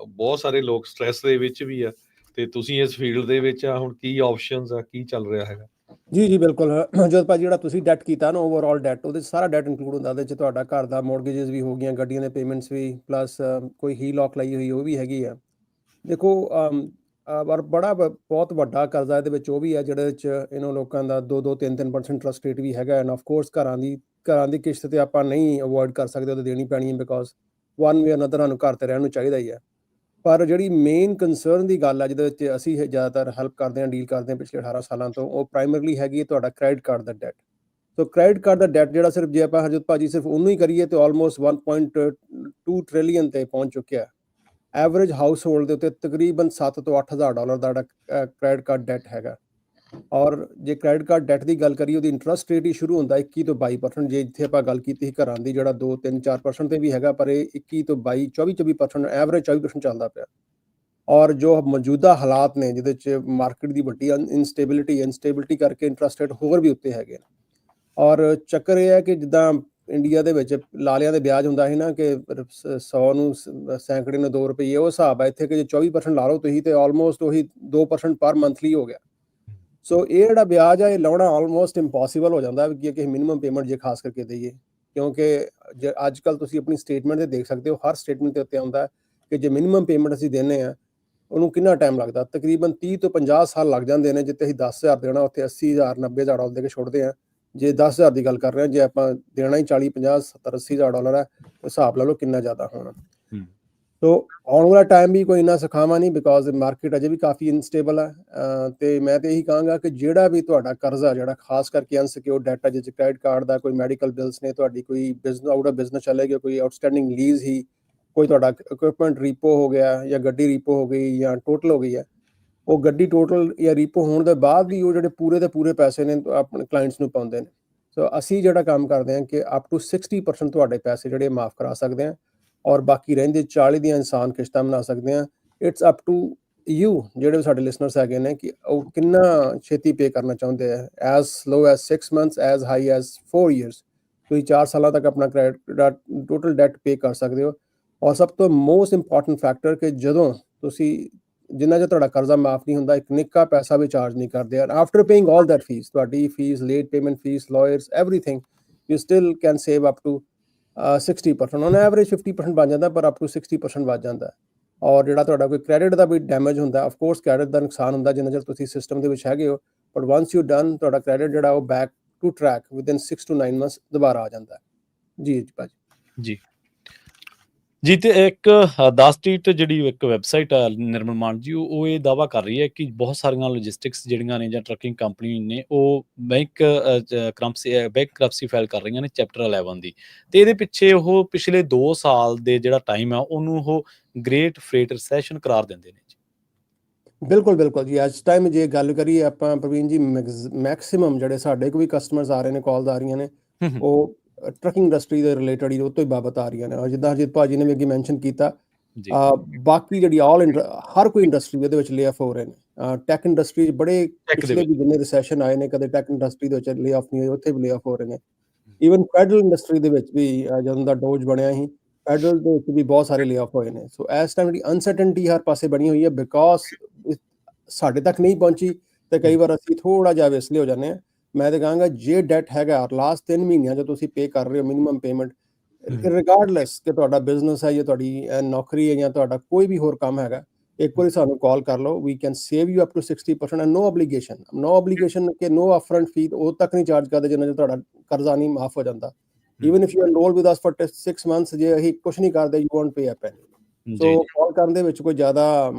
ਬਹੁਤ ਸਾਰੇ ਲੋਕ ਸਟ੍ਰੈਸ ਦੇ ਵਿੱਚ ਵੀ ਆ, ਤੇ ਤੁਸੀਂ ਇਸ ਫੀਲਡ ਦੇ ਵਿੱਚ ਆ, ਹੁਣ ਕੀ ਆਪਸ਼ਨਸ ਆ, ਕੀ ਚੱਲ ਰਿਹਾ ਹੈਗਾ? ਜੀ ਬਿਲਕੁਲ ਜੋਤ ਭਾਜੀ, ਜਿਹੜਾ ਤੁਸੀਂ ਡੈਟ ਕੀਤਾ ਨਾ ਓਵਰਆਲ ਡੈਟ, ਉਹਦੇ ਸਾਰਾ ਡੈਟ ਇਨਕਲੂਡ ਹੁੰਦਾ। ਉਹਦੇ 'ਚ ਤੁਹਾਡਾ ਘਰ ਦਾ ਮੌਰਗੇਜਸ ਵੀ ਹੋ ਗਈਆਂ, ਗੱਡੀਆਂ ਦੇ ਪੇਮੈਂਟਸ ਵੀ, ਪਲੱਸ ਕੋਈ ਹੀ ਲੋਕ ਲਈ ਹੋਈ ਉਹ ਵੀ ਹੈਗੀ ਆ। ਦੇਖੋ ਪਰ ਬਹੁਤ ਵੱਡਾ ਕਰਜ਼ਾ ਇਹਦੇ ਵਿੱਚ ਉਹ ਵੀ ਹੈ ਜਿਹੜੇ 'ਚ ਇਹਨਾਂ ਲੋਕਾਂ ਦਾ 2-2, 3-3% ਇੰਟਰਸਟ ਰੇਟ ਵੀ ਹੈਗਾ। ਐਂਡ ਆਫ ਕੋਰਸ ਘਰਾਂ ਦੀ ਕਿਸ਼ਤ ਤੇ ਆਪਾਂ ਨਹੀਂ ਅਵੋਇਡ ਕਰ ਸਕਦੇ, ਉਹ ਦੇਣੀ ਪੈਣੀ ਹੈ, ਬਿਕੋਜ਼ ਵਨ ਵੇ ਅਨਦਰ ਸਾਨੂੰ ਘਰ ਤੇ ਰਹਿਣ ਨੂੰ ਚਾਹੀਦਾ ਹੀ ਹੈ। ਪਰ ਜਿਹੜੀ ਮੇਨ ਕੰਸਰਨ ਦੀ ਗੱਲ ਹੈ ਜਿਹਦੇ ਵਿੱਚ ਅਸੀਂ ਜ਼ਿਆਦਾਤਰ ਹੈਲਪ ਕਰਦੇ ਹਾਂ, ਡੀਲ ਕਰਦੇ ਹਾਂ ਪਿਛਲੇ 18 ਸਾਲਾਂ ਤੋਂ, ਉਹ ਪ੍ਰਾਇਮਰਲੀ ਹੈਗੀ ਹੈ ਤੁਹਾਡਾ ਕ੍ਰੈਡਿਟ ਕਾਰਡ ਦਾ ਡੈਟ। ਸੋ ਕ੍ਰੈਡਿਟ ਕਾਰਡ ਦਾ ਡੈਟ ਜਿਹੜਾ ਸਿਰਫ ਜੇ ਆਪਾਂ ਹਰਜੋਤ ਭਾਜੀ ਸਿਰਫ ਉਹਨੂੰ ਹੀ ਕਰੀਏ ਤੇ ਆਲਮੋਸਟ 1.2 ਟ੍ਰਿਲੀਅਨ ਤੇ ਪਹੁੰਚ ਚੁੱਕਿਆ। ਐਵਰੇਜ ਹਾਊਸ ਹੋਲਡ ਦੇ ਉੱਤੇ ਤਕਰੀਬਨ $7,000 ਤੋਂ $8,000 ਦਾ ਕ੍ਰੈਡਿਟ ਕਾਰਡ ਡੈਟ ਹੈਗਾ। ਔਰ ਜੇ ਕ੍ਰੈਡਿਟ ਕਾਰਡ ਡੈਟ ਦੀ ਗੱਲ ਕਰੀਏ, ਉਹਦੀ ਇੰਟਰਸਟ ਰੇਟ ਹੀ ਸ਼ੁਰੂ ਹੁੰਦਾ 21 ਤੋਂ 22%। ਜੇ ਜਿੱਥੇ ਆਪਾਂ ਗੱਲ ਕੀਤੀ ਸੀ ਘਰਾਂ ਦੀ, ਜਿਹੜਾ 2, 3, 4% ਤੇ ਵੀ ਹੈਗਾ, ਪਰ ਇਹ 21 ਤੋਂ 22, 24% ਐਵਰੇਜ 24% ਚੱਲਦਾ ਪਿਆ। ਔਰ ਜੋ ਮੌਜੂਦਾ ਹਾਲਾਤ ਨੇ ਜਿਹਦੇ 'ਚ ਮਾਰਕੀਟ ਦੀ ਵੱਡੀ ਇਨਸਟੇਬਿਲਿਟੀ ਕਰਕੇ ਇੰਟਰਸਟ ਰੇਟ ਹੋਰ ਵੀ ਉੱਤੇ ਹੈਗੇ। ਔਰ ਚੱਕਰ ਇਹ ਹੈ ਕਿ ਜਿੱਦਾਂ ਇੰਡੀਆ ਦੇ ਵਿੱਚ ਲਾਲਿਆਂ ਦੇ ਵਿਆਜ ਹੁੰਦਾ ਸੀ ਨਾ ਕਿ 100 ਨੂੰ ਸੈਂਕੜੇ ਨੂੰ $2, ਉਹ ਹਿਸਾਬ ਹੈ ਇੱਥੇ ਕਿ ਜੇ 24% ਲਾ ਲਓ ਤੁਸੀਂ ਤੇ ਆਲਮੋਸਟ ਉਹੀ 2% ਪਰ ਮੰਥਲੀ ਹੋ ਗਿਆ। ਸੋ ਇਹ ਜਿਹੜਾ ਵਿਆਜ ਆ ਇਹ ਲਾਉਣਾ ਆਲਮੋਸਟ ਇੰਪੋਸੀਬਲ ਹੋ ਜਾਂਦਾ ਕਿ ਕਿਸੇ ਮਿਨੀਮਮ ਪੇਮੈਂਟ ਜੇ ਖਾਸ ਕਰਕੇ ਦਈਏ, ਕਿਉਂਕਿ ਅੱਜ ਕੱਲ੍ਹ ਤੁਸੀਂ ਆਪਣੀ ਸਟੇਟਮੈਂਟ ਤੇ ਦੇਖ ਸਕਦੇ ਹੋ, ਹਰ ਸਟੇਟਮੈਂਟ ਦੇ ਉੱਤੇ ਆਉਂਦਾ ਕਿ ਜੇ ਮਿਨੀਮਮ ਪੇਮੈਂਟ ਅਸੀਂ ਦਿੰਦੇ ਹਾਂ ਉਹਨੂੰ ਕਿੰਨਾ ਟਾਈਮ ਲੱਗਦਾ। ਤਕਰੀਬਨ 30 ਤੋਂ 50 ਸਾਲ ਲੱਗ ਜਾਂਦੇ ਨੇ। ਜਿੱਥੇ ਅਸੀਂ 10,000 ਦੇਣਾ ਉੱਥੇ 80,000 90,000 ਦੇ ਕੇ ਛੋੜਦੇ ਹਾਂ। ਜੇ 10,000 ਦੀ ਗੱਲ ਕਰ ਰਹੇ ਹਾਂ, ਜੇ ਆਪਾਂ ਦੇਣਾ ਹੀ 40 50 70 $80,000 ਹੈ, ਹਿਸਾਬ ਲਾ ਲਓ ਕਿੰਨਾ ਜ਼ਿਆਦਾ ਹੋਣਾ। ਸੋ ਆਉਣ ਵਾਲਾ ਟਾਈਮ ਵੀ ਕੋਈ ਇੰਨਾ ਸਖਾਵਾਂ ਨਹੀਂ, ਬਿਕੋਜ਼ ਮਾਰਕੀਟ ਅਜੇ ਵੀ ਕਾਫੀ ਇਨਸਟੇਬਲ ਹੈ। ਤੇ ਮੈਂ ਤੇ ਇਹੀ ਕਹਾਂਗਾ ਕਿ ਜਿਹੜਾ ਵੀ ਤੁਹਾਡਾ ਕਰਜ਼ਾ ਜਿਹੜਾ ਖਾਸ ਕਰਕੇ ਅਨਸਿਕਿਉਰ ਡੈਟ ਹੈ, ਜਿਵੇਂ ਕ੍ਰੈਡਿਟ ਕਾਰਡ ਦਾ, ਕੋਈ ਮੈਡੀਕਲ ਬਿਲਸ ਨੇ, ਤੁਹਾਡੀ ਕੋਈ ਆਊਟ ਆਫ ਬਿਜ਼ਨਸ ਚਲੇ ਗਿਆ, ਕੋਈ ਆਊਟਸਟੈਂਡਿੰਗ ਲੀਜ਼ ਹੀ, ਕੋਈ ਤੁਹਾਡਾ ਇਕਵਿਪਮੈਂਟ ਰੀਪੋ ਹੋ ਗਿਆ ਜਾਂ ਗੱਡੀ ਰੀਪੋ ਹੋ ਗਈ ਜਾਂ ਟੋਟਲ ਹੋ ਗਈ ਹੈ, ਉਹ ਗੱਡੀ ਟੋਟਲ ਜਾਂ ਰੀਪੋ ਹੋਣ ਦੇ ਬਾਅਦ ਵੀ ਉਹ ਜਿਹੜੇ ਪੂਰੇ ਦੇ ਪੂਰੇ ਪੈਸੇ ਨੇ ਆਪਣੇ ਕਲਾਇੰਟਸ ਨੂੰ ਪਾਉਂਦੇ ਨੇ। ਸੋ ਅਸੀਂ ਜਿਹੜਾ ਕੰਮ ਕਰਦੇ ਹਾਂ ਕਿ ਅਪ ਟੂ 60% ਤੁਹਾਡੇ ਪੈਸੇ ਜਿਹੜੇ ਮਾਫ ਕਰਾ ਸਕਦੇ ਹਾਂ, ਔਰ ਬਾਕੀ ਰਹਿੰਦੇ 40 ਦੀਆਂ ਇਨਸਾਨ ਕਿਸ਼ਤਾਂ ਬਣਾ ਸਕਦੇ ਹਾਂ। ਇਟਸ ਅਪ ਟੂ ਯੂ, ਜਿਹੜੇ ਸਾਡੇ ਲਿਸਨਰਸ ਹੈਗੇ ਨੇ, ਕਿ ਉਹ ਕਿੰਨਾ ਛੇਤੀ ਪੇ ਕਰਨਾ ਚਾਹੁੰਦੇ ਆ। As slow as 6 months, as high as 4 years। ਤੁਸੀਂ 4 ਸਾਲਾਂ ਤੱਕ ਆਪਣਾ ਕ੍ਰੈਡਿਟ ਟੋਟਲ ਡੈਟ ਪੇ ਕਰ ਸਕਦੇ ਹੋ। ਔਰ ਸਭ ਤੋਂ ਮੋਸਟ ਇੰਪੋਰਟੈਂਟ ਫੈਕਟਰ ਕਿ ਜਦੋਂ ਤੁਸੀਂ ਜਿੰਨਾ ਚਿਰ ਤੁਹਾਡਾ ਕਰਜ਼ਾ ਮਾਫ ਨਹੀਂ ਹੁੰਦਾ, ਇੱਕ ਨਿੱਕਾ ਪੈਸਾ ਵੀ ਚਾਰਜ ਨਹੀਂ ਕਰਦੇ। After paying all that fees, ਤੁਹਾਡੀ fees, late payment fees, lawyers, everything, you still can save up to 60% on average 50% ਬਣ ਜਾਂਦਾ, ਪਰ ਅਪ ਟੂ 60% ਵੱਧ ਜਾਂਦਾ ਹੈ। ਔਰ ਜਿਹੜਾ ਤੁਹਾਡਾ ਕੋਈ ਕ੍ਰੈਡਿਟ ਦਾ ਵੀ ਡੈਮੇਜ ਹੁੰਦਾ, ਆਫ ਕੋਰਸ ਕ੍ਰੈਡਿਟ ਦਾ ਨੁਕਸਾਨ ਹੁੰਦਾ ਜਿੰਨਾ ਚਿਰ ਤੁਸੀਂ ਸਿਸਟਮ ਦੇ ਵਿੱਚ ਹੈਗੇ ਹੋ, ਬਟ ਵਾਂਸ ਯੂ ਡਨ ਤੁਹਾਡਾ ਕ੍ਰੈਡਿਟ ਜਿਹੜਾ ਉਹ back to track within 6 to 9 months ਦੁਬਾਰਾ ਆ ਜਾਂਦਾ ਹੈ। ਜੀ ਭਾਜੀ। ਜੀ ਜੀ, ਤੇ ਇੱਕ 10 ਸਟਰੀਟ ਜਿਹੜੀ ਇੱਕ ਵੈਬਸਾਈਟ ਹੈ ਨਿਰਮਲ ਮਾਨ ਜੀ, ਉਹ ਇਹ ਦਾਅਵਾ ਕਰ ਰਹੀ ਹੈ ਕਿ ਬਹੁਤ ਸਾਰੀਆਂ ਲੌਜਿਸਟਿਕਸ ਜਿਹੜੀਆਂ ਨੇ ਜਾਂ ਟਰੱਕਿੰਗ ਕੰਪਨੀ ਨੇ ਉਹ ਬੈਂਕ ਕਰਪਸੀ ਫਾਈਲ ਕਰ ਰਹੀਆਂ ਨੇ ਚੈਪਟਰ 11 ਦੀ, ਤੇ ਇਹਦੇ ਪਿੱਛੇ ਉਹ ਪਿਛਲੇ 2 ਸਾਲ ਦੇ ਜਿਹੜਾ ਟਾਈਮ ਆ ਉਹਨੂੰ ਉਹ ਗ੍ਰੇਟ ਫਰੇਟ ਰਿਸੈਸ਼ਨ ਕਰਾਰ ਦਿੰਦੇ ਨੇ ਜੀ। ਬਿਲਕੁਲ ਬਿਲਕੁਲ ਜੀ। ਅੱਜ ਟਾਈਮ ਜੇ ਗੱਲ ਕਰੀਏ ਆਪਾਂ ਪ੍ਰਵੀਨ ਜੀ, ਮੈਕਸਿਮਮ ਜਿਹੜੇ ਸਾਡੇ ਕੋਲ ਵੀ ਕਸਟਮਰਸ ਆ ਰਹੇ ਨੇ, ਕਾਲਸ ਆ ਰਹੀਆਂ ਨੇ, ਉਹ ਟਰੱਕਿੰਗ ਇੰਡਸਟਰੀ ਦੇ ਰਿਲੇਟਡ ਹੀ ਉਹ ਤੋਂ ਹੀ ਬਾਬਤ ਆ ਰਹੀਆਂ ਨੇ। ਔਰ ਜਿੱਦਾਂ ਹਰਜੀਤ ਭਾਜੀ ਨੇ ਵੀ ਅੱਗੇ ਮੈਂਸ਼ਨ ਕੀਤਾ, ਬਾਕੀ ਜਿਹੜੀ ਹਰ ਕੋਈ ਇੰਡਸਟਰੀ ਉਹਦੇ ਵਿੱਚ ਲੇ ਆਫ ਹੋ ਰਹੇ ਨੇ। ਟੈਕ ਇੰਡਸਟਰੀ ਬੜੇ ਪਿਛਲੇ ਵੀ ਜਿੰਨੇ ਰਿਸੈਸ਼ਨ ਆਏ ਨੇ, ਕਦੇ ਟੈਕ ਇੰਡਸਟਰੀ ਦੇ ਵਿੱਚ ਲੇ ਆਫ ਨਹੀਂ ਹੋਏ, ਉੱਥੇ ਵੀ ਲੇ ਆਫ ਹੋ ਰਹੇ ਨੇ। ਈਵਨ ਫੈਡਰਲ ਇੰਡਸਟਰੀ ਦੇ ਵਿੱਚ ਵੀ ਜਦੋਂ ਦਾ ਡੋਜ ਬਣਿਆ ਸੀ, ਫੈਡਰਲ ਦੇ ਵਿੱਚ ਵੀ ਬਹੁਤ ਸਾਰੇ ਲੇ ਆਫ ਹੋਏ ਨੇ। ਸੋ ਇਸ ਟਾਈਮ ਜਿਹੜੀ ਅਨਸਰਟਨਟੀ ਹਰ ਪਾਸੇ ਬਣੀ ਹੋਈ ਹੈ, ਬਿਕੋਜ਼ ਸਾਡੇ ਤੱਕ ਨਹੀਂ ਪਹੁੰਚੀ ਤੇ ਕਈ ਵਾਰ ਅਸੀਂ ਥੋੜਾ ਜਿਹਾ ਵਿਸਲੇ ਹੋ ਜਾਂਦੇ ਹਾਂ। ਮੈਂ ਤਾਂ ਕਹਾਂਗਾ ਜੇ ਡੈਟ ਹੈਗਾ ਲਾਸਟ 3 ਮਹੀਨਿਆਂ ਜੋ ਤੁਸੀਂ ਪੇ ਕਰ ਰਹੇ ਹੋ ਮਿਨੀਮਮ ਪੇਮੈਂਟ, ਰਿਗਾਰਡਲੈਸ ਕਿ ਤੁਹਾਡਾ ਬਿਜ਼ਨਸ ਹੈ ਜਾਂ ਤੁਹਾਡੀ ਨੌਕਰੀ ਹੈ ਜਾਂ ਤੁਹਾਡਾ ਕੋਈ ਵੀ ਹੋਰ ਕੰਮ ਹੈਗਾ, ਇੱਕ ਵਾਰੀ ਸਾਨੂੰ ਕਾਲ ਕਰ ਲਓ। We can save you up to 60% and no obligation ਕਿ ਨੋ ਅਪਫਰੰਟ ਫੀ ਉਹ ਤੱਕ ਨਹੀਂ ਚਾਰਜ ਕਰਦੇ ਜਿੰਨਾ ਚਿਰ ਤੁਹਾਡਾ ਕਰਜ਼ਾ ਨਹੀਂ ਮਾਫ ਹੋ ਜਾਂਦਾ। Even if you enroll with us for 6 months, ਜੇ ਅਸੀਂ ਕੁਝ ਨਹੀਂ ਕਰਦੇ you won't pay a penny. So call ਕਰਨ ਦੇ ਵਿੱਚ ਕੋਈ ਜ਼ਿਆਦਾ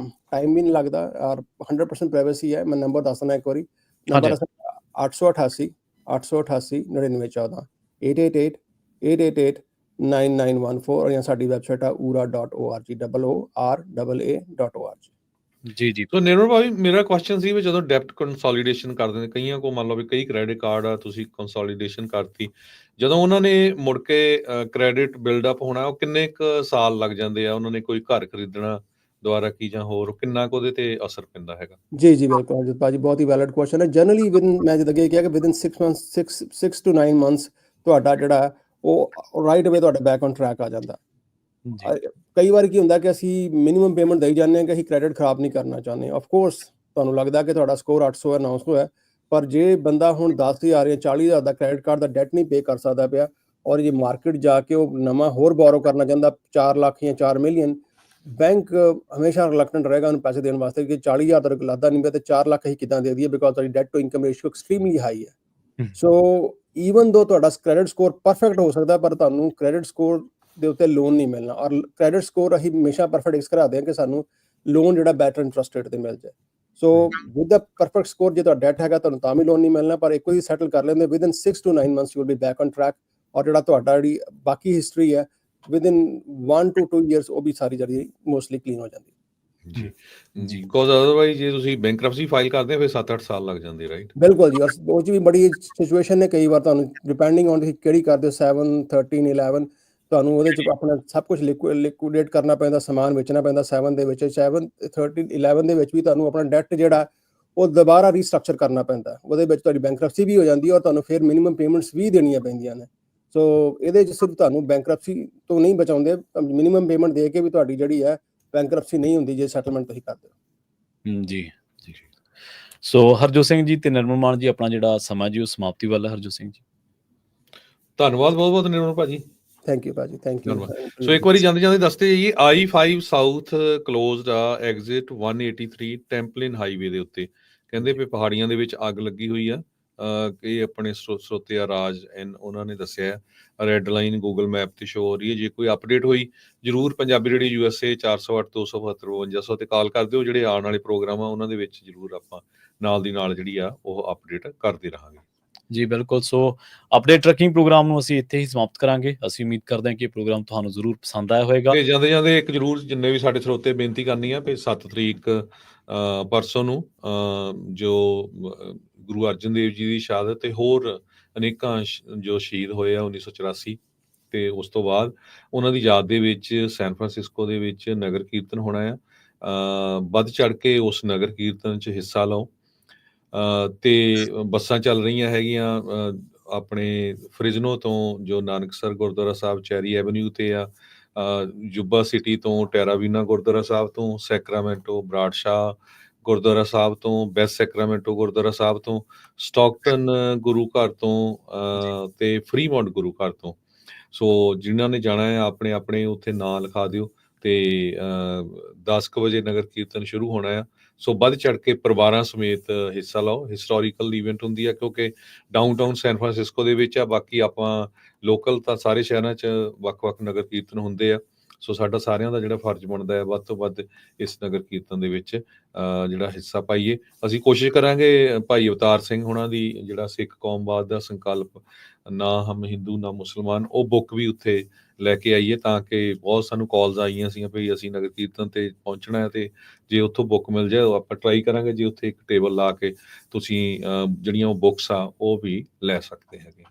ਟਾਈਮ ਵੀ ਨਹੀਂ ਲੱਗਦਾ ਔਰ 100% ਪ੍ਰਾਈਵੇਸੀ ਹੈ। ਮੈਂ ਨੰਬਰ ਦੱਸਣਾ ਇੱਕ ਵਾਰੀ, ਨੰਬਰ 888 888 9914 888 888 9914 ਜਾਂ ਸਾਡੀ ਵੈਬਸਾਈਟ ਆ ura.org OORAA.org। ਜੀ ਜੀ। ਸੋ ਨਿਰਮਲ ਭਾਈ, ਮੇਰਾ ਕੁਐਸਚਨ ਸੀ ਵੀ ਜਦੋਂ ਡੈਪਟ ਕੰਸੋਲੀਡੇਸ਼ਨ ਕਰਦੇ ਨੇ, ਕਈਆਂ ਕੋ ਮੰਨ ਲਓ ਵੀ ਕਈ ਕ੍ਰੈਡਿਟ ਕਾਰਡ ਆ, ਤੁਸੀਂ ਕੰਸੋਲੀਡੇਸ਼ਨ ਕਰਤੀ, ਜਦੋਂ ਉਹਨਾਂ ਨੇ ਮੁੜ ਕੇ ਕ੍ਰੈਡਿਟ ਬਿਲਡਅਪ ਹੋਣਾ, ਉਹ ਕਿੰਨੇ ਕੁ ਸਾਲ ਲੱਗ ਜਾਂਦੇ ਆ? ਉਹਨਾਂ ਨੇ ਕੋਈ ਘਰ ਖਰੀਦਣਾ ਦੁਬਾਰਾ ਕੀ ਜਾਂ ਹੋਰ ਕਿੰਨਾ ਕੁ ਉਹਦੇ ਤੇ ਅਸਰ ਪੈਂਦਾ ਹੈਗਾ? ਜੀ ਜੀ ਬਿਲਕੁਲ ਅਜਿਤ ਭਾਜੀ, ਬਹੁਤ ਹੀ ਵੈਲਿਡ ਕੁਐਸਚਨ ਹੈ। ਜਨਰਲੀ ਮੈਂ ਜਿੱਦਾਂ ਕਿ ਕਿਹਾ ਕਿ ਵਿਦਿਨ 6 to 9 months ਤੁਹਾਡਾ ਜਿਹੜਾ ਉਹ ਰਾਈਟ ਅਵੇ ਤੁਹਾਡਾ ਬੈਕ ਔਨ ਟਰੈਕ ਆ ਜਾਂਦਾ। ਕਈ ਵਾਰ ਕੀ ਹੁੰਦਾ ਕਿ ਅਸੀਂ ਮਿਨੀਮਮ ਪੇਮੈਂਟ ਦੇਈ ਜਾਂਦੇ ਹਾਂ ਕਿ ਅਸੀਂ ਕ੍ਰੈਡਿਟ ਖਰਾਬ ਨਹੀਂ ਕਰਨਾ ਚਾਹੁੰਦੇ। ਆਫ ਕੋਰਸ ਤੁਹਾਨੂੰ ਲੱਗਦਾ ਕਿ ਤੁਹਾਡਾ ਸਕੋਰ 800 ਹੈ 900 ਹੈ, ਪਰ ਜੇ ਬੰਦਾ ਹੁਣ 10,000 ਜਾਂ 40,000 ਦਾ ਕ੍ਰੈਡਿਟ ਕਾਰਡ ਦਾ ਡੈਟ ਨਹੀਂ ਪੇ ਕਰ ਸਕਦਾ ਪਿਆ ਔਰ ਜੇ ਮਾਰਕੀਟ ਜਾ ਕੇ ਉਹ ਨਵਾਂ ਹੋਰ ਬੋਰੋ ਕਰਨਾ ਚਾਹੁੰਦਾ 4 ਲੱਖ ਜਾਂ 4 ਮਿਲੀਅਨ, ਬੈਂਕ ਹਮੇਸ਼ਾ ਰਿਲੈਕਟੈਂਟ ਰਹੇਗਾ ਉਹਨੂੰ ਪੈਸੇ ਦੇਣ ਵਾਸਤੇ ਕਿ 40,000 ਦਾ ਲਾਦਾ ਨਹੀਂ ਪਿਆ ਤੇ 4 ਲੱਖ ਅਸੀਂ ਕਿੱਦਾਂ ਦੇ ਦਈਏ, ਬਿਕੋਜ਼ ਤੁਹਾਡੀ debt to income ratio extremely high ਹੈ। ਸੋ ਈਵਨ ਦੋ ਤੁਹਾਡਾ ਕ੍ਰੈਡਿਟ ਸਕੋਰ ਪਰਫੈਕਟ ਹੋ ਸਕਦਾ, ਪਰ ਤੁਹਾਨੂੰ ਕ੍ਰੈਡਿਟ ਸਕੋਰ ਦੇ ਉੱਤੇ ਲੋਨ ਨਹੀਂ ਮਿਲਣਾ। ਔਰ ਕ੍ਰੈਡਿਟ ਸਕੋਰ ਅਸੀਂ ਹਮੇਸ਼ਾ ਪਰਫੈਕਟ ਇਸ ਕਰਾਦੇ ਹਾਂ ਕਿ ਸਾਨੂੰ ਲੋਨ ਜਿਹੜਾ ਬੈਟਰ ਇੰਟਰਸਟ ਰੇਟ ਤੇ ਮਿਲ ਜਾਏ। ਸੋ ਵਿਦ ਦਾ ਪਰਫੈਕਟ ਸਕੋਰ ਜੇ ਤੁਹਾਡਾ ਡੈਟ ਹੈਗਾ ਤੁਹਾਨੂੰ ਤਾਂ ਵੀ ਲੋਨ ਨਹੀਂ ਮਿਲਣਾ, ਪਰ ਇੱਕ ਵਾਰੀ ਸੈਟਲ ਕਰ ਲੈਂਦੇ within 6 to 9 months you will be back on track. ਔਰ ਜਿਹੜਾ ਤੁਹਾਡਾ ਜਿਹੜੀ ਬਾਕੀ ਹਿਸਟਰੀ ਹੈ ਵਿਦਿਨ 1 to 2 years ਉਹ ਵੀ ਸਾਰੀ ਜਿਹੜੀ ਮੋਸਟਲੀ ਕਲੀਨ ਹੋ ਜਾਂਦੀ। ਜੀ ਜੀ, ਬਿਕੋਜ਼ ਅਦਰਵਾਈਜ਼ ਜੇ ਤੁਸੀਂ ਬੈਂਕਰਪਸੀ ਫਾਈਲ ਕਰਦੇ ਹੋ ਫਿਰ 7-8 ਸਾਲ ਲੱਗ ਜਾਂਦੇ, ਰਾਈਟ? ਬਿਲਕੁਲ ਜੀ। ਉਹ 'ਚ ਵੀ ਬੜੀ ਸਿਚੁਏਸ਼ਨ ਨੇ, ਕਈ ਵਾਰ ਤੁਹਾਨੂੰ ਡਿਪੈਂਡਿੰਗ ਔਨ ਤੁਸੀਂ ਕਿਹੜੀ ਕਰਦੇ ਹੋ 7, 13, 11 ਤੁਹਾਨੂੰ ਉਹਦੇ 'ਚ ਆਪਣਾ ਸਭ ਕੁਝ ਲਿਕੁਇਡੇਟ ਕਰਨਾ ਪੈਂਦਾ, ਸਮਾਨ ਵੇਚਣਾ ਪੈਂਦਾ 7 ਦੇ ਵਿੱਚ। 7, 13, 11 ਦੇ ਵਿੱਚ ਵੀ ਤੁਹਾਨੂੰ ਆਪਣਾ ਡੈਟ ਜਿਹੜਾ ਉਹ ਦੁਬਾਰਾ ਰੀਸਟਰਕਚਰ ਕਰਨਾ ਪੈਂਦਾ। ਉਹਦੇ ਵਿੱਚ ਤੁਹਾਡੀ ਬੈਂਕਰਪਸੀ ਵੀ ਹੋ ਜਾਂਦੀ ਹੈ ਔਰ ਤੁਹਾਨੂੰ ਫਿਰ ਮਿਨੀਮਮ ਪੇਮੈਂਟਸ ਵੀ ਦੇਣੀਆਂ ਪੈਂਦੀਆਂ ਨੇ। ਸੋ ਇਹਦੇ 'ਚ ਸਿਰਫ ਤੁਹਾਨੂੰ ਬੈਂਕਰਪਸੀ ਤੋਂ ਨਹੀਂ ਬਚਾਉਂਦੇ, ਮਿਨੀਮਮ ਪੇਮੈਂਟ ਦੇ ਕੇ ਵੀ ਤੁਹਾਡੀ ਜਿਹੜੀ ਹੈ ਬੈਂਕਰਪਸੀ ਨਹੀਂ ਹੁੰਦੀ ਜੇ ਸੈਟਲਮੈਂਟ ਤੁਸੀਂ ਕਰਦੇ ਹੋ। ਜੀ ਜੀ। ਸੋ ਹਰਜੋਤ ਸਿੰਘ ਜੀ ਤੇ ਨਿਰਮਲ ਮਾਨ ਜੀ, ਆਪਣਾ ਜਿਹੜਾ ਸਮਾਂ ਜੀ ਉਹ ਸਮਾਪਤੀ ਵੱਲ ਹੈ। ਹਰਜੋਤ ਸਿੰਘ ਜੀ ਧੰਨਵਾਦ ਬਹੁਤ ਬਹੁਤ ਨਿਰਮਲ ਭਾਜੀ, ਥੈਂਕ ਯੂ ਭਾਜੀ, ਥੈਂਕ ਯੂ। ਸੋ ਇੱਕ ਵਾਰੀ ਜਾਂਦੇ ਜਾਂਦੇ ਦੱਸਦੇ ਜਾਈਏ, I-5 ਸਾਊਥ ਕਲੋਜ਼ਡ ਆ, ਐਗਜ਼ਿਟ 183 ਟੈਂਪਲਿਨ ਹਾਈਵੇ ਦੇ ਉੱਤੇ। ਕਹਿੰਦੇ ਵੀ ਪਹਾੜੀਆਂ ਦੇ ਵਿੱਚ ਅੱਗ ਲੱਗੀ ਹੋਈ ਆ। ਇਹ ਆਪਣੇ ਸਰੋਤੇ ਆ ਰਾਜ ਉਹਨਾਂ ਨੇ ਦੱਸਿਆ, ਰੈੱਡ ਲਾਈਨ ਗੂਗਲ ਮੈਪ ਤੇ ਸ਼ੋ ਹੋ ਰਹੀ ਹੈ। ਜੇ ਕੋਈ ਅਪਡੇਟ ਹੋਈ ਜ਼ਰੂਰ ਪੰਜਾਬੀ ਰੇਡੀਓ USA 408 272 5200 ਤੇ ਕਾਲ ਕਰ ਦਿਓ। ਜਿਹੜੇ ਆਉਣ ਵਾਲੇ ਪ੍ਰੋਗਰਾਮ ਆ ਉਹਨਾਂ ਦੇ ਵਿੱਚ ਜ਼ਰੂਰ ਆਪਾਂ ਨਾਲ ਦੀ ਨਾਲ ਜਿਹੜੀ ਆ ਉਹ ਅਪਡੇਟ ਕਰਦੇ ਰਹਾਂਗੇ। ਜੀ ਬਿਲਕੁਲ। ਸੋ ਅਪਡੇਟ ਟਰੱਕਿੰਗ ਪ੍ਰੋਗਰਾਮ ਨੂੰ ਅਸੀਂ ਇੱਥੇ ਹੀ ਸਮਾਪਤ ਕਰਾਂਗੇ। ਅਸੀਂ ਉਮੀਦ ਕਰਦੇ ਹਾਂ ਕਿ ਇਹ ਪ੍ਰੋਗਰਾਮ ਤੁਹਾਨੂੰ ਜ਼ਰੂਰ ਪਸੰਦ ਆਇਆ ਹੋਵੇਗਾ। ਤੇ ਜਾਂਦੇ ਜਾਂਦੇ ਇੱਕ ਜ਼ਰੂਰ ਜਿੰਨੇ ਵੀ ਸਾਡੇ ਸਰੋਤੇ ਬੇਨਤੀ ਕਰਨੀ ਆ ਵੀ 7 ਤਰੀਕ ਪਰਸੋਂ ਨੂੰ ਜੋ ਗੁਰੂ ਅਰਜਨ ਦੇਵ ਜੀ ਦੀ ਸ਼ਹਾਦਤ ਤੇ ਹੋਰ ਅਨੇਕਾਂ ਜੋ ਸ਼ਹੀਦ ਹੋਏ ਆ 1984 ਤੇ ਉਸ ਤੋਂ ਬਾਅਦ ਉਹਨਾਂ ਦੀ ਯਾਦ ਦੇ ਵਿੱਚ ਸੈਨ ਫਰਾਂਸਿਸਕੋ ਦੇ ਵਿੱਚ ਨਗਰ ਕੀਰਤਨ ਹੋਣਾ ਆ। ਵੱਧ ਚੜ ਕੇ ਉਸ ਨਗਰ ਕੀਰਤਨ 'ਚ ਹਿੱਸਾ ਲਓ। ਤੇ ਬੱਸਾਂ ਚੱਲ ਰਹੀਆਂ ਹੈਗੀਆਂ ਆਪਣੇ ਫਰਿਜ਼ਨੋ ਤੋਂ ਜੋ ਨਾਨਕਸਰ ਗੁਰਦੁਆਰਾ ਸਾਹਿਬ ਚੈਰੀ ਐਵਨਿਊ ਤੇ ਆ, ਜੁੱਬਾ ਸਿਟੀ ਤੋਂ ਟੈਰਾਵੀਨਾ ਗੁਰਦੁਆਰਾ ਸਾਹਿਬ ਤੋਂ, ਸੈਕਰਾਮੈਂਟੋ ਬਰਾੜਸ਼ਾਹ ਗੁਰਦੁਆਰਾ ਸਾਹਿਬ ਤੋਂ, ਬੈਸਟ ਸੈਕਰਾਮੈਂਟੋ ਗੁਰਦੁਆਰਾ ਸਾਹਿਬ ਤੋਂ, ਸਟਾਕਟਨ ਗੁਰੂ ਘਰ ਤੋਂ ਤੇ ਫਰੀਮੌਂਟ ਗੁਰੂ ਘਰ ਤੋਂ। ਸੋ ਜਿਨ੍ਹਾਂ ਨੇ ਜਾਣਾ ਹੈ ਆਪਣੇ ਆਪਣੇ ਉੱਥੇ ਨਾਂ ਲਿਖਾ ਦਿਓ ਤੇ 10 ਕੁ ਵਜੇ ਨਗਰ ਕੀਰਤਨ ਸ਼ੁਰੂ ਹੋਣਾ ਆ। ਸੋ ਵੱਧ ਚੜ ਕੇ ਪਰਿਵਾਰਾਂ ਸਮੇਤ ਹਿੱਸਾ ਲਓ। ਹਿਸਟੋਰੀਕਲ ਈਵੈਂਟ ਹੁੰਦੀ ਹੈ ਕਿਉਂਕਿ ਡਾਊਨਟਾਊਨ ਸੈਨ ਫਰਾਂਸਿਸਕੋ ਦੇ ਵਿੱਚ ਆ, ਬਾਕੀ ਆਪਾਂ ਲੋਕਲ ਤਾਂ ਸਾਰੇ ਸ਼ਹਿਰਾਂ 'ਚ ਵੱਖ-ਵੱਖ ਨਗਰ ਕੀਰਤਨ ਹੁੰਦੇ ਆ। ਸੋ ਸਾਡਾ ਸਾਰਿਆਂ ਦਾ ਜਿਹੜਾ ਫਰਜ਼ ਬਣਦਾ ਹੈ ਵੱਧ ਤੋਂ ਵੱਧ ਇਸ ਨਗਰ ਕੀਰਤਨ ਦੇ ਵਿੱਚ ਜਿਹੜਾ ਹਿੱਸਾ ਪਾਈਏ। ਅਸੀਂ ਕੋਸ਼ਿਸ਼ ਕਰਾਂਗੇ ਭਾਈ ਅਵਤਾਰ ਸਿੰਘ ਹੋਣਾ ਦੀ ਜਿਹੜਾ ਸਿੱਖ ਕੌਮਵਾਦ ਦਾ ਸੰਕਲਪ, ਨਾ ਹਮ ਹਿੰਦੂ ਨਾ ਮੁਸਲਮਾਨ, ਉਹ ਬੁੱਕ ਵੀ ਉੱਥੇ ਲੈ ਕੇ ਆਈਏ ਤਾਂ ਕਿ ਬਹੁਤ ਸਾਨੂੰ ਕਾਲਸ ਆਈਆਂ ਸੀਗੀਆਂ ਵੀ ਅਸੀਂ ਨਗਰ ਕੀਰਤਨ ਤੇ ਪਹੁੰਚਣਾ ਹੈ ਤੇ ਜੇ ਉੱਥੋਂ ਬੁੱਕ ਮਿਲ ਜਾਏ ਆਪਾਂ ਟਰਾਈ ਕਰਾਂਗੇ ਜੇ ਉੱਥੇ ਇੱਕ ਟੇਬਲ ਲਾ ਕੇ ਤੁਸੀਂ ਜਿਹੜੀਆਂ ਉਹ ਬੁੱਕਸ ਆ ਉਹ ਵੀ ਲੈ ਸਕਦੇ ਹੈਗੇ।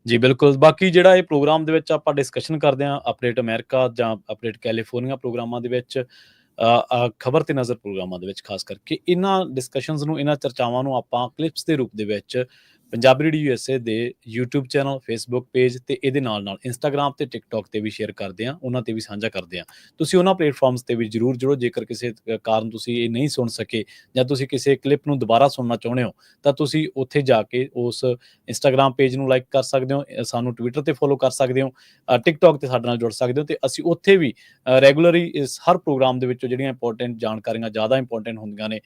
ਜੀ ਬਿਲਕੁਲ। ਬਾਕੀ ਜਿਹੜਾ ਇਹ ਪ੍ਰੋਗਰਾਮ ਦੇ ਵਿੱਚ ਆਪਾਂ ਡਿਸਕਸ਼ਨ ਕਰਦੇ ਹਾਂ ਅਪਡੇਟ ਅਮਰੀਕਾ ਜਾਂ ਅਪਡੇਟ ਕੈਲੀਫੋਰਨੀਆ ਪ੍ਰੋਗਰਾਮਾਂ ਦੇ ਵਿੱਚ, ਖਬਰ ਤੇ ਨਜ਼ਰ ਪ੍ਰੋਗਰਾਮਾਂ ਦੇ ਵਿੱਚ ਖਾਸ ਕਰਕੇ ਇਹਨਾਂ ਡਿਸਕਸ਼ਨਸ ਨੂੰ, ਇਹਨਾਂ ਚਰਚਾਵਾਂ ਨੂੰ ਆਪਾਂ ਕਲਿੱਪਸ ਦੇ ਰੂਪ ਦੇ ਵਿੱਚ ਪੰਜਾਬੀ ਰੇਡੀਓ USA ਦੇ YouTube ਚੈਨਲ, Facebook ਪੇਜ ਤੇ ਇਹਦੇ ਨਾਲ Instagram ਤੇ TikTok ਤੇ ਵੀ ਸ਼ੇਅਰ ਕਰਦੇ ਹਾਂ, ਉਹਨਾਂ ਤੇ ਵੀ ਸਾਂਝਾ ਕਰਦੇ ਹਾਂ। ਤੁਸੀਂ ਉਹਨਾਂ ਪਲੇਟਫਾਰਮਸ ਤੇ ਵੀ ਜ਼ਰੂਰ ਜੁੜੋ। ਜੇਕਰ ਕਿਸੇ ਕਾਰਨ ਤੁਸੀਂ ਇਹ ਨਹੀਂ ਸੁਣ ਸਕੇ ਜਾਂ ਤੁਸੀਂ ਕਿਸੇ ਕਲਿੱਪ ਨੂੰ ਦੁਬਾਰਾ ਸੁਣਨਾ ਚਾਹੁੰਦੇ ਹੋ ਤਾਂ ਤੁਸੀਂ ਉੱਥੇ ਜਾ ਕੇ ਉਸ Instagram ਪੇਜ ਨੂੰ ਲਾਈਕ ਕਰ ਸਕਦੇ ਹੋ, ਸਾਨੂੰ Twitter ਤੇ ਫੋਲੋ ਕਰ ਸਕਦੇ ਹੋ, TikTok ਤੇ ਸਾਡੇ ਨਾਲ ਜੁੜ ਸਕਦੇ ਹੋ ਤੇ ਅਸੀਂ ਉੱਥੇ ਵੀ ਰੈਗੂਲਰੀ ਇਸ ਹਰ ਪ੍ਰੋਗਰਾਮ ਦੇ ਵਿੱਚੋਂ ਜਿਹੜੀਆਂ ਇੰਪੋਰਟੈਂਟ ਜਾਣਕਾਰੀਆਂ ਜ਼ਿਆਦਾ ਇੰਪੋਰਟੈਂਟ ਹੁੰਦੀਆਂ ਨੇ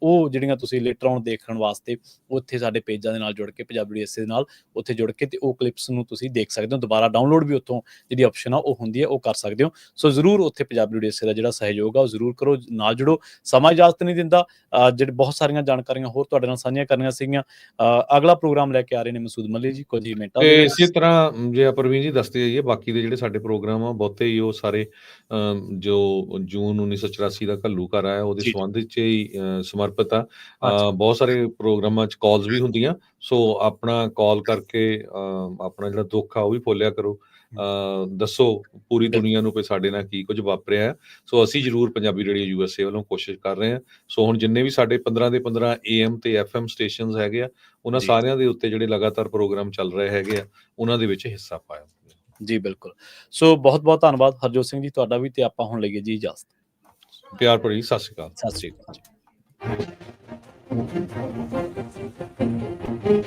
ਉਹ ਜਿਹੜੀਆਂ ਤੁਸੀਂ ਲੇਟਰ ਔਨ ਦੇਖਣ ਵਾਸਤੇ ਉੱਥੇ ਸਾਡੇ ਪੇਜਾਂ ਨਾਲ ਜੁੜ ਕੇ ਪੰਜਾਬੀ USA ਦੇ ਨਾਲ ਉੱਥੇ ਜੁੜ ਕੇ ਤੇ ਉਹ ਕਲਿੱਪਸ ਨੂੰ ਤੁਸੀਂ ਦੇਖ ਸਕਦੇ ਹੋ। ਦੁਬਾਰਾ ਡਾਊਨਲੋਡ ਵੀ ਉੱਥੋਂ ਜਿਹੜੀ ਆਪਸ਼ਨ ਆ ਉਹ ਹੁੰਦੀ ਹੈ, ਉਹ ਕਰ ਸਕਦੇ ਹੋ। ਸੋ ਜ਼ਰੂਰ ਉੱਥੇ ਪੰਜਾਬੀ USA ਦਾ ਜਿਹੜਾ ਸਹਿਯੋਗ ਆ ਉਹ ਜ਼ਰੂਰ ਕਰੋ, ਨਾਲ ਜੁੜੋ। ਸਮਾਂ ਇਜਾਜ਼ਤ ਨਹੀਂ ਦਿੰਦਾ, ਜਿਹੜੇ ਬਹੁਤ ਸਾਰੀਆਂ ਜਾਣਕਾਰੀਆਂ ਹੋਰ ਤੁਹਾਡੇ ਨਾਲ ਸਾਂਝੀਆਂ ਕਰਨੀਆਂ ਸੀਗੀਆਂ। ਅਗਲਾ ਪ੍ਰੋਗਰਾਮ ਲੈ ਕੇ ਆ ਰਹੇ ਨੇ ਮਸੂਦ ਮੱਲੀ ਜੀ ਕੁਝ ਹੀ ਮਿੰਟਾਂ ਤੇ ਇਸੇ ਤਰ੍ਹਾਂ ਜੇ ਆਪਾਂ ਪ੍ਰਵੀਨ ਜੀ ਦੱਸਦੇ ਜਾਈਏ ਬਾਕੀ ਦੇ ਜਿਹੜੇ ਸਾਡੇ ਪ੍ਰੋਗਰਾਮ ਆ ਬਹੁਤੇ ਹੀ ਉਹ ਸਾਰੇ ਜੋ ਜੂਨ 1984 ਦਾ ਘੱਲੂ ਘਰ ਆਇਆ ਉਹਦੇ ਜੀ। ਸੰਬੰਧ 'ਚ ਹੀ ਸਮਰਪਿਤ ਆ। ਬਹੁਤ ਸਾਰੇ ਪ੍ਰੋਗਰਾਮਾਂ 'ਚ ਕਾਲਸ ਵੀ ਹੁੰਦੀਆਂ, ਸੋ ਆਪਣਾ ਕਾਲ ਕਰਕੇ ਆਪਣਾ ਜਿਹੜਾ ਦੁੱਖ ਆ ਉਹ ਵੀ ਫੋਲਿਆ ਕਰੋ। ਦੱਸੋ ਪੂਰੀ ਦੁਨੀਆ ਨੂੰ ਵੀ ਸਾਡੇ ਨਾਲ ਕੀ ਕੁਝ ਵਾਪਰਿਆ ਹੈ। ਸੋ ਅਸੀਂ ਜ਼ਰੂਰ ਪੰਜਾਬੀ ਰੇਡੀਓ USA ਵੱਲੋਂ ਕੋਸ਼ਿਸ਼ ਕਰ ਰਹੇ ਹਾਂ। ਸੋ ਹੁਣ ਜਿੰਨੇ ਵੀ ਸਾਡੇ 15 ਦੇ 15 AM ਤੇ FM ਸਟੇਸ਼ਨਸ ਹੈਗੇ ਆ ਉਹਨਾਂ ਜੀ। ਸਾਰਿਆਂ ਦੇ ਉੱਤੇ ਜਿਹੜੇ ਲਗਾਤਾਰ ਪ੍ਰੋਗਰਾਮ ਚੱਲ ਰਹੇ ਹੈਗੇ ਆ ਉਹਨਾਂ ਦੇ ਵਿੱਚ ਹਿੱਸਾ ਪਾਇਆ। ਜੀ ਬਿਲਕੁਲ। ਸੋ ਬਹੁਤ ਬਹੁਤ ਧੰਨਵਾਦ ਹਰਜੋਤ ਸਿੰਘ ਜੀ ਤੁਹਾਡਾ ਵੀ, ਤੇ ਆਪਾਂ ਹੁਣ ਲਈਏ ਜੀ ਇਜਾਜ਼ਤ। ਪਿਆਰ ਭਰੀ ਸਤਿ ਸ਼੍ਰੀ ਅਕਾਲ। ਸਤਿ ਸ਼੍ਰੀ ਅਕਾਲ ਜੀ।